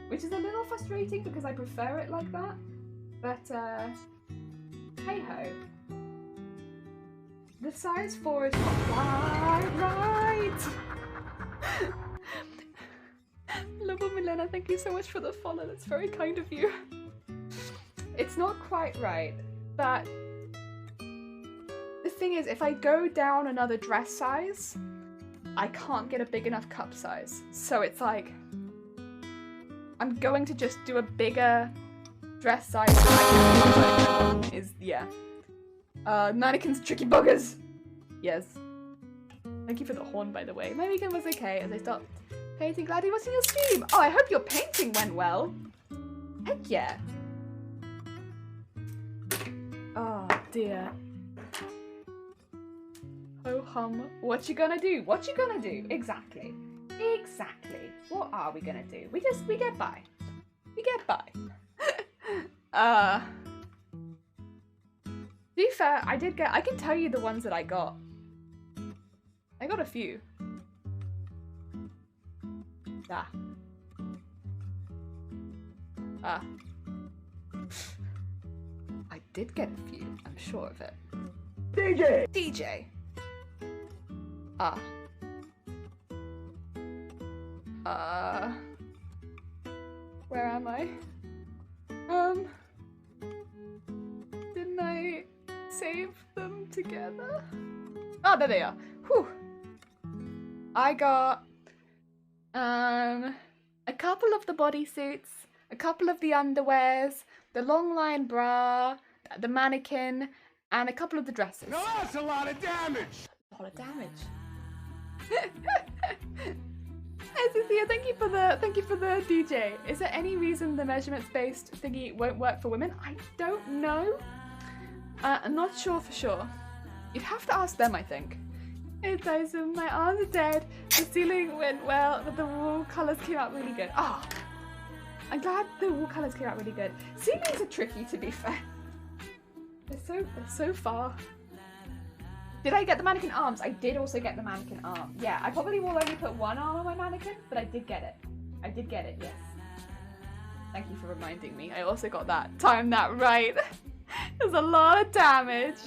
Which is a little frustrating because I prefer it like that. But, hey ho. The size 4 is not quite right! Love Milena, thank you so much for the follow, that's very kind of you. It's not quite right, but the thing is, if I go down another dress size, I can't get a big enough cup size. So it's like, I'm going to just do a bigger dress size. Mannequins tricky buggers. Yes. Thank you for the horn, by the way. My weekend was okay as I stopped painting. Glad you watching your stream. Oh, I hope your painting went well. Heck yeah. Oh dear. Ho hum. What you gonna do? What you gonna do? Exactly. Exactly. What are we gonna do? We get by. We get by. To be fair, I can tell you the ones that I got. I got a few. I did get a few, I'm sure of it. DJ! Where am I? Didn't I save them together? Oh, there they are. Whew. I got a couple of the bodysuits, a couple of the underwears, the long line bra, the mannequin, and a couple of the dresses. Now that's a lot of damage! A lot of damage. Hey Cynthia, thank you for the DJ. Is there any reason the measurements based thingy won't work for women? I don't know. I'm not sure for sure. You'd have to ask them, I think. Hey Tyson, my arms are dead. The ceiling went well, but the wool colours came out really good. Oh, I'm glad the wool colours came out really good. Ceilings are tricky, to be fair. They're so far. Did I get the mannequin arms? I did also get the mannequin arm. Yeah, I probably will only put one arm on my mannequin, but I did get it. I did get it, yes. Thank you for reminding me. I also got that. Timed that right. There's a lot of damage.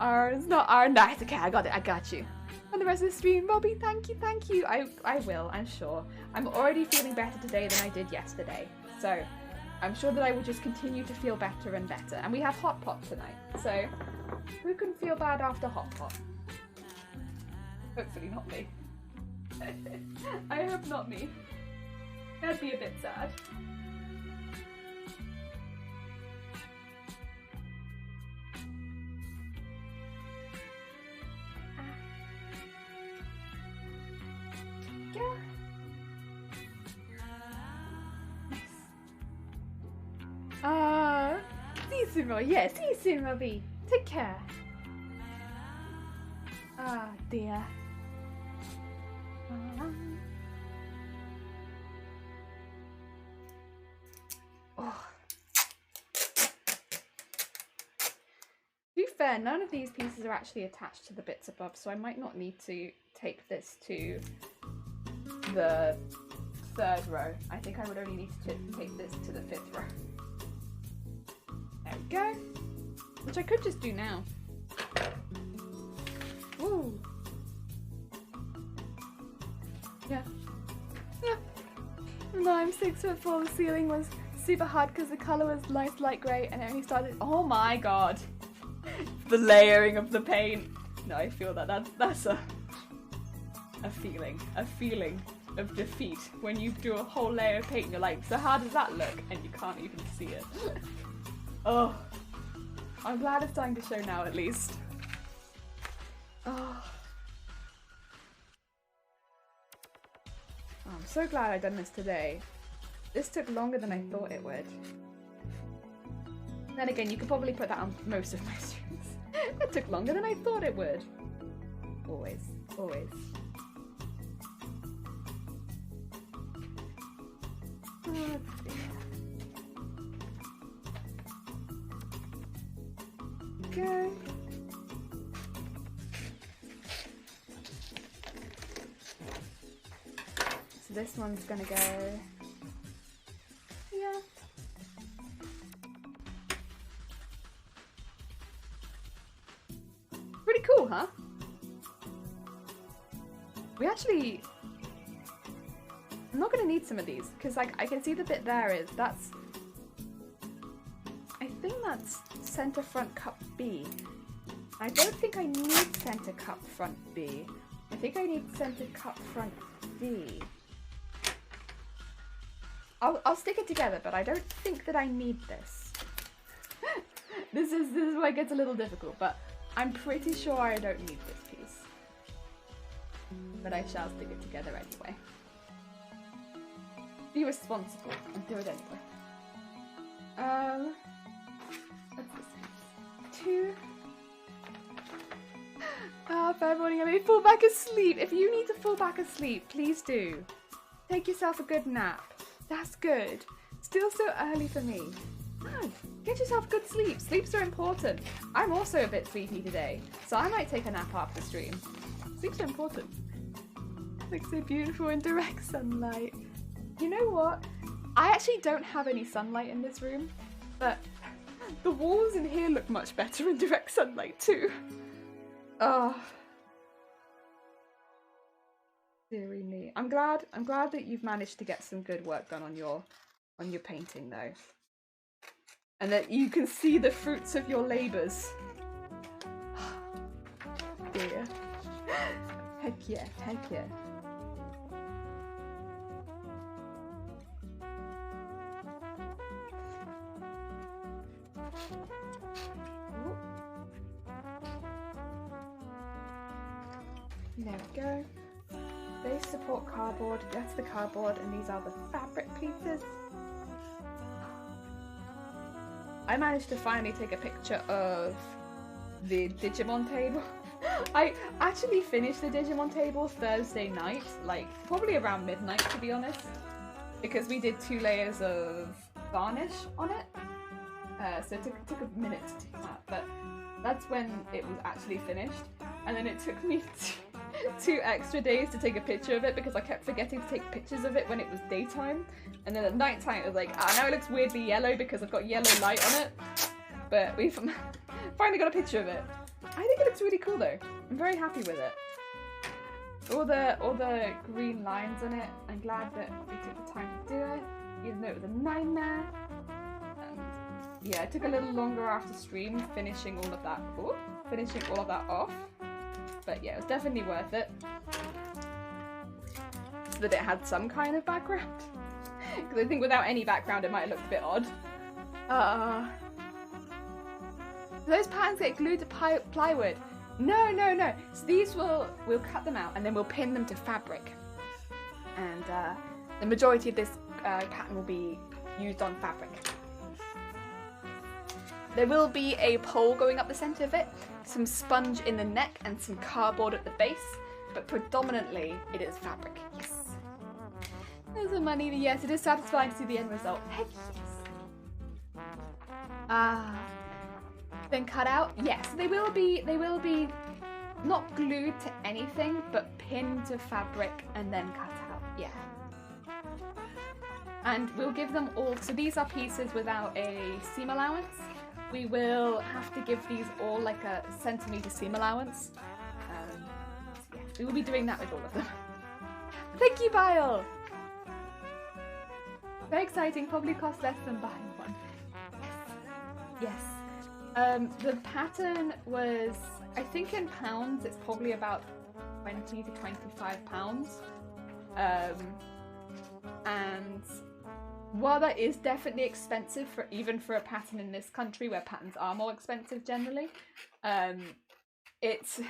It's not R. Nice, okay, I got it. I got you. on the rest of the stream. Robbie, thank you, thank you. I will, I'm sure. I'm already feeling better today than I did yesterday. So I'm sure that I will just continue to feel better and better. And we have hot pot tonight. So who can feel bad after hot pot? Hopefully not me. I hope not me. That'd be a bit sad. Yeah. Nice. See you soon, Robbie. Yeah, see you soon, Robbie. Take care. Ah, dear. Oh. To be fair, none of these pieces are actually attached to the bits above, so I might not need to take this to the 3rd row. I think I would only need to take this to the 5th row. There we go. Which I could just do now. Ooh. Yeah. Yeah. No, I'm 6'4". The ceiling was super hard because the colour was nice light grey and it only started. Oh my god. The layering of the paint. No, I feel that. That's a feeling. A feeling of defeat when you do a whole layer of paint and you're like, so how does that look? And you can't even see it. Oh. I'm glad it's starting to show now at least. Oh. I'm so glad I done this today. This took longer than I thought it would. Then again, you could probably put that on most of my streams. It took longer than I thought it would. Always, always. Oh, okay. So this one's gonna go. Yeah. Pretty cool, huh? We actually. I'm not gonna need some of these because like I can see the bit there is that's. I think that's center front cup B. I don't think I need center cup front B. I think I need center cup front D. I'll stick it together, but I don't think that I need this. This is where it gets a little difficult, but I'm pretty sure I don't need this piece. But I shall stick it together anyway. Be responsible and do it anyway. What's this piece? 2. Fair warning, I may fall back asleep. If you need to fall back asleep, please do. Take yourself a good nap. That's good. Still so early for me. No, get yourself good sleep. Sleeps are important. I'm also a bit sleepy today, so I might take a nap after the stream. Sleeps are important. Looks so beautiful in direct sunlight. You know what? I actually don't have any sunlight in this room, but the walls in here look much better in direct sunlight too. Oh. Dearie me. I'm glad that you've managed to get some good work done on your painting though. And that you can see the fruits of your labours. Dear. Heck yeah, heck yeah. Ooh. There we go. They support cardboard, that's the cardboard, and these are the fabric pieces. I managed to finally take a picture of the Digimon table. I actually finished the Digimon table Thursday night, like probably around midnight to be honest, because we did 2 layers of varnish on it. So it took a minute to do that, but that's when it was actually finished. And then it took me 2 extra days to take a picture of it because I kept forgetting to take pictures of it when it was daytime. And then at night time it was like, now it looks weirdly yellow because I've got yellow light on it. But we've finally got a picture of it. I think it looks really cool though. I'm very happy with it. all the green lines on it. I'm glad that we took the time to do it, even though it was a nightmare. And yeah, it took a little longer after stream finishing all of that. Ooh, finishing all of that off. But yeah, it was definitely worth it. So that it had some kind of background. Because I think without any background, it might have looked a bit odd. Those patterns get glued to plywood. No. So these we'll cut them out and then we'll pin them to fabric. And the majority of this pattern will be used on fabric. There will be a pole going up the centre of it, some sponge in the neck and some cardboard at the base, but predominantly it is fabric. Yes. There's the money, but yes, it is satisfying to see the end result. Heck yes. Then cut out? Yes, they will be not glued to anything, but pinned to fabric and then cut out. Yeah. And we'll give them all, so these are pieces without a seam allowance. We will have to give these all like a centimetre seam allowance. Yeah, we will be doing that with all of them. Thank you, Bile! Very exciting, probably cost less than buying one. Yes. The pattern was, I think in pounds, it's probably about 20 to 25 pounds. And while that is definitely expensive even for a pattern in this country where patterns are more expensive generally, it's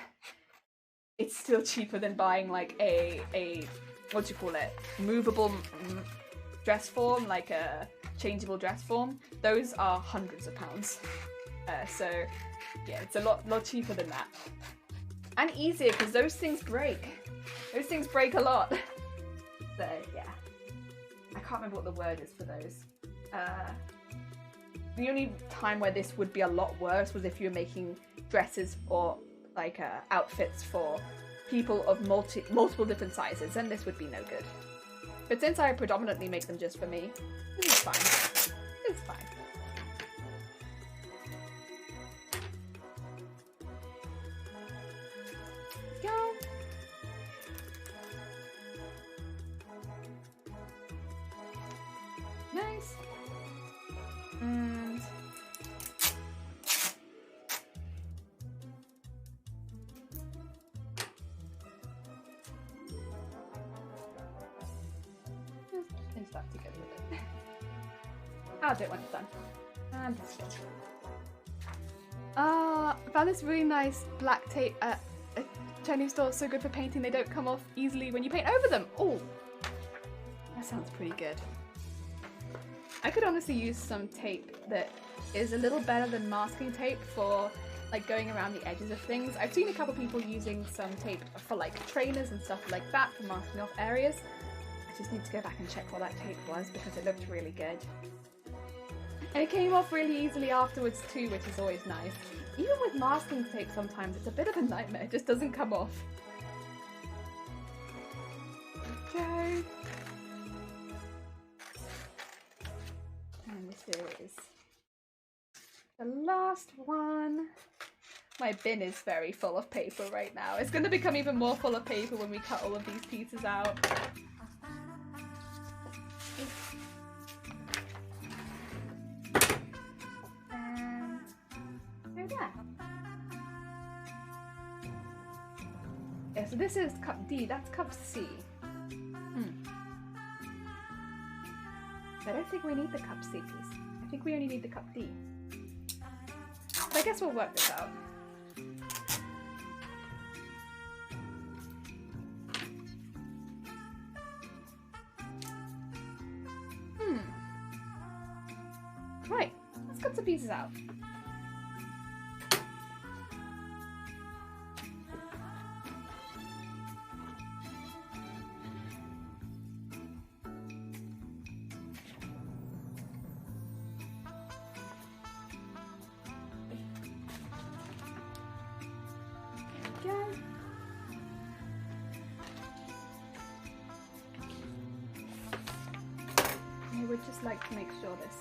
still cheaper than buying like a what do you call it, movable dress form, like a changeable dress form. Those are hundreds of pounds. So yeah, it's a lot cheaper than that. And easier because those things break. Those things break a lot. So yeah. I can't remember what the word is for those. The only time where this would be a lot worse was if you were making dresses or like outfits for people of multiple different sizes, and this would be no good. But since I predominantly make them just for me, this is fine. It's fine. Go. Nice. And just that to go with it. I'll do it when it's done. And that's good. I found this really nice black tape at a Chinese store. So good for painting. They don't come off easily when you paint over them. Oh, that sounds pretty good. I could honestly use some tape that is a little better than masking tape for like going around the edges of things. I've seen a couple people using some tape for like trainers and stuff like that for masking off areas. I just need to go back and check what that tape was because it looked really good. And it came off really easily afterwards too, which is always nice. Even with masking tape sometimes it's a bit of a nightmare, it just doesn't come off. Okay. And this is the last one. My bin is very full of paper right now. It's going to become even more full of paper when we cut all of these pieces out. And there we go. Yeah, so this is cup D, that's cup C. I don't think we need the cup C piece. I think we only need the cup D. But I guess we'll work this out. Right, let's cut some pieces out. I would just like to make sure this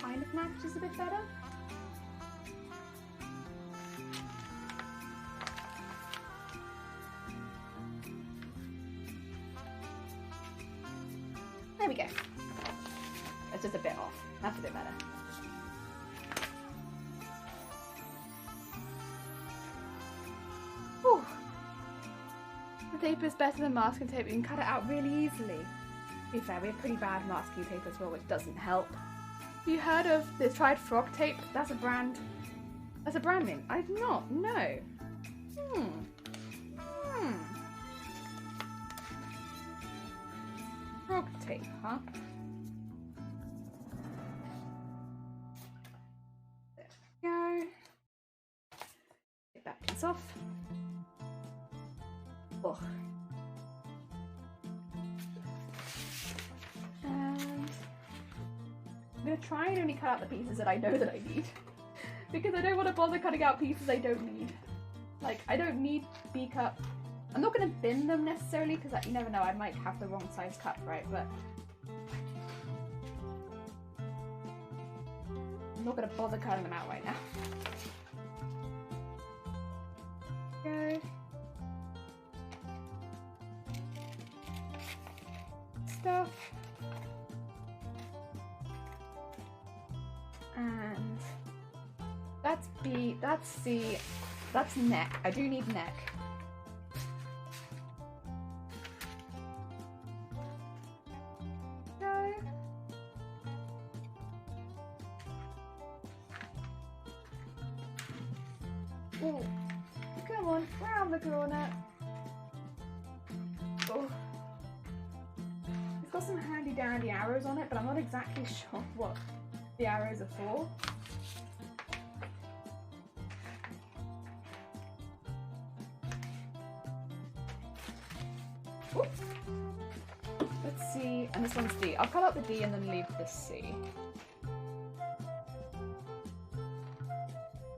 kind of matches a bit better. There we go. It's just a bit off. That's a bit better. Whew. The tape is better than masking tape. You can cut it out really easily. To be fair, we have pretty bad masking tape as well, which doesn't help. Have you heard of this? Tried frog tape? That's a brand. That's a brand name. I've not. No. Frog tape, huh? There we go. Get that piece off. Oh. And I'm gonna try and only cut out the pieces that I know that I need. Because I don't want to bother cutting out pieces I don't need. Like, I don't need B-cup. I'm not going to bin them necessarily, because you never know, I might have the wrong size cut, right? But I'm not going to bother cutting them out right now. Go. Stuff. And that's B, that's C, that's neck. I do need neck. Go. Ooh. Come on, round the corner. Oh. It's got some handy dandy arrows on it, but I'm not exactly sure what the arrows are for. Ooh. Let's see, and this one's D. I'll cut out the D and then leave the C.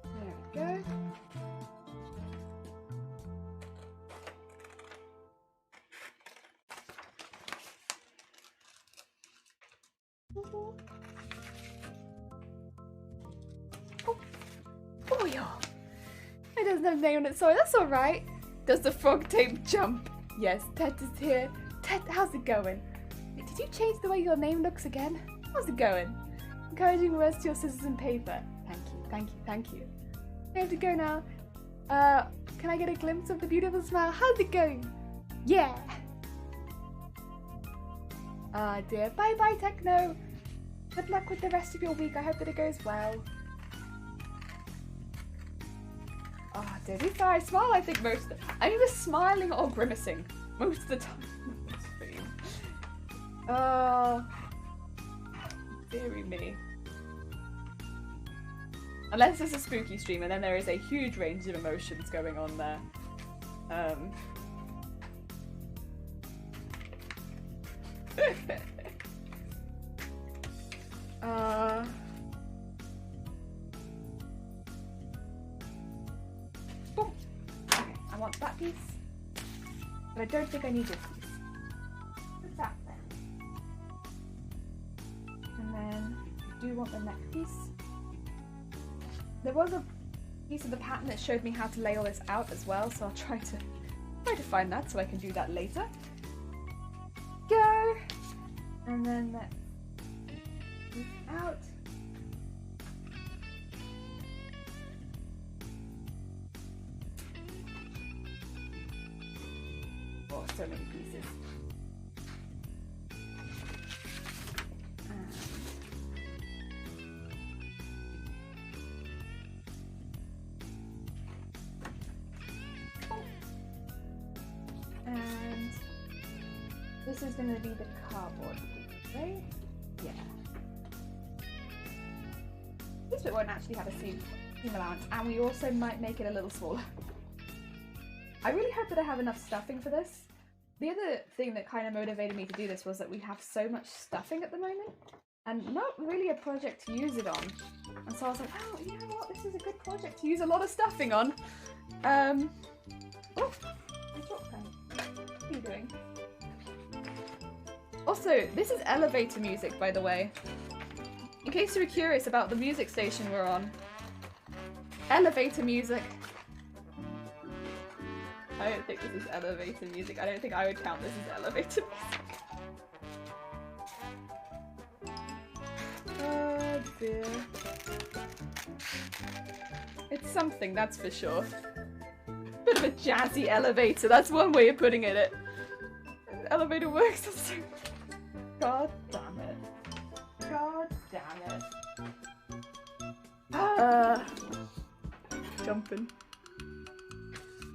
There we go. Oh yeah. It doesn't have a name on it, sorry, that's alright. Does the frog tape jump? Yes, Tet is here. Tet, how's it going? Wait, did you change the way your name looks again? How's it going? Encouraging words to your scissors and paper. Thank you, thank you, thank you. I have to go now. Can I get a glimpse of the beautiful smile? How's it going? Yeah. Ah dear, bye bye Techno. Good luck with the rest of your week. I hope that it goes well. Oh dear, to be fair, I smile I think most of the time. I'm either smiling or grimacing most of the time on the stream. Oh, dearie me. Unless it's a spooky stream, and then there is a huge range of emotions going on there. Oh, okay, I want that piece, but I don't think I need this piece. Put that there. And then I do want the neck piece. There was a piece of the pattern that showed me how to lay all this out as well, so I'll try to find that so I can do that later. Go! And then let's move out. Oh, so many pieces. And this is going to be the cardboard piece, right? Yeah. This bit won't actually have a seam allowance, and we also might make it a little smaller. I really hope that I have enough stuffing for this. The other thing that kind of motivated me to do this was that we have so much stuffing at the moment, and not really a project to use it on. And so I was like, oh, you know what? This is a good project to use a lot of stuffing on. Oh, my chalk pen. What are you doing? Also, this is elevator music, by the way. In case you were curious about the music station we're on. Elevator music. I don't think this is elevator music. I don't think I would count this as elevator music. dear. It's something, that's for sure. Bit of a jazzy elevator, that's one way of putting it. The elevator works so... God damn it. God damn it. Jumping.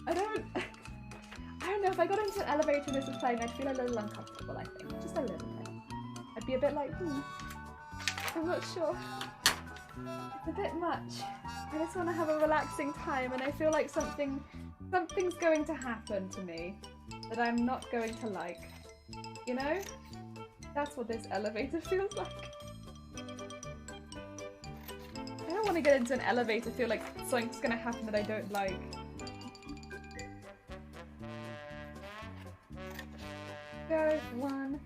I don't know, if I got into an elevator and this was playing, I'd feel a little uncomfortable, I think. Just a little bit. I'd be a bit like, I'm not sure. It's a bit much. I just want to have a relaxing time, and I feel like something's going to happen to me that I'm not going to like. You know? That's what this elevator feels like. I don't want to get into an elevator, feel like something's going to happen that I don't like. Go, 1,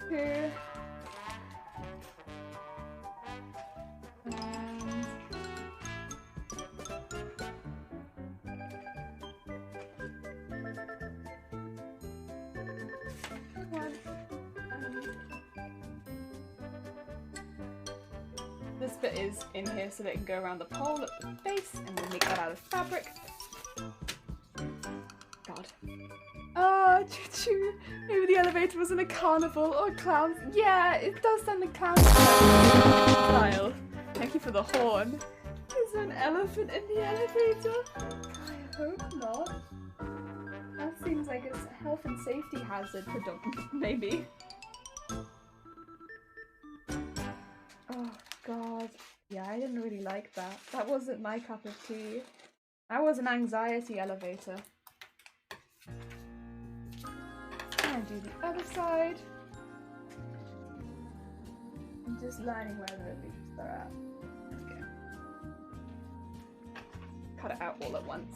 2, and this bit is in here so that it can go around the pole at the base, and we'll make that out of fabric. God. Oh, choo-choo. Maybe the elevator was in a carnival or clowns. Yeah, it does sound like clown style. Thank you for the horn. Is there an elephant in the elevator? I hope not. That seems like it's a health and safety hazard for maybe. Oh god. Yeah, I didn't really like that. That wasn't my cup of tea. That was an anxiety elevator. And do the other side. I'm just learning where the loops are at. Okay. Cut it out all at once.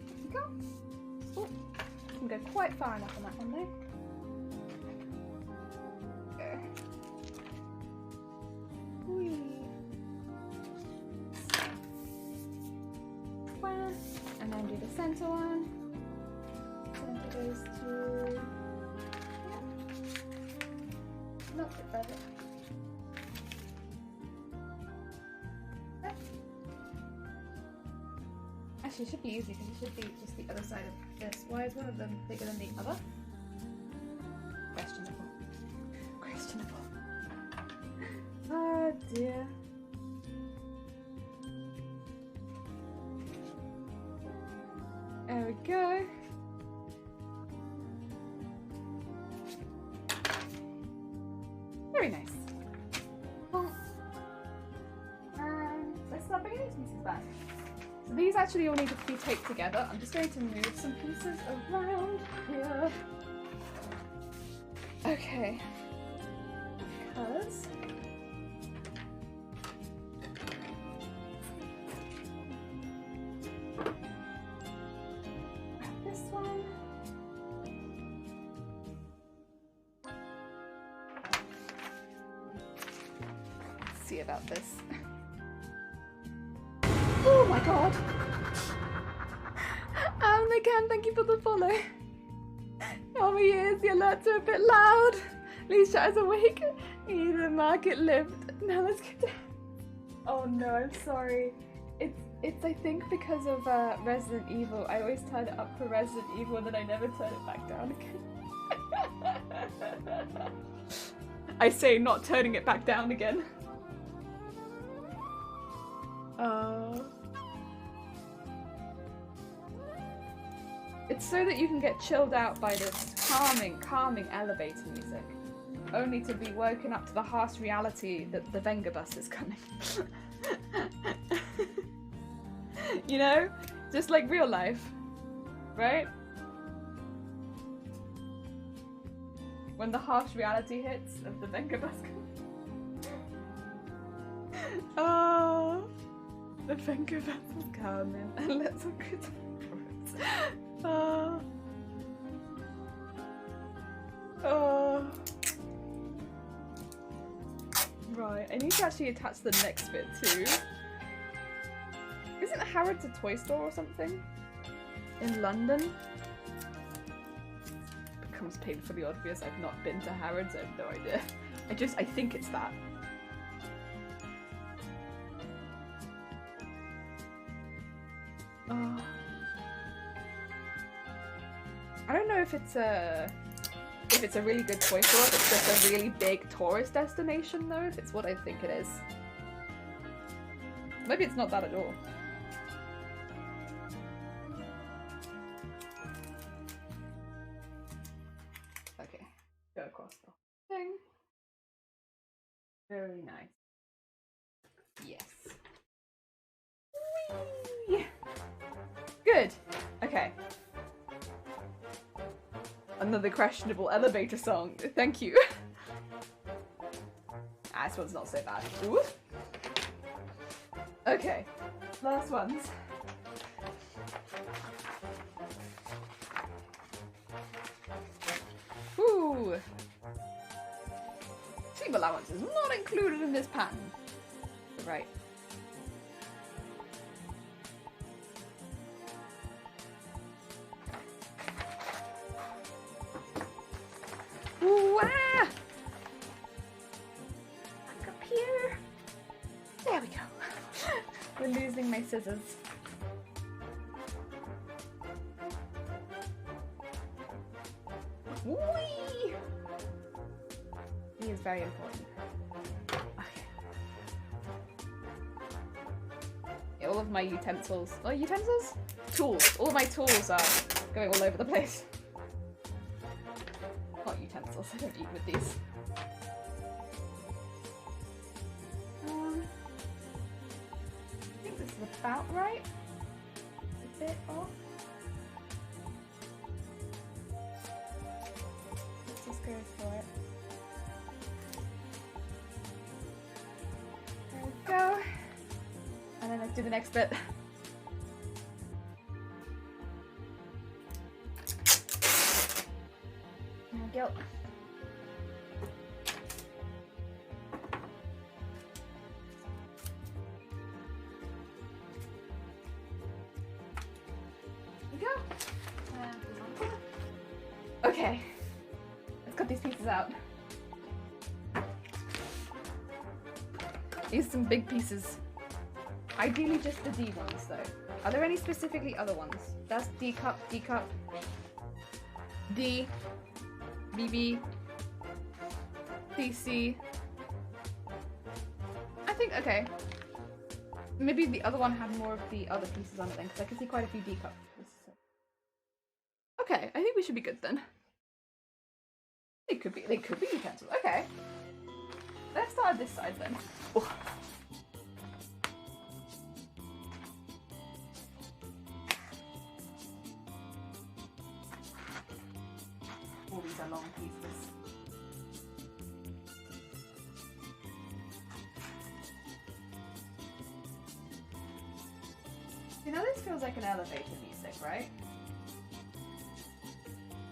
There we go. Oh, can go quite far enough on that one though. Okay. Whee. And then do the center one. Center goes to... yeah. Not it better. Actually, it should be easy because it should be just the other side of this. Why is one of them bigger than the other? Questionable. Questionable. Oh dear. There we go. Very nice. Well, and let's start bringing these pieces back. So these actually all need to be taped together. I'm just going to move some pieces around here. Okay. Because... about this. Oh my god! Megan, thank you for the follow. Oh my ears, the alerts are a bit loud. Leisha is awake. The market lived. Now let's get down. Oh no, I'm sorry. It's I think because of Resident Evil. I always turn it up for Resident Evil and then I never turn it back down again. I say not turning it back down again. It's so that you can get chilled out by this calming elevator music, only to be woken up to the harsh reality that the Venga bus is coming. You know? Just like real life, right? When the harsh reality hits of the Venga bus coming. Oh, the Venga bus is coming, and let's look at it. Oh. Right, I need to actually attach the next bit too. Harrods a toy store or something? In London? Becomes painfully obvious I've not been to Harrods, I have no idea. I think it's that. Oh. I don't know if it's a really good toy store, if it's just a really big tourist destination though, if it's what I think it is. Maybe it's not that at all. Okay, go across the thing. Very nice. Yes. Whee! Good. Okay. Another questionable elevator song. Thank you. Ah, this one's not so bad. Ooh. Okay. Last ones. Ooh. Team allowance is not included in this pattern. Right. Ooh, ah! Back up here. There we go. We're losing my scissors. Whee! He is very important. Okay. Yeah, all of my utensils. Oh, utensils? Tools. All of my tools are going all over the place. Not utensils, I don't eat with these. I think this is about right. A bit off. Let's just go for it. There we go. And then let's do the next bit. There we go. Okay, let's cut these pieces out. These are some big pieces. Ideally just the D ones though. Are there any specifically other ones? That's D cup, D, BB, CC. I think, okay. Maybe the other one had more of the other pieces on it then, because I can see quite a few D cups. Okay, I think we should be good then. They could be utensils. Okay. Let's start this side then. Oh. All these are long pieces. You know, this feels like an elevator music, right?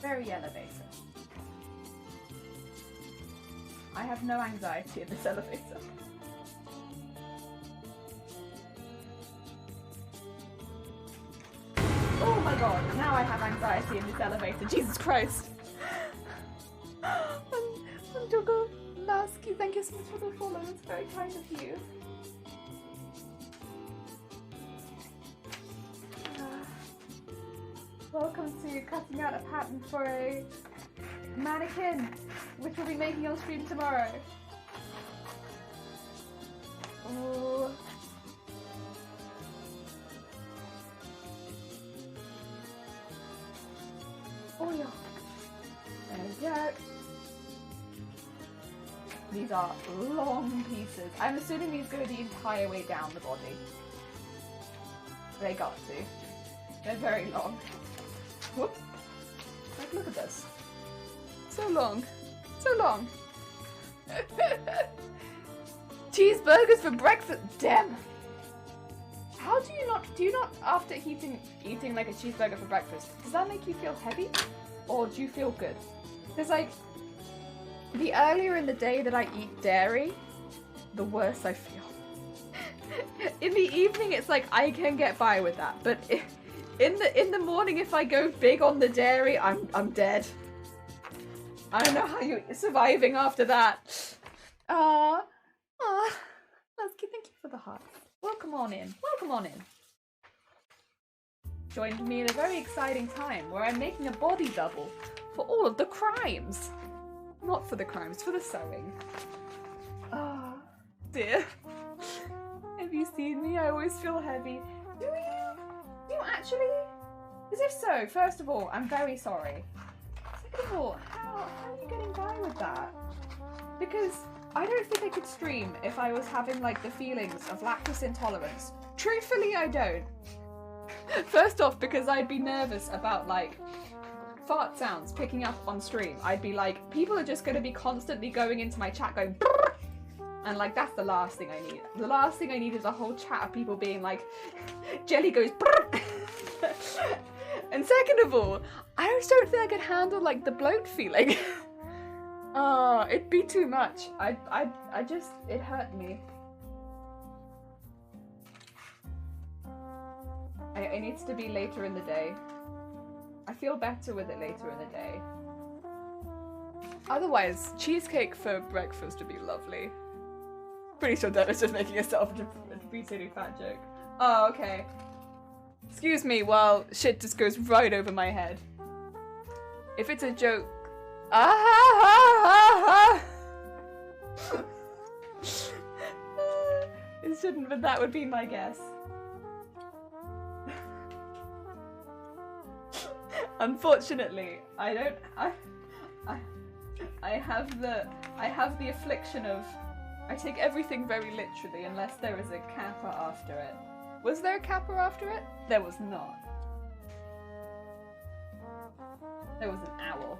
Very elevator. I have no anxiety in this elevator. Oh my god, now I have anxiety in this elevator. Jesus Christ. Manjogo Lasky, thank you so much for the follow. It's very kind of you. Welcome to cutting out a pattern for a mannequin, which we'll be making on stream tomorrow. Oh. Oh yeah. There we go. These are long pieces. I'm assuming these go the entire way down the body. They got to. They're very long. Whoop. Like, look at this. So long. So long. Cheeseburgers for breakfast. Damn. How do you not after eating like a cheeseburger for breakfast, does that make you feel heavy? Or do you feel good? Because like, the earlier in the day that I eat dairy, the worse I feel. in the evening, it's like I can get by with that. But in the morning, if I go big on the dairy, I'm dead. I don't know how you're surviving after that. Lasky, thank you for the heart. Welcome on in. Welcome on in. Joined me at a very exciting time where I'm making a body double for all of the crimes. Not for the crimes, for the sewing. Ah, dear. Have you seen me? I always feel heavy. Do you actually? As if so, first of all, I'm very sorry. Second of all, how are you getting by with that? Because I don't think I could stream if I was having like the feelings of lactose intolerance. Truthfully, I don't. First off, because I'd be nervous about like fart sounds picking up on stream. I'd be like, people are just going to be constantly going into my chat going brrr! And like that's the last thing I need. The last thing I need is a whole chat of people being like, Jelly goes brrr! And second of all, I just don't think I could handle like the bloat feeling. Oh, it'd be too much. I just, it hurt me. It needs to be later in the day. I feel better with it later in the day. Otherwise, cheesecake for breakfast would be lovely. Pretty sure Devin's just making a self-depreciating fat joke. Oh, okay. Excuse me while shit just goes right over my head. If it's a joke... It shouldn't, but that would be my guess. Unfortunately, I don't. I have the affliction of. I take everything very literally unless there is a kappa after it. Was there a kappa after it? There was not. There was an owl.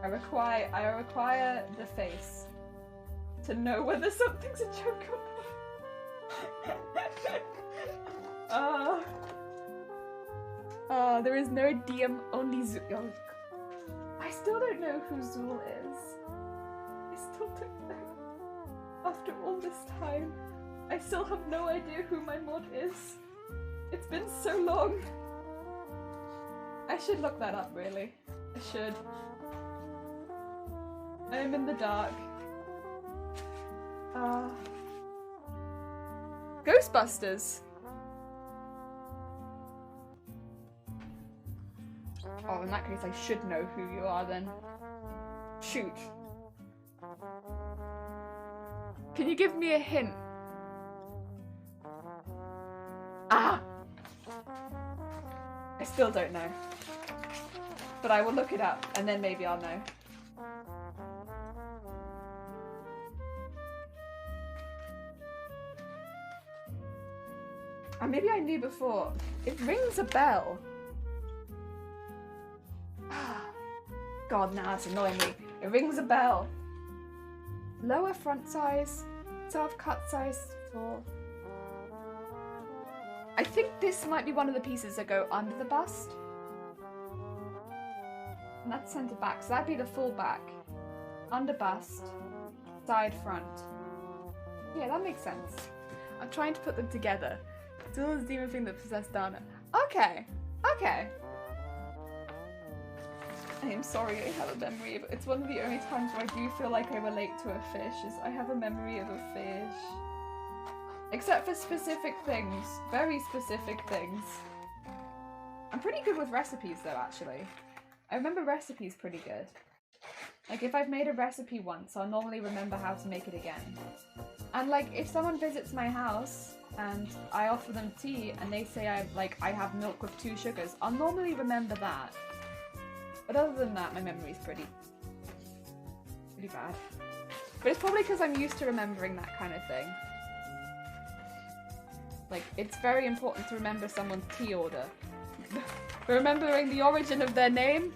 I require the face to know whether something's a joke or not. There is no DM, only Zool. Oh, I still don't know who Zool is. I still don't know. After all this time, I still have no idea who my mod is. It's been so long. I should look that up, really. I should. I am in the dark. Ghostbusters! Oh, in that case I should know who you are then. Shoot. Can you give me a hint? Ah! I still don't know. But I will look it up and then maybe I'll know. And maybe I knew before. It rings a bell. God, now it's annoying me. It rings a bell. Lower front size, self-cut size for... I think this might be one of the pieces that go under the bust. And that's centre back, so that'd be the full back. Under bust, side front. Yeah, that makes sense. I'm trying to put them together. Still this demon thing that possessed Dana. Okay, okay. I am sorry I have a memory of it. It's one of the only times where I do feel like I relate to a fish, is I have a memory of a fish. Except for specific things. Very specific things. I'm pretty good with recipes though, actually. I remember recipes pretty good. Like if I've made a recipe once, I'll normally remember how to make it again. And like if someone visits my house and I offer them tea and they say I have milk with 2 sugars, I'll normally remember that. But other than that, my memory's pretty bad. But it's probably because I'm used to remembering that kind of thing. Like, it's very important to remember someone's tea order. Remembering the origin of their name.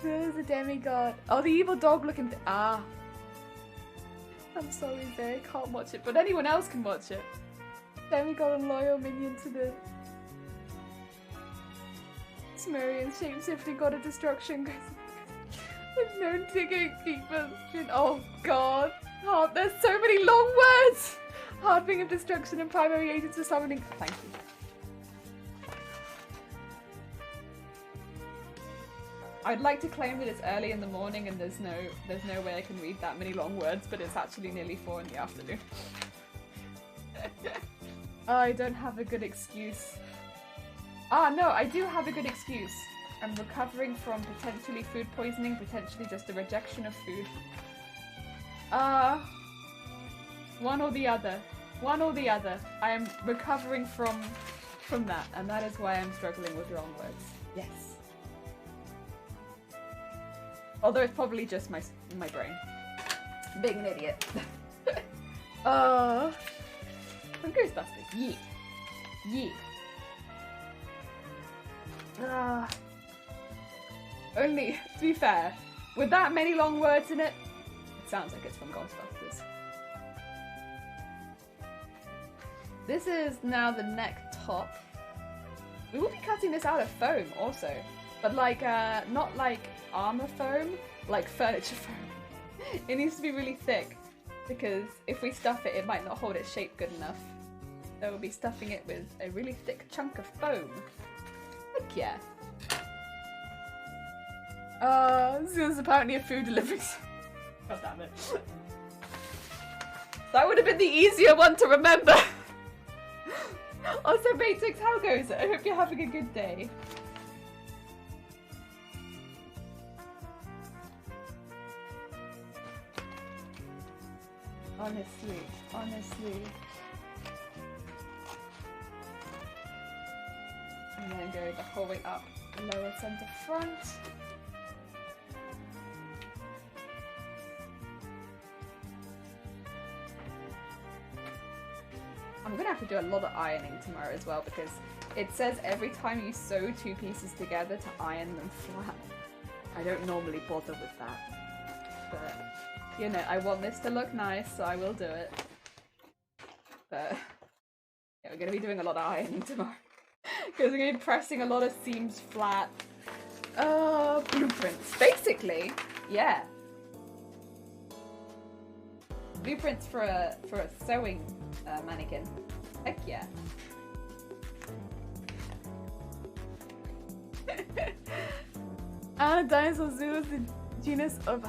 There's a demigod. Oh, the evil dog looking ah. I'm sorry, Bay, I can't watch it, but anyone else can watch it. Demigod and loyal minion to the Sumerian shape-shifting god of destruction. I've known to gatekeepers. Oh god. Oh, there's so many long words! Hardening of destruction and primary agents for summoning. Thank you. I'd like to claim that it's early in the morning and there's no way I can read that many long words, but it's actually nearly 4 in the afternoon. I don't have a good excuse. Ah, no, I do have a good excuse. I'm recovering from potentially food poisoning, potentially just a rejection of food. One or the other. One or the other. I am recovering from that, and that is why I'm struggling with long words. Yes. Although it's probably just my brain. Being an idiot. From Ghostbusters. Yeet. Yeet. Only, to be fair, with that many long words in it, it sounds like it's from Ghostbusters. This is now the neck top. We will be cutting this out of foam also, but like, not like armor foam, like furniture foam. It needs to be really thick, because if we stuff it, it might not hold its shape good enough. So we'll be stuffing it with a really thick chunk of foam. Heck yeah. This is apparently a food delivery. God damn it. That would have been the easier one to remember. Also, Matrix, how goes it? I hope you're having a good day. Honestly. And then go the whole way up, lower center front. I'm gonna have to do a lot of ironing tomorrow as well, because it says every time you sew 2 pieces together to iron them flat. I don't normally bother with that, but you know, I want this to look nice, so I will do it. But yeah, we're gonna be doing a lot of ironing tomorrow. Because we're going to be pressing a lot of seams flat. Blueprints. Basically, yeah. Blueprints for a sewing mannequin. Heck yeah. Dinosaur Zoo is the genus of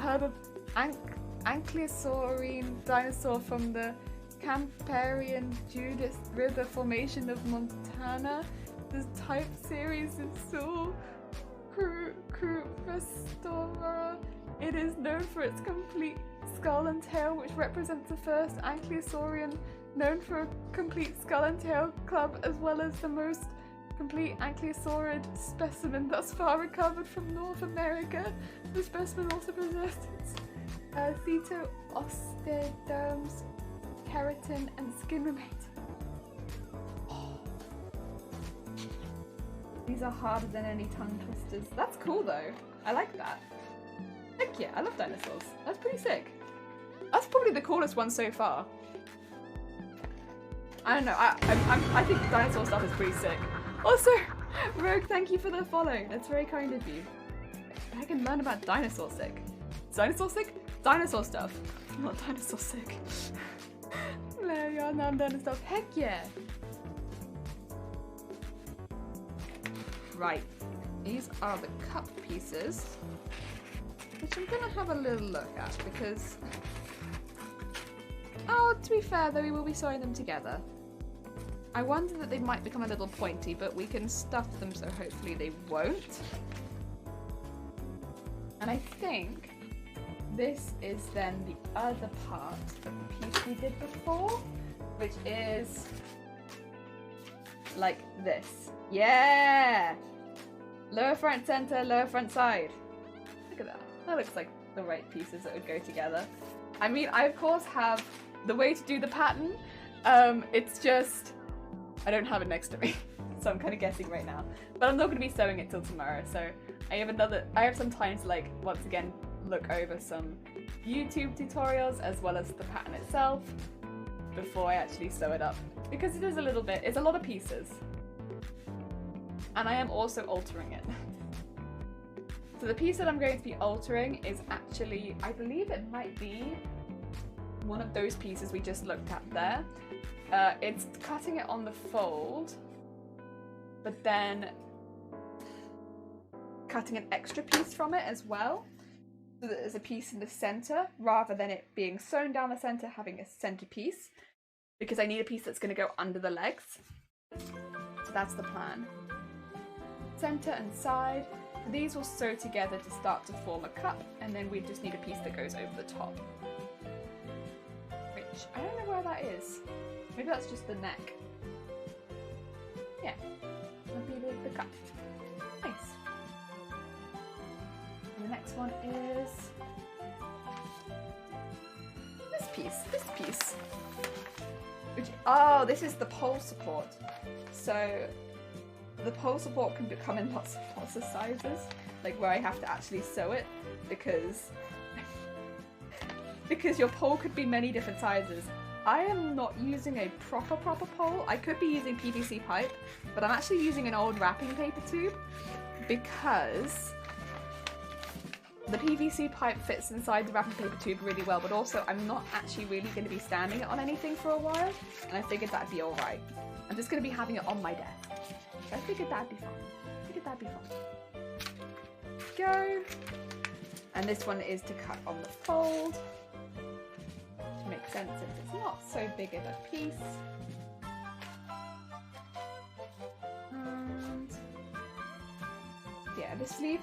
ankylosaurine dinosaur from the Cambrian Judith River Formation of Montana. This type series is so Cruciform. It is known for its complete skull and tail, which represents the first ankylosaurian known for a complete skull and tail club, as well as the most complete ankylosaurid specimen thus far recovered from North America. The specimen also possessed its cetoosteoderms, keratin, and skin remains. These are harder than any tongue twisters. That's cool though. I like that. Heck yeah, I love dinosaurs. That's pretty sick. That's probably the coolest one so far. I don't know. I think dinosaur stuff is pretty sick. Also, Rogue, thank you for the follow. That's very kind of you. I can learn about dinosaur sick. Dinosaur sick? Dinosaur stuff. Not dinosaur sick. No, yeah, no, I'm done and stuff. Heck yeah. Right, these are the cup pieces, which I'm gonna have a little look at because, oh, to be fair though, we will be sewing them together. I wonder that they might become a little pointy, but we can stuff them so hopefully they won't. And I think this is then the other part of the piece we did before, which is like this. Yeah! Lower front center, lower front side. Look at that. That looks like the right pieces that would go together. I mean, I of course have the way to do the pattern. It's just, I don't have it next to me. So I'm kind of guessing right now. But I'm not going to be sewing it till tomorrow. So I have some time to like, once again, look over some YouTube tutorials as well as the pattern itself before I actually sew it up. Because it is a little bit, it's a lot of pieces. And I am also altering it. So the piece that I'm going to be altering is actually, I believe it might be one of those pieces we just looked at there. It's cutting it on the fold, but then cutting an extra piece from it as well, so that there's a piece in the center, rather than it being sewn down the center, having a center piece, because I need a piece that's going to go under the legs. So that's the plan. Center and side. These will sew together to start to form a cup, and then we just need a piece that goes over the top. Which, I don't know where that is. Maybe that's just the neck. Yeah, that'll be the cup. Nice. And the next one is this piece. Which, oh, this is the pole support. So the pole support can come in lots of sizes, like where I have to actually sew it, because your pole could be many different sizes. I am not using a proper pole. I could be using PVC pipe, but I'm actually using an old wrapping paper tube, because the PVC pipe fits inside the wrapping paper tube really well, but also I'm not actually really going to be standing it on anything for a while, and I figured that'd be alright. I'm just going to be having it on my desk. So I figured that'd be fun. Go. And this one is to cut on the fold, to make sense since it's not so big of a piece. And yeah, the sleeve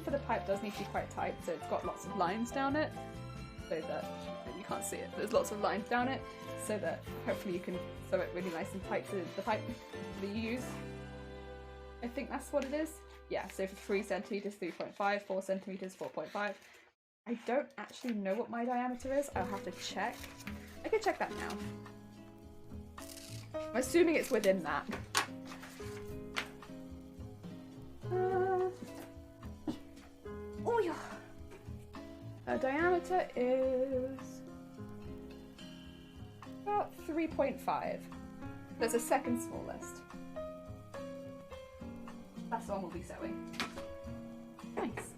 for the pipe does need to be quite tight, so it's got lots of lines down it, so that you can't see it. There's lots of lines down it, so that hopefully you can sew it really nice and tight to the pipe that you use. I think that's what it is. Yeah, so for 3 centimeters, 3.5, 4 centimeters, 4.5. I don't actually know what my diameter is. I'll have to check. I can check that now. I'm assuming it's within that. Oh yeah. Her diameter is about 3.5. There's a second smallest. That's the one we'll be sewing. Nice.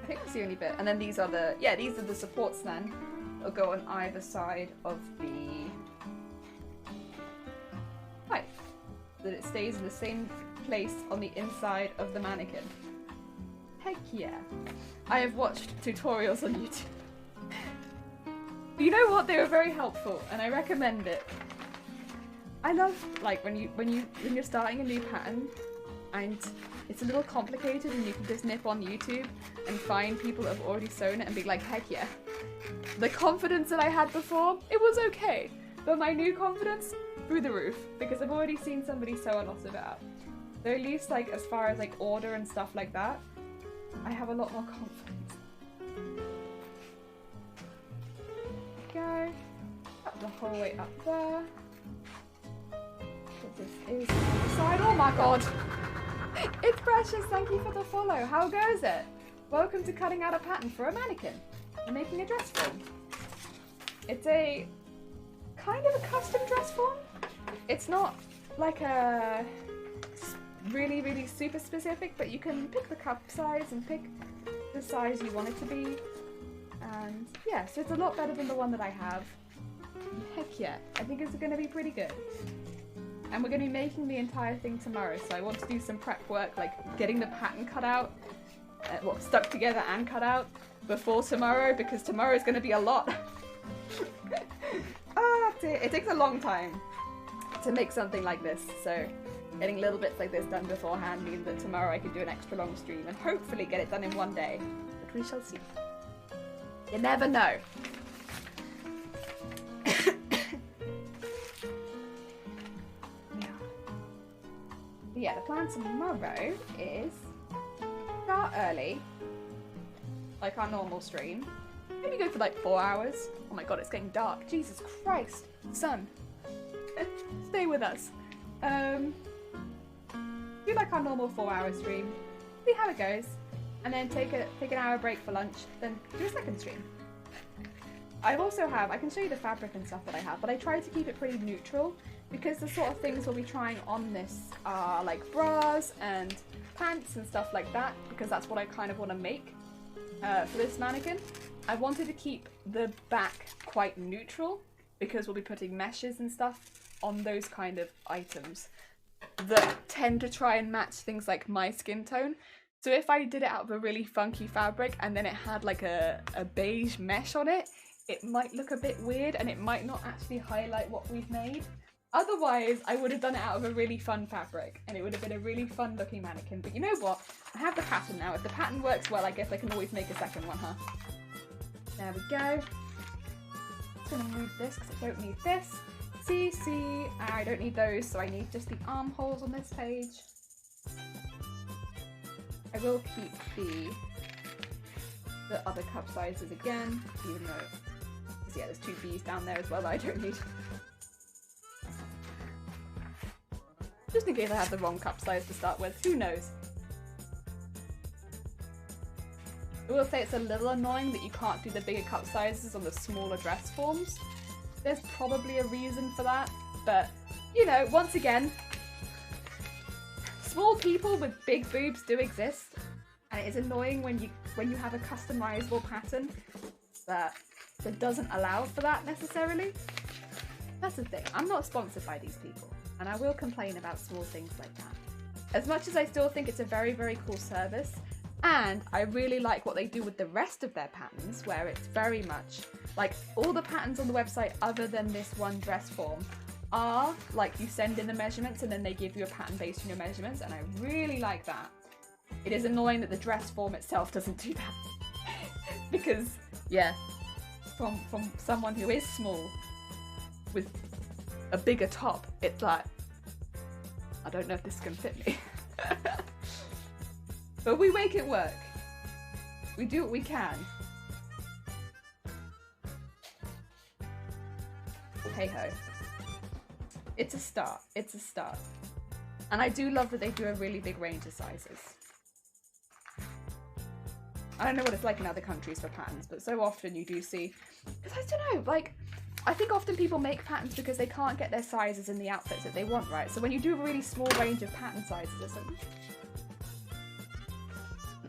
I think that's the only bit. And then these are the supports then. They'll go on either side of the pipe, so that it stays in the same place on the inside of the mannequin. Heck yeah. I have watched tutorials on YouTube. You know what? They were very helpful, and I recommend it. I love, like, when you're starting a new pattern and it's a little complicated, and you can just nip on YouTube and find people that have already sewn it and be like, heck yeah. The confidence that I had before, it was okay, but my new confidence, through the roof, because I've already seen somebody sew a lot of it out. So at least, like, as far as like order and stuff like that, I have a lot more confidence. Go up the whole way up there. So this is the side. Oh my god! It's Precious, thank you for the follow. How goes it? Welcome to cutting out a pattern for a mannequin and making a dress form. It's a kind of a custom dress form. It's not like a really super specific, but you can pick the cup size and pick the size you want it to be, and yeah, so it's a lot better than the one that I have. Heck yeah, I think it's going to be pretty good. And we're going to be making the entire thing tomorrow, so I want to do some prep work, like getting the pattern cut out, stuck together and cut out before tomorrow, because tomorrow is going to be a lot. It takes a long time to make something like this, so getting little bits like this done beforehand means that tomorrow I can do an extra long stream and hopefully get it done in one day. But we shall see. You never know. Yeah, the plan tomorrow is start early, like our normal stream. Maybe go for like 4 hours. Oh my god, it's getting dark. Jesus Christ. Sun. Stay with us. Do like our normal 4-hour stream, see how it goes, and then take an hour break for lunch, then do a second stream. I also have, I can show you the fabric and stuff that I have, but I try to keep it pretty neutral because the sort of things we'll be trying on this are like bras and pants and stuff like that, because that's what I kind of want to make for this mannequin. I wanted to keep the back quite neutral because we'll be putting meshes and stuff on those kind of items that tend to try and match things like my skin tone. So if I did it out of a really funky fabric and then it had like a beige mesh on it, it might look a bit weird and it might not actually highlight what we've made. Otherwise, I would have done it out of a really fun fabric and it would have been a really fun looking mannequin. But you know what? I have the pattern now. If the pattern works well, I guess I can always make a second one, huh? There we go. I'm gonna move this because I don't need this. See, I don't need those, so I need just the armholes on this page. I will keep the other cup sizes again, even though, yeah, there's 2 B's down there as well that I don't need. Just in case I have the wrong cup size to start with, who knows? I will say it's a little annoying that you can't do the bigger cup sizes on the smaller dress forms. There's probably a reason for that, but you know, once again, small people with big boobs do exist, and it is annoying when you have a customizable pattern that doesn't allow for that necessarily. That's the thing. I'm not sponsored by these people, and I will complain about small things like that. As much as I still think it's a very, very cool service, and I really like what they do with the rest of their patterns, where it's very much like all the patterns on the website other than this one dress form are like you send in the measurements and then they give you a pattern based on your measurements, and I really like that. It is annoying that the dress form itself doesn't do that. Because, yeah, from someone who is small with a bigger top, it's like, I don't know if this can fit me. But we make it work. We do what we can. Hey ho. It's a start. It's a start. And I do love that they do a really big range of sizes. I don't know what it's like in other countries for patterns, but so often you do see, because I don't know, like, I think often people make patterns because they can't get their sizes in the outfits that they want, right? So when you do a really small range of pattern sizes, it's like,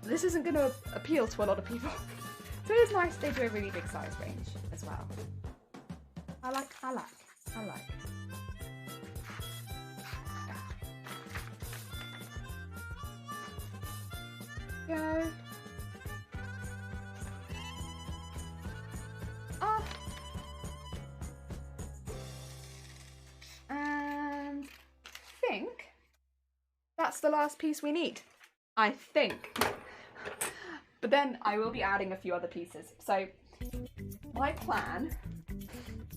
this isn't going to appeal to a lot of people. So it is nice they do a really big size range as well. I like. Go. Up. And I think that's the last piece we need. I think. But then I will be adding a few other pieces. So my plan,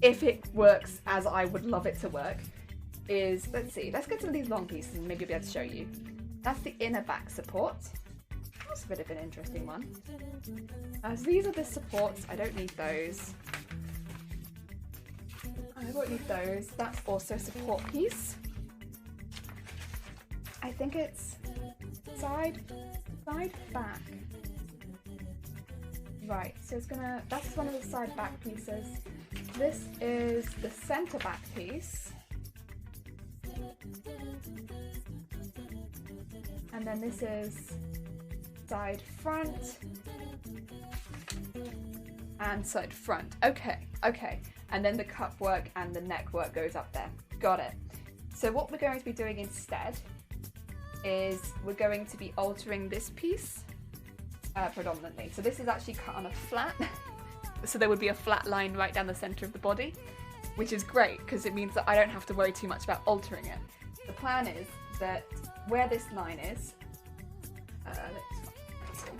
if it works as I would love it to work, is, let's see, let's get some of these long pieces and maybe I'll be able to show you. That's the inner back support. That's a bit of an interesting one. So these are the supports. I don't need those. I won't need those. That's also a support piece. I think it's side, back. Right, so it's gonna, that's one of the side back pieces. This is the center back piece. And then this is side front and side front. Okay. And then the cup work and the neck work goes up there. Got it. So what we're going to be doing instead is we're going to be altering this piece predominantly. So this is actually cut on a flat. So there would be a flat line right down the center of the body, which is great because it means that I don't have to worry too much about altering it. The plan is that where this line is, let's see.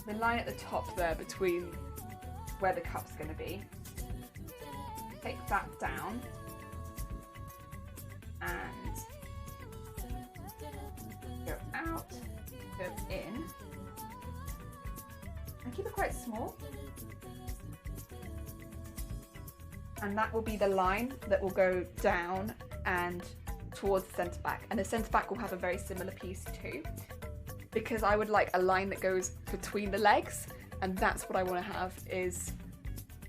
The line at the top there between where the cup's going to be, take that down and go out, go in, and keep it quite small. And that will be the line that will go down and towards the centre back. And the centre back will have a very similar piece too, because I would like a line that goes between the legs And that's what I want to have is,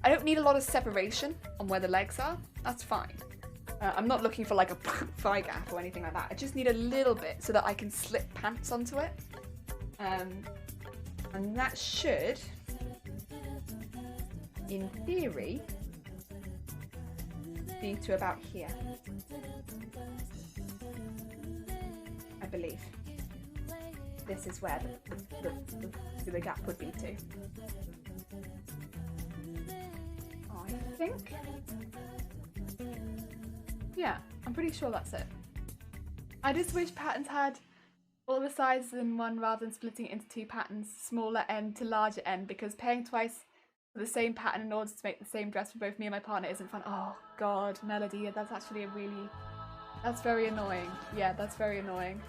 I don't need a lot of separation on where the legs are. That's fine. I'm not looking for like a thigh gap or anything like that. I just need a little bit so that I can slip pants onto it. And that should, in theory, be to about here. I believe. This is where the gap would be to. I think. Yeah, I'm pretty sure that's it. I just wish patterns had all the sizes in one rather than splitting it into two patterns, smaller end to larger end, because paying twice for the same pattern in order to make the same dress for both me and my partner isn't fun. Oh god, Melody, that's actually that's very annoying. Yeah, that's very annoying.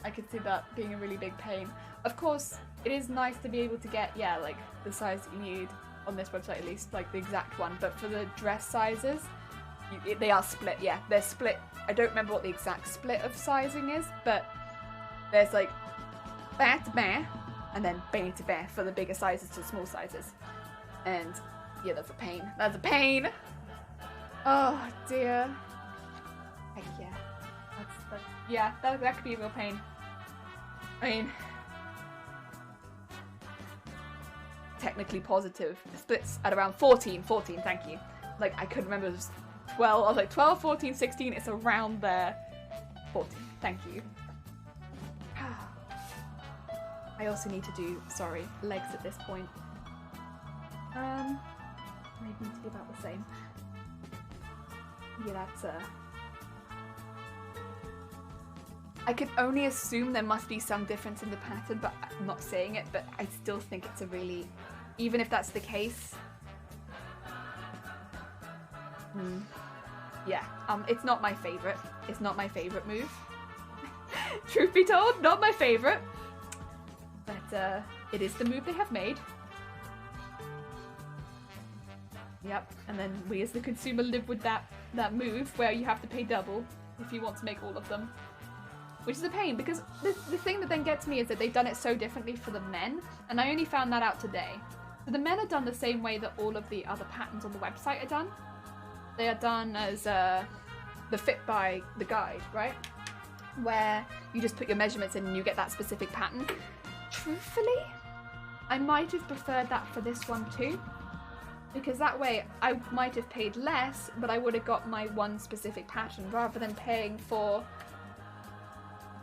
I could see that being a really big pain. Of course, it is nice to be able to get, yeah, like the size that you need on this website, at least, like the exact one. But for the dress sizes, they are split, yeah, they're split. I don't remember what the exact split of sizing is, but there's like bear to bear, and then bear to bear for the bigger sizes to small sizes. And yeah, that's a pain. That's a pain! Oh dear. Heck yeah. Yeah, that could be a real pain. I mean, technically positive. It splits at around 14, thank you. Like, I couldn't remember, it was 12, I was like 12, 14, 16, it's around there. 14, thank you. I also need to do, sorry, legs at this point. Maybe need to be about the same. Yeah, that's I can only assume there must be some difference in the pattern, but I'm not saying it, but I still think it's a really, even if that's the case, yeah, it's not my favourite. It's not my favourite move. Truth be told, not my favourite. But it is the move they have made. Yep, and then we as the consumer live with that move where you have to pay double if you want to make all of them. Which is a pain, because the thing that then gets me is that they've done it so differently for the men, and I only found that out today. So the men are done the same way that all of the other patterns on the website are done. They are done as the fit by the guide, right? Where you just put your measurements in and you get that specific pattern. Truthfully, I might have preferred that for this one too, because that way I might have paid less, but I would have got my one specific pattern rather than paying for,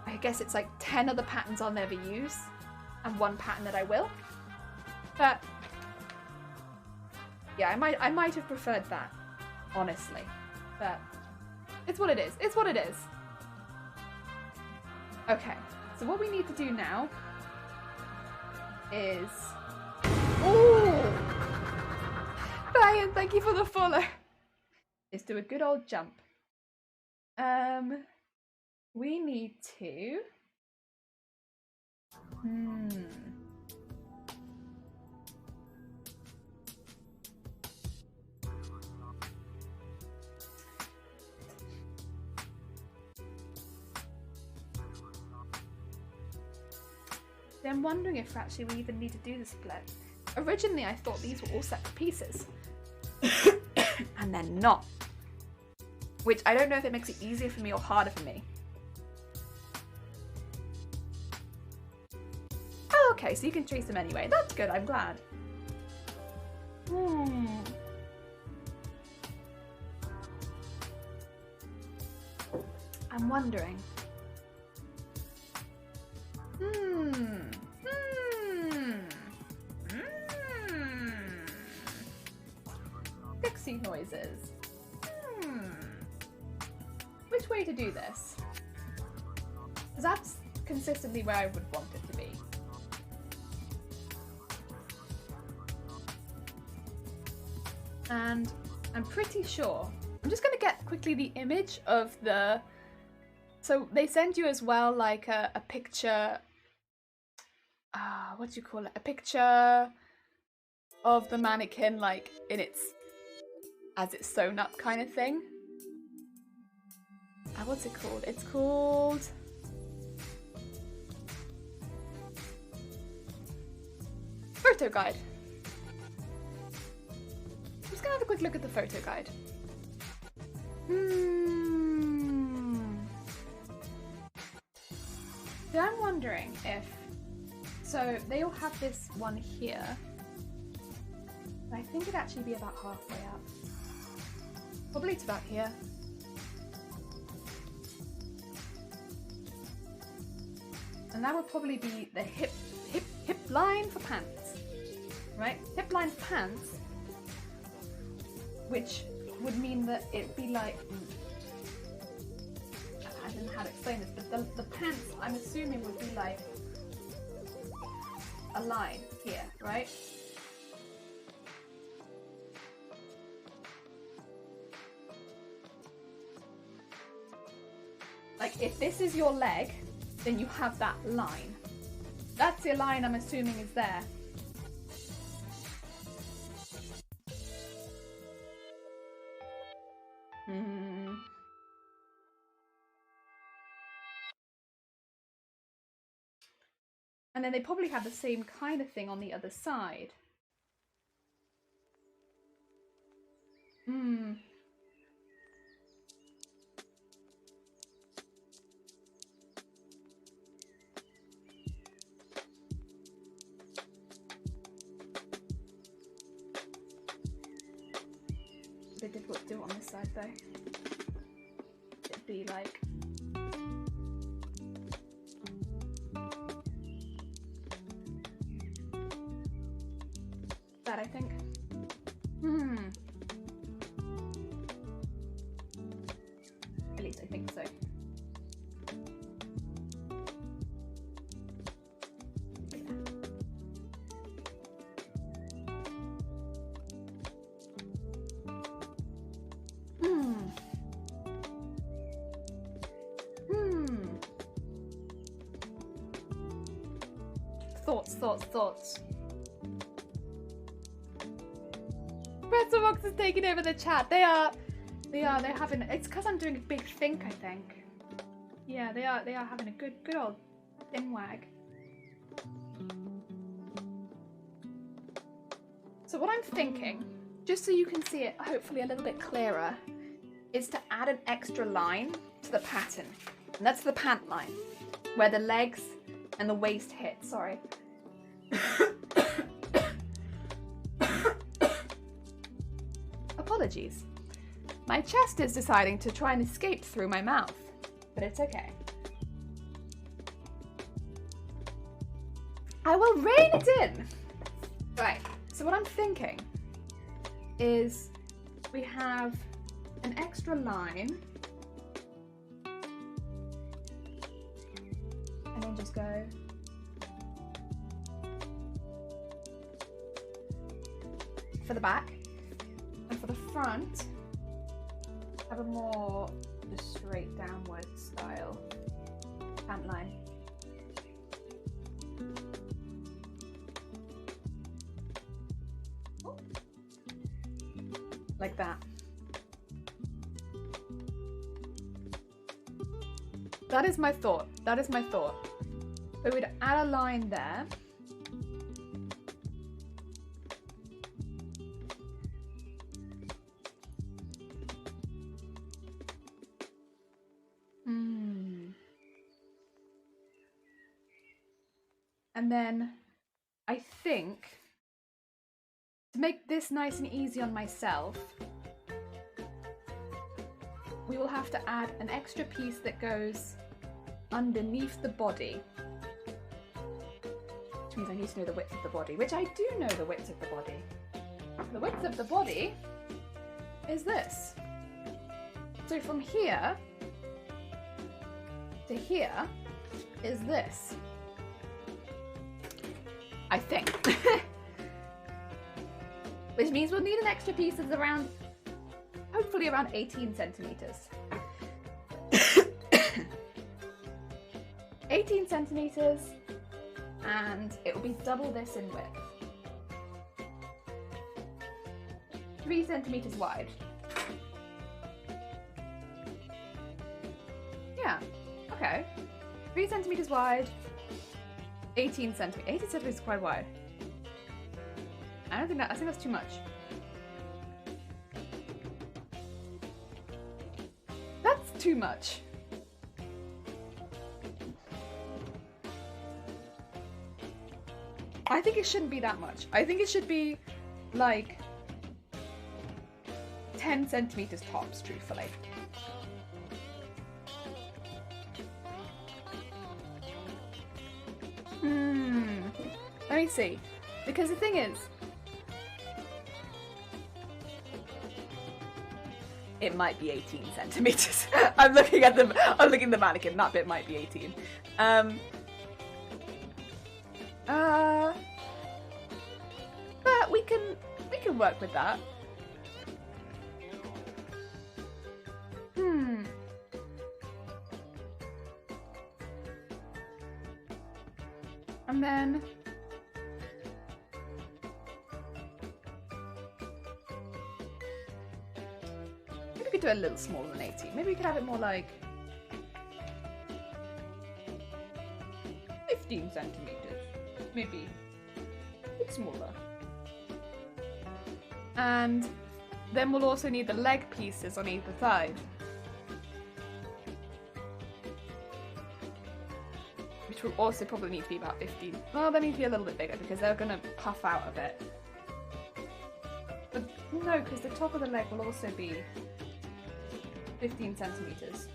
I guess it's like 10 other patterns I'll never use and one pattern that I will. But yeah, I might have preferred that, honestly. But it's what it is. It's what it is. Okay, so what we need to do now is... Ooh! Brian, thank you for the follow. Is do a good old jump. We need to... I'm wondering if actually we even need to do the split. Originally I thought these were all separate pieces. And they're not. Which I don't know if it makes it easier for me or harder for me. Oh, okay, so you can trace them anyway. That's good, I'm glad. I'm wondering. Dixie noises. Which way to do this? Because that's consistently where I would want it to be. And I'm pretty sure. I'm just gonna get quickly the image of the... So they send you as well like a picture... what do you call it? A picture of the mannequin like in its... as it's sewn up kind of thing. What's it called? It's called... photo guide. I'm just gonna have a quick look at the photo guide. So I'm wondering if... So they all have this one here. I think it'd actually be about halfway up. Probably it's about here. And that would probably be the hip line for pants, right? Hip line for pants, which would mean that it'd be like, I don't know how to explain this, but the pants, I'm assuming, would be like a line here, right? Like if this is your leg, then you have that line. That's the line I'm assuming is there. And then they probably have the same kind of thing on the other side. A bit difficult to do it on this side though. It'd be like... that, I think. At least I think so. Thoughts. Pretzel Box is taking over the chat. They're having, it's because I'm doing a big think, I think. Yeah, they are having a good old thin wag. So what I'm thinking, just so you can see it hopefully a little bit clearer, is to add an extra line to the pattern. And that's the pant line, where the legs and the waist hit, sorry. Apologies. My chest is deciding to try and escape through my mouth, but it's okay. I will rein it in! Right, so what I'm thinking is we have an extra line and then just go for the back, and for the front have a more just straight downward style pant line. Like that. That is my thought. So we'd add a line there. And then I think to make this nice and easy on myself, we will have to add an extra piece that goes underneath the body. Which means I need to know the width of the body, which I do know the width of the body. The width of the body is this. So from here to here is this. I think. Which means we'll need an extra piece that's around, hopefully around 18 centimeters. 18 centimeters, and it will be double this in width. 3 centimeters wide. Yeah, okay. 3 centimeters wide, 18 centimeters. 18 centimeters is quite wide. I don't think that. I think that's too much. That's too much. I think it shouldn't be that much. I think it should be like 10 centimeters tops, truthfully. Let me see. Because the thing is, it might be 18 centimeters. I'm looking at the mannequin. That bit might be 18. But we can work with that. And then maybe we could do it a little smaller than 18. Maybe we could have it more like 15 centimeters. Maybe a bit smaller. And then we'll also need the leg pieces on either side. Which will also probably need to be about 15. Well, they need to be a little bit bigger because they're going to puff out a bit. But no, because the top of the leg will also be 15 centimeters.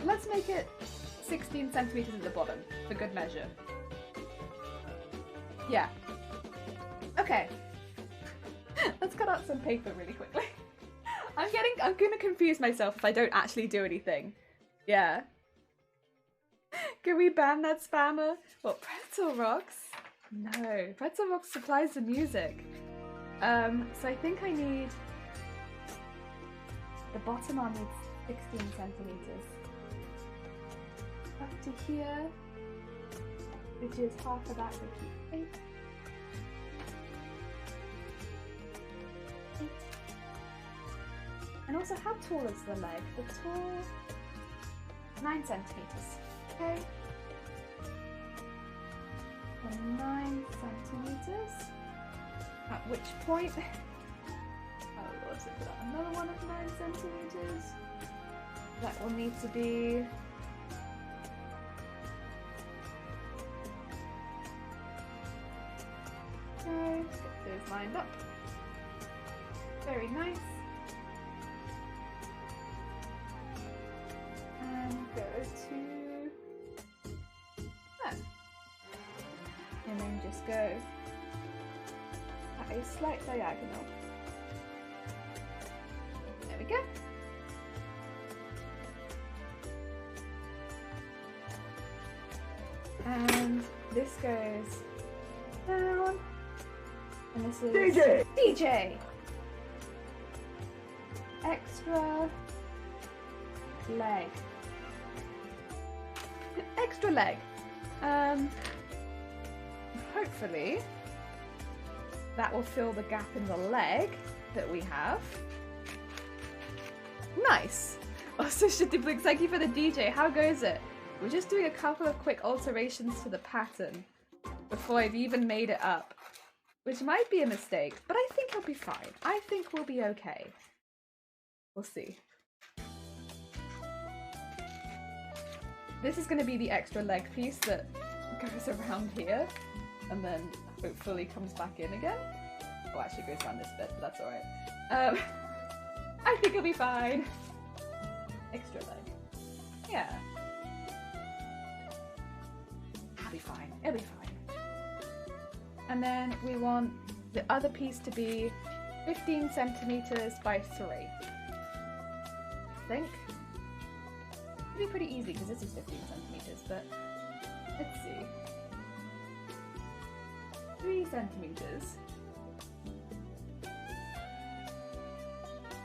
Let's make it 16 centimeters at the bottom for good measure. Yeah. Okay. Let's cut out some paper really quickly. I'm gonna confuse myself if I don't actually do anything. Yeah. Can we ban that spammer? What, Pretzel Rocks? No, Pretzel Rocks supplies the music. So I think I need... The bottom arm needs 16 centimeters. Up to here, which is half of that, which is 8. And also, how tall is the leg? The tall... 9 centimeters. Okay. And 9 centimeters. At which point... Oh lord, so put out another one of 9 centimeters. That will need to be... Okay, let's get those lined up. Very nice. And go to that. And then just go at a slight diagonal. There we go. And this goes down. And this is DJ! Extra leg. Extra leg. Hopefully that will fill the gap in the leg that we have. Nice. Also, Shitty thank you for the DJ. How goes it? We're just doing a couple of quick alterations to the pattern before I've even made it up. Which might be a mistake, but I think it'll be fine. I think we'll be okay. We'll see. This is going to be the extra leg piece that goes around here and then hopefully comes back in again. Oh, actually goes around this bit, but that's alright. I think it'll be fine. Extra leg. Yeah. It'll be fine. It'll be fine. And then we want the other piece to be 15 centimeters by 3. I think. It'll be pretty easy because this is 15 centimeters, but let's see. 3 centimeters.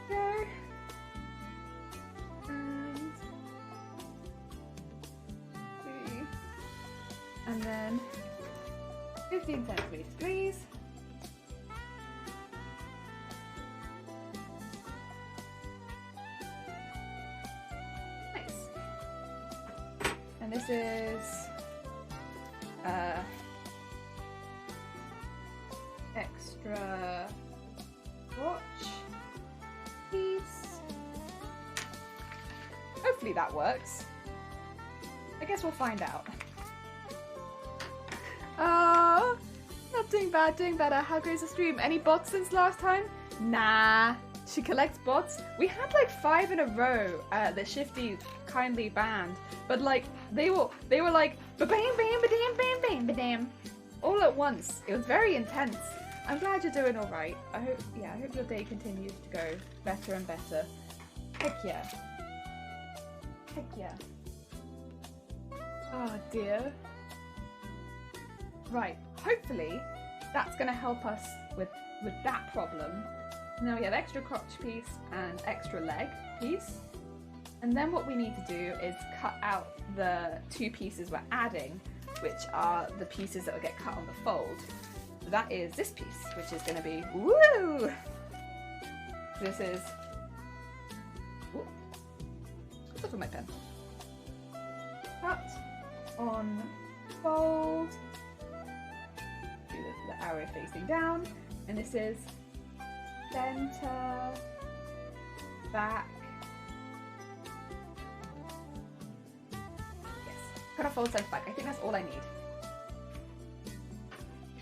Go. And 3. And then 15 centimeters, please. Nice. And this is extra crotch piece. Hopefully that works. I guess we'll find out. Oh, not doing bad, doing better. How goes the stream? Any bots since last time? Nah. She collects bots. We had like 5 in a row that Shifty kindly banned, but like they were like ba bam bam ba dam bam bam ba dam all at once. It was very intense. I'm glad you're doing all right. I hope your day continues to go better and better. Heck yeah. Heck yeah. Oh dear. Right. Hopefully that's gonna help us with that problem. Now we have extra crotch piece and extra leg piece. And then what we need to do is cut out the 2 pieces we're adding, which are the pieces that will get cut on the fold. So that is this piece, which is going to be, woo! This is, what's up with my pen? Cut on fold. Do the arrow facing down. And this is center, back. Yes, cut off fold, center, back. I think that's all I need.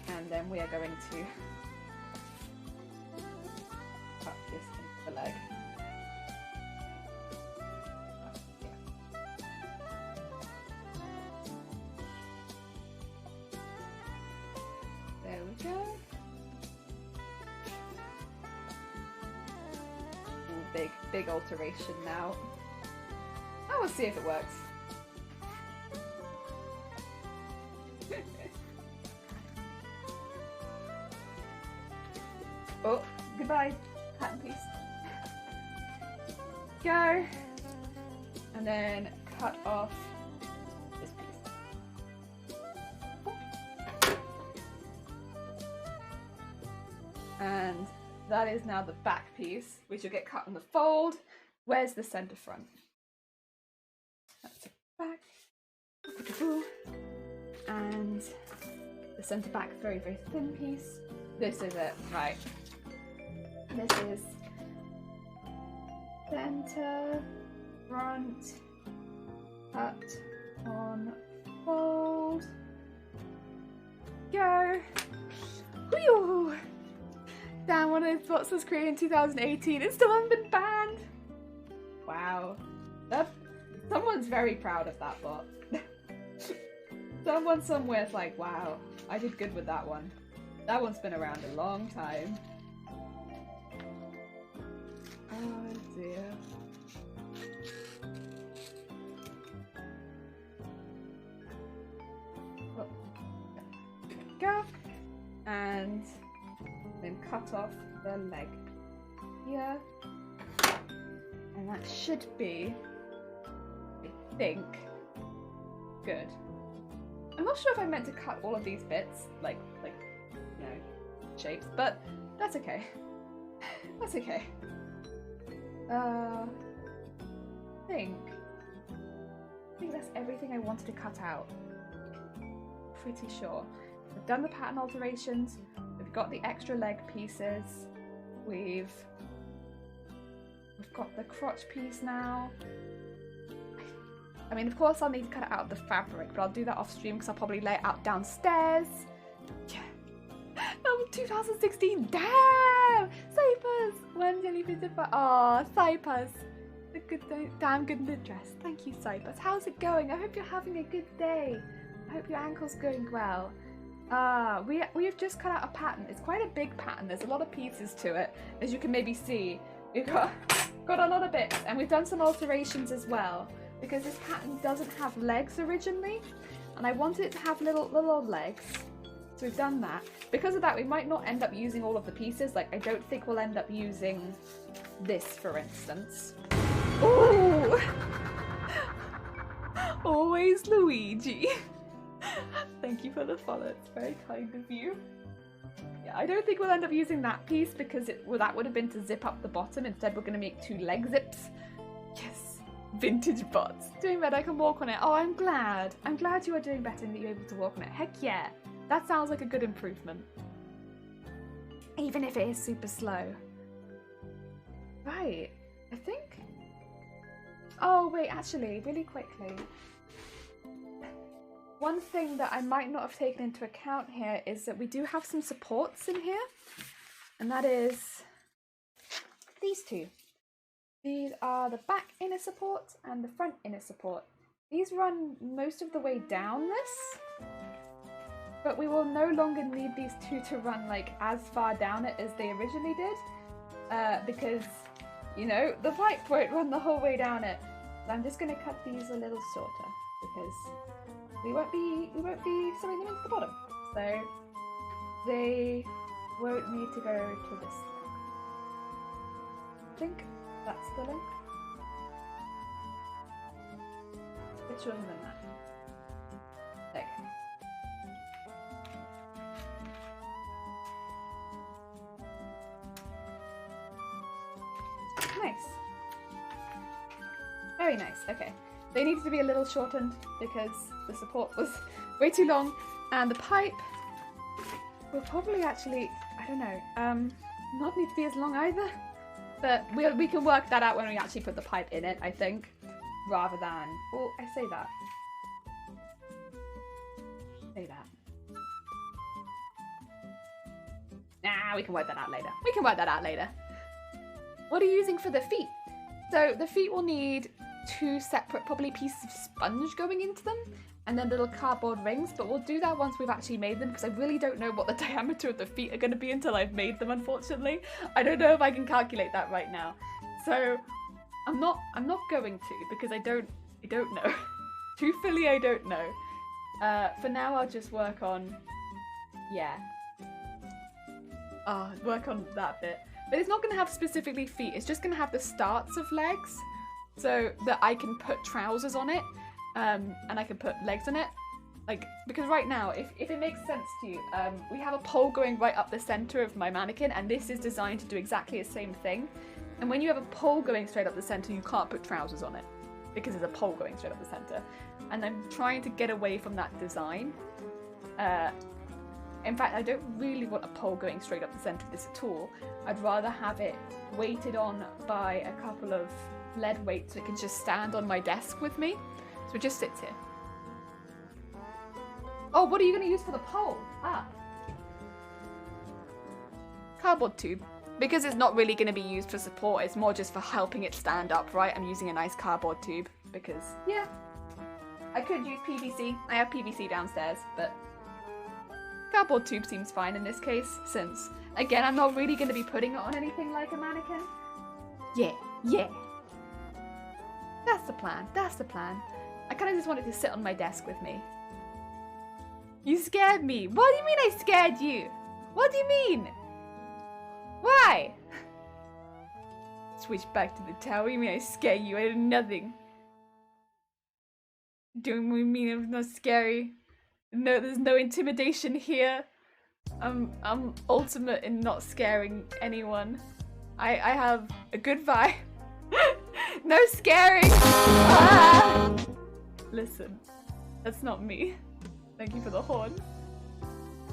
And then we are going to cut this into the leg. There we go. Big alteration now. I will see if it works. Oh, goodbye, pattern piece. Go. And then cut off this piece. And that is now the back piece, which will get cut on the fold. Where's the center front? That's the back. And the center back, very, very thin piece. This is it, right. This is center, front, cut on fold. Go. Whew. Damn, one of those bots was created in 2018. It still hasn't been banned. Wow. Someone's very proud of that bot. Someone somewhere's like, wow, I did good with that one. That one's been around a long time. Oh dear. Oh. Go. And then cut off the leg here. And that should be, I think, good. I'm not sure if I meant to cut all of these bits, like, you know, shapes, but that's okay. That's okay. I think that's everything I wanted to cut out. Pretty sure. We've done the pattern alterations, we've got the extra leg pieces, we've got the crotch piece now. I mean, of course I'll need to cut it out of the fabric, but I'll do that off stream because I'll probably lay it out downstairs. Yeah. That was 2016, damn! Cypers! When Jellyfish did for aw, Cypers. Damn good in the dress. Thank you, Cypers. How's it going? I hope you're having a good day. I hope your ankle's going well. We have just cut out a pattern. It's quite a big pattern. There's a lot of pieces to it. As you can maybe see, we've got a lot of bits, and we've done some alterations as well, because this pattern doesn't have legs originally, and I wanted it to have little legs. So we've done that. Because of that, we might not end up using all of the pieces. Like, I don't think we'll end up using this, for instance. Ooh! Always Luigi. Thank you for the follow. It's very kind of you. Yeah, I don't think we'll end up using that piece because that would have been to zip up the bottom. Instead, we're going to make 2 leg zips. Yes. Vintage bots. Doing better, I can walk on it. Oh, I'm glad. I'm glad you are doing better and that you're able to walk on it. Heck yeah. That sounds like a good improvement. Even if it is super slow. Right. I think... Oh, wait, actually, really quickly. One thing that I might not have taken into account here is that we do have some supports in here. And that is these two. These are the back inner support and the front inner support. These run most of the way down this, but we will no longer need these two to run like as far down it as they originally did, because, you know, the pipe won't run the whole way down it. So I'm just going to cut these a little shorter because we won't be sewing them into the bottom, so they won't need to go to this length. I think that's the length. Bit shorter than that. There you go. Nice. Very nice, okay. They needed to be a little shortened because the support was way too long, and the pipe will probably actually, I don't know, not need to be as long either. But we can work that out when we actually put the pipe in it, I think, rather than... Oh, I say that. Say that. Nah, we can work that out later. We can work that out later. What are you using for the feet? So the feet will need two separate, probably pieces of sponge going into them, and then little cardboard rings, but we'll do that once we've actually made them, because I really don't know what the diameter of the feet are going to be until I've made them, unfortunately. I don't know if I can calculate that right now. So I'm not going to, because I don't know. Truthfully, I don't know. For now, I'll just work on, work on that bit. But it's not going to have specifically feet, it's just going to have the starts of legs, so that I can put trousers on it. And I can put legs on it, like, because right now, if it makes sense to you, we have a pole going right up the center of my mannequin, and this is designed to do exactly the same thing. And when you have a pole going straight up the center, you can't put trousers on it because there's a pole going straight up the center. And I'm trying to get away from that design. In fact, I don't really want a pole going straight up the center of this at all. I'd rather have it weighted on by a couple of lead weights so it can just stand on my desk with me. So it just sits here. Oh, what are you going to use for the pole? Ah. Cardboard tube. Because it's not really going to be used for support, it's more just for helping it stand up, right? I'm using a nice cardboard tube because, yeah. I could use PVC. I have PVC downstairs, but cardboard tube seems fine in this case, since, again, I'm not really going to be putting it on anything like a mannequin. Yeah. That's the plan. That's the plan. I kind of just wanted to sit on my desk with me. You scared me. What do you mean I scared you? What do you mean? Why? Switch back to the tower. You mean I scare you? I did nothing. Don't mean I'm not scary. No, there's no intimidation here. I'm ultimate in not scaring anyone. I have a good vibe. No scaring. Ah! Listen, that's not me. Thank you for the horn.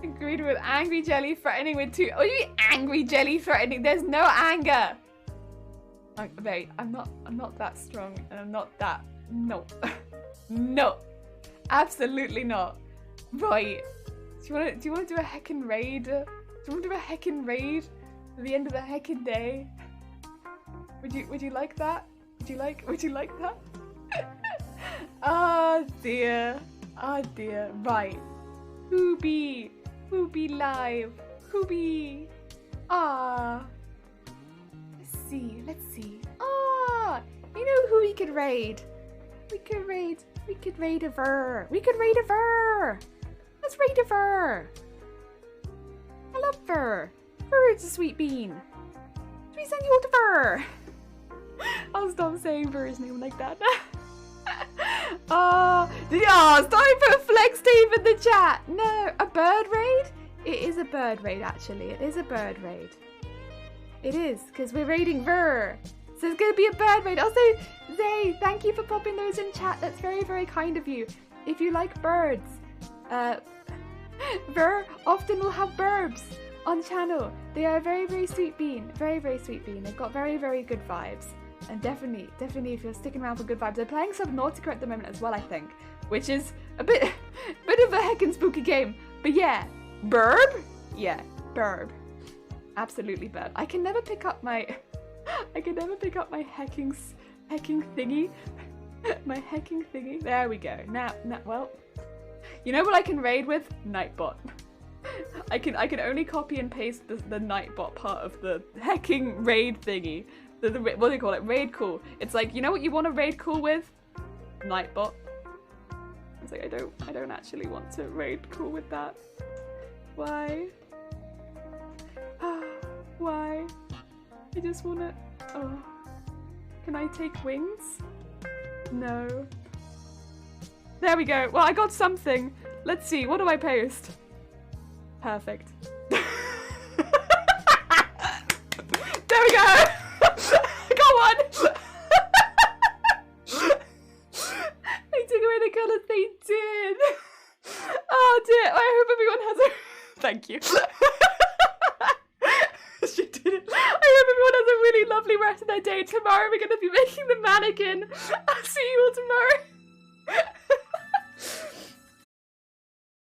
Agreed with angry jelly threatening with two. Oh, you mean angry jelly threatening? There's no anger. Wait, I'm not that strong, and I'm not that. No, no, absolutely not. Right? Do you want to do a heckin' raid? Do you want to do a heckin' raid at the end of the heckin' day? Would you like that? Would you like that? Oh dear. Oh dear. Right. Who be live? Who be? Ah. Let's see. Ah, you know who we could raid? We could raid a Ver. Let's raid a Ver. I love Ver. Ver is a sweet bean. Should we send you all to Ver? I'll stop saying Ver's name like that. Stop put Flex Steve in the chat. No, a bird raid? It is a bird raid, actually. It is a bird raid. It is, because we're raiding Ver. So it's gonna be a bird raid. Also, Zay, thank you for popping those in chat. That's very, very kind of you. If you like birds, Ver often will have burbs on channel. They are a very, very sweet bean. Very, very sweet bean. They've got very, very good vibes. And definitely if you're sticking around for good vibes. They're playing Subnautica at the moment as well, I think. Which is a bit of a heckin' spooky game. But yeah, burb? Yeah, burb. Absolutely burb. I can never pick up my hecking thingy. My hecking thingy. There we go. Now, well, you know what I can raid with? Nightbot. I can only copy and paste the Nightbot part of the hecking raid thingy. What do they call it? Raid call. It's like, you know what you want to raid call with? Nightbot. It's like, I don't actually want to raid call with that. Why? Why? I just wanna... Oh. Can I take wings? No. There we go. Well, I got something. Let's see. What do I post? Perfect. There we go. I got one. They took away the colours. They did. Oh dear. I hope everyone has a... Thank you. She did it. I hope everyone has a really lovely rest of their day. Tomorrow we're going to be making the mannequin. I'll see you all tomorrow.